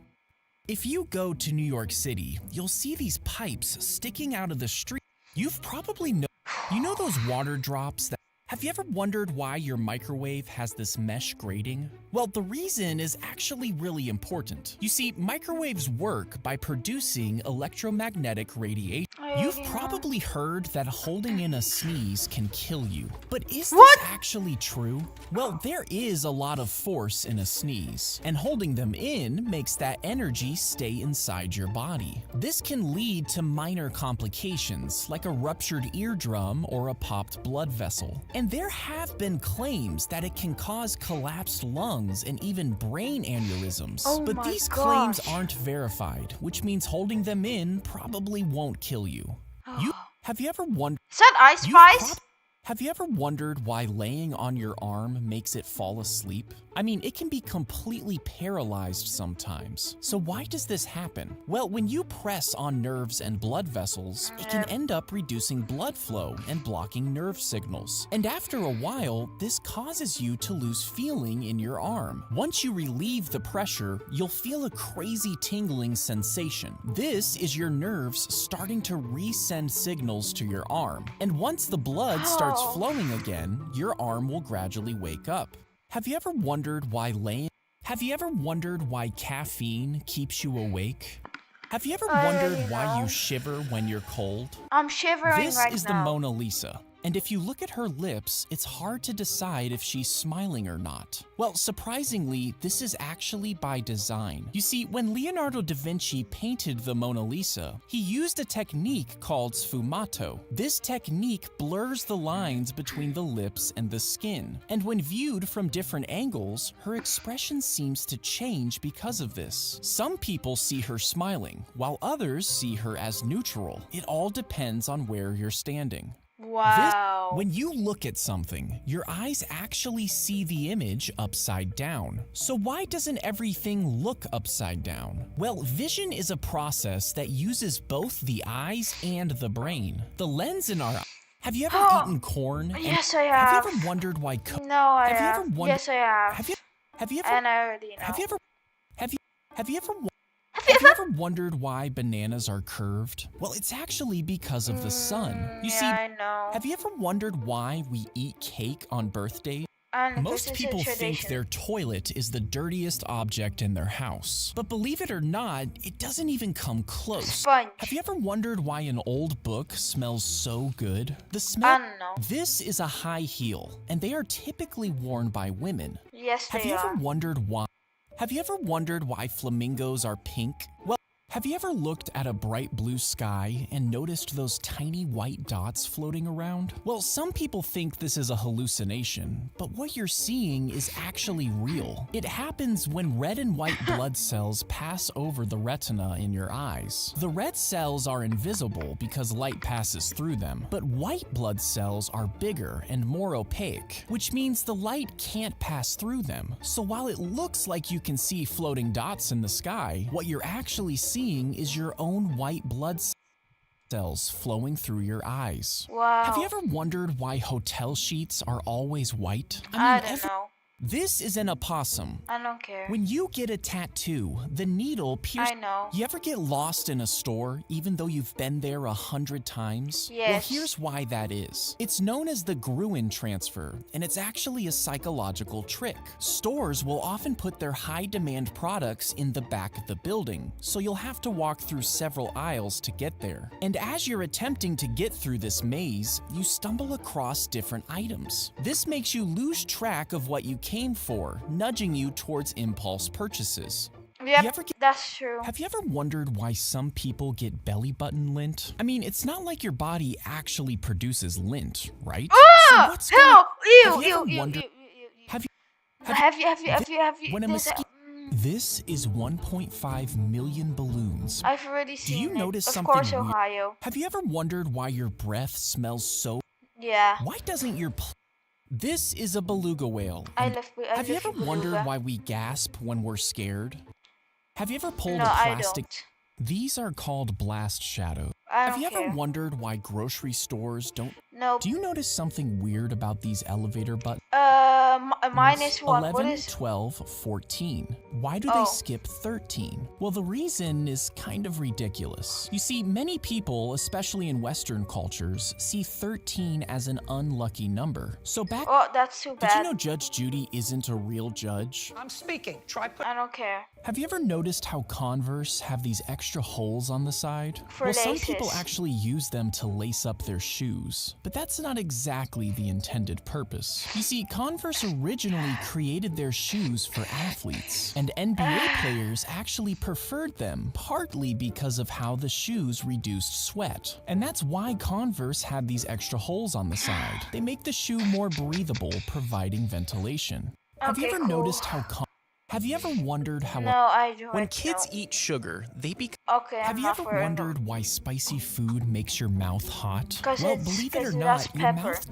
If you go to New York City, you'll see these pipes sticking out of the street. You've probably you know those water drops that... Have you ever wondered why your microwave has this mesh grating? Well, the reason is actually really important. You see, microwaves work by producing electromagnetic radiation. You've probably heard that holding in a sneeze can kill you. But is this actually true? Well, there is a lot of force in a sneeze, and holding them in makes that energy stay inside your body. This can lead to minor complications like a ruptured eardrum or a popped blood vessel. And there have been claims that it can cause collapsed lungs and even brain aneurysms. But these claims aren't verified, which means holding them in probably won't kill you. Have you ever wondered... Is that Ice Spice? Have you ever wondered why laying on your arm makes it fall asleep? I mean, it can be completely paralyzed sometimes. So why does this happen? Well, when you press on nerves and blood vessels, it can end up reducing blood flow and blocking nerve signals. And after a while, this causes you to lose feeling in your arm. Once you relieve the pressure, you'll feel a crazy tingling sensation. This is your nerves starting to resend signals to your arm. And once the blood starts flowing again, your arm will gradually wake up. Have you ever wondered why caffeine keeps you awake? Have you ever wondered why you shiver when you're cold? I'm shivering This right is now. the Mona Lisa. And if you look at her lips, it's hard to decide if she's smiling or not. Well, surprisingly, this is actually by design. You see, when Leonardo da Vinci painted the Mona Lisa, he used a technique called sfumato. This technique blurs the lines between the lips and the skin. And when viewed from different angles, her expression seems to change because of this. Some people see her smiling, while others see her as neutral. It all depends on where you're standing. Wow. When you look at something, your eyes actually see the image upside down. So why doesn't everything look upside down? Well, vision is a process that uses both the eyes and the brain. The lens in our Have you ever eaten corn? Yes, I Have have. you ever wondered why No, I Have you have. ever wondered Yes, I have. Have you ever And I already know. Have you ever Have you ever Have you Have you ever? ever wondered why bananas are curved? Well, it's actually because of the sun. You yeah, see, I know. have you ever wondered why we eat cake on birthdays? And Most this is a people think tradition. their toilet is the dirtiest object in their house. But believe it or not, it doesn't even come close. Sponge. Have you ever wondered why an old book smells so good? The I smell. don't know. This is a high heel, and they are typically worn by women. Yes, Have they you ever are. wondered why? Have you ever wondered why flamingos are pink? Well, have you ever looked at a bright blue sky and noticed those tiny white dots floating around? Well, some people think this is a hallucination, but what you're seeing is actually real. It happens when red and white blood cells pass over the retina in your eyes. The red cells are invisible because light passes through them, but white blood cells are bigger and more opaque, which means the light can't pass through them. So while it looks like you can see floating dots in the sky, what you're actually seeing is your own white blood cells flowing through your eyes. Wow. Have you ever wondered why hotel sheets are always white? I don't know. This is an opossum. I don't care. When you get a tattoo, the needle pierces. I know. You ever get lost in a store even though you've been there 100 times? Well, Yes. here's why that is. It's known as the Gruen transfer, and it's actually a psychological trick. Stores will often put their high-demand products in the back of the building, so you'll have to walk through several aisles to get there. And as you're attempting to get through this maze, you stumble across different items. This makes you lose track of what you came for, nudging you towards impulse purchases. Yep, You ever get- that's true. Have you ever wondered why some people get belly button lint? I mean, it's not like your body actually produces lint, right? Ah! what's Help! Have you Ew, ever ew, ew, wondered- ew, ew, ew. Have you? Have you, When a there's mosquito. This is 1.5 million balloons. I've already Do seen you it. notice Of something course, weird? Ohio. Have you ever wondered why your breath smells so? Yeah. Why doesn't your? This is a beluga whale. and have you ever wondered why we gasp when we're scared? Have you ever pulled No, a I plastic? don't. These are called blast shadows. I Have don't you ever care. wondered why grocery stores don't? Nope. Do you notice something weird about these elevator buttons? Minus one. 11, What is? 12, 14. Why do Oh. they skip 13? Well, the reason is kind of ridiculous. You see, many people, especially in Western cultures, see 13 as an unlucky number. So back. Oh, that's too Did you bad. know Judge Judy isn't a real judge? I'm speaking. Try put. I don't care. Have you ever noticed how Converse have these extra holes on the side? For well, some people laces. actually use them to lace up their shoes, but that's not exactly the intended purpose. You see, Converse originally created their shoes for athletes, and NBA players actually preferred them partly because of how the shoes reduced sweat. And that's why Converse had these extra holes on the side. They make the shoe more breathable, providing ventilation. Have you Okay, ever cool. noticed how Have you ever wondered how No, I don't. when kids no. eat sugar, they become Okay, Have I'm you not ever for it. wondered why spicy food makes your mouth hot? 'Cause Well, it's- believe it or 'cause not, that's your pepper. mouth.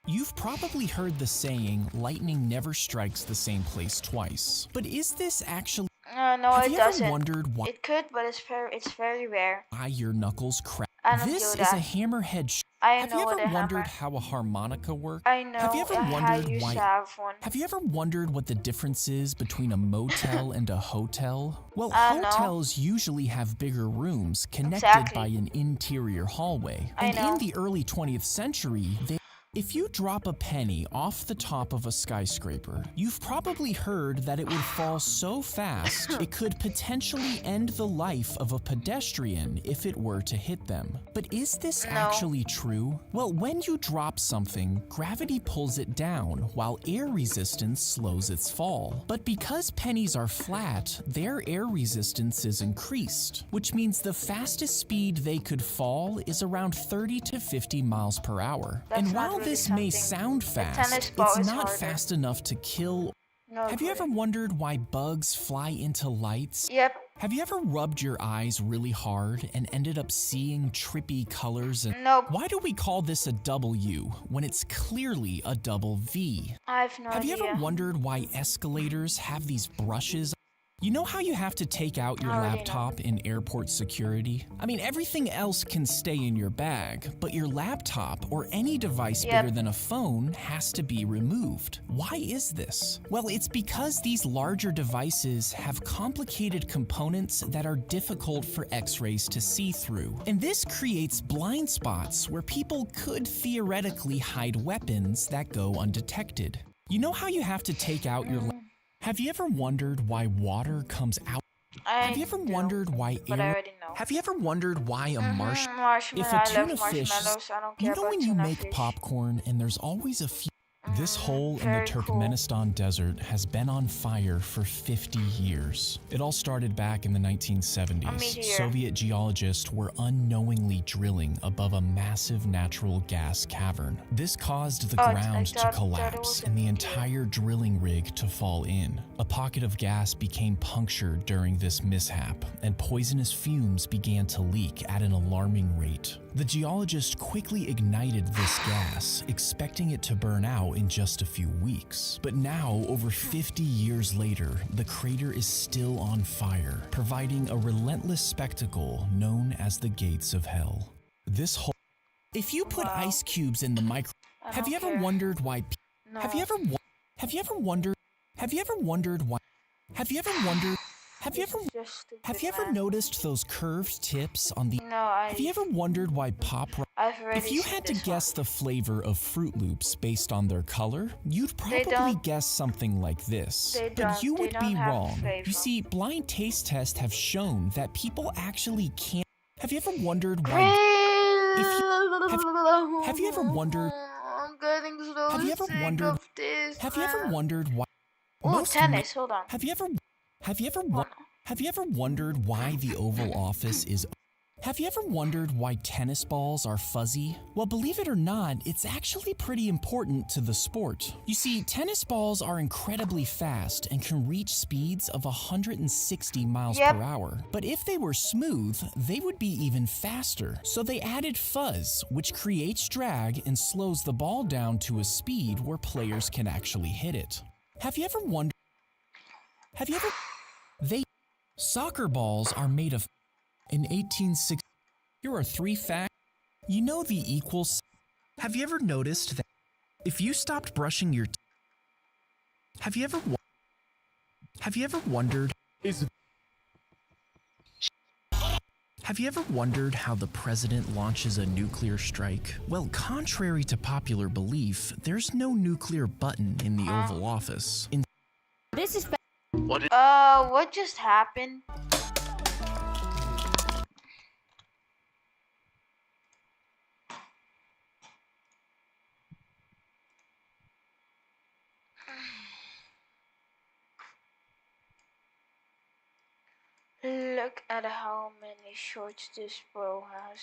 You've probably heard the saying, lightning never strikes the same place twice. But is this actually No, Have it you ever doesn't. wondered why It could, but it's very rare. your knuckles crack? I don't This do is a that. hammerhead. I Have know you what ever a wondered hammer. how a harmonica works? I know. Have you ever I wondered used why? to have one. Have you ever wondered what the difference is between a motel and a hotel? Well, No. hotels usually have bigger rooms connected Exactly. by an interior hallway. I And know. in the early 20th century, If you drop a penny off the top of a skyscraper, you've probably heard that it would fall so fast it could potentially end the life of a pedestrian if it were to hit them. But is this actually true? Well, when you drop something, gravity pulls it down while air resistance slows its fall. But because pennies are flat, their air resistance is increased, which means the fastest speed they could fall is around 30 to 50 miles per hour. And while this may sound fast, it's not fast enough to kill. Have you ever wondered why bugs fly into lights? Yep. Have you ever rubbed your eyes really hard and ended up seeing trippy colors? Nope. Why do we call this a W when it's clearly a double V? I have no idea. Have you ever wondered why escalators have these brushes? You know how you have to take out your laptop in airport security? I mean, everything else can stay in your bag, but your laptop or any device bigger than a phone has to be removed. Why is this? Well, it's because these larger devices have complicated components that are difficult for X-rays to see through. And this creates blind spots where people could theoretically hide weapons that go undetected. You know how you have to take out your Have you ever wondered why water comes out? Have you ever wondered why air? Have you ever wondered why a if a tuna fish? You know when you make popcorn and there's always a few. This hole in the Turkmenistan desert has been on fire for 50 years. It all started back in the 1970s. Soviet geologists were unknowingly drilling above a massive natural gas cavern. This caused the ground to collapse and the entire drilling rig to fall in. A pocket of gas became punctured during this mishap, and poisonous fumes began to leak at an alarming rate. The geologist quickly ignited this gas, expecting it to burn out in just a few weeks. But now, over 50 years later, the crater is still on fire, providing a relentless spectacle known as the gates of hell. This whole... If you put ice cubes in the have you ever wondered why... Have you ever wondered why... Have you ever wondered why... Have you ever noticed those curved tips on the... Have you ever wondered why If you had to guess the flavor of Fruit Loops based on their color, you'd probably guess something like this. But you would be wrong. You see, blind taste tests have shown that people actually can't... Have you ever wondered why... Have you ever wondered... I'm getting so Have you ever sick wondered... of this, Have you ever wondered why... Oh, tennis, hold on. Have you ever wondered why the Oval Office is... Have you ever wondered why tennis balls are fuzzy? Well, believe it or not, it's actually pretty important to the sport. You see, tennis balls are incredibly fast and can reach speeds of 160 miles per hour. But if they were smooth, they would be even faster. So they added fuzz, which creates drag and slows the ball down to a speed where players can actually hit it. Have you ever wondered... Soccer balls are made of... In 1860... Here are 3 facts. You know the equals... Have you ever noticed that if you stopped brushing your teeth... Have you ever wondered... Have you ever wondered how the president launches a nuclear strike? Well, contrary to popular belief, there's no nuclear button in the Oval Office. This is... What just happened? Look at how many shorts this bro has.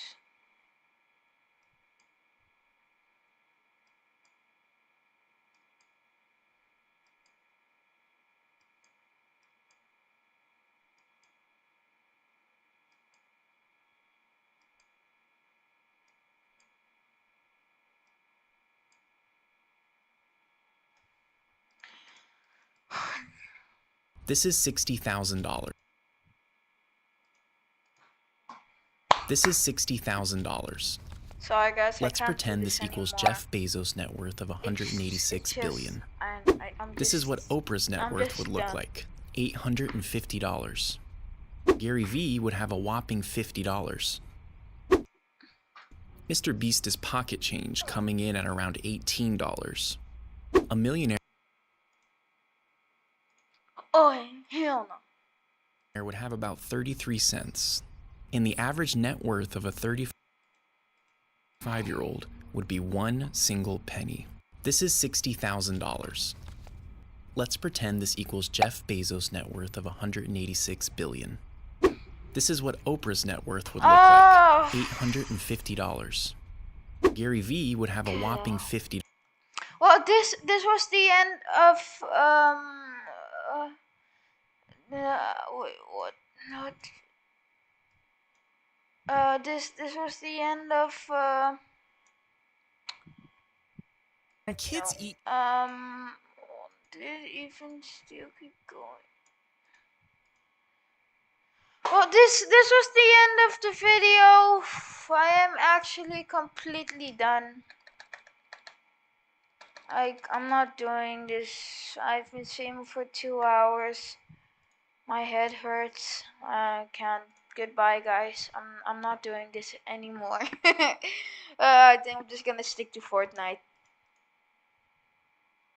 This is $60,000. This is $60,000. Sorry guys, Let's pretend this equals Jeff Bezos' net worth of $186 billion. This is what Oprah's net worth would look like, $850. Gary Vee would have a whopping $50. Mr. Beast is pocket change coming in at around $18. A millionaire Oh, hell no. would have about 33 cents, and the average net worth of a 35-year-old would be one single penny. This is $60,000. Let's pretend this equals Jeff Bezos' net worth of $186 billion. This is what Oprah's net worth would look like, $850. Gary Vee would have a whopping $50. Well, this was the end of wait, what? Not. This was the end of Kids eat. Did it even still keep going? Well, this was the end of the video. I am actually completely done. I'm not doing this. I've been streaming for 2 hours. My head hurts. I can't. Goodbye, guys. I'm not doing this anymore. I think I'm just gonna stick to Fortnite.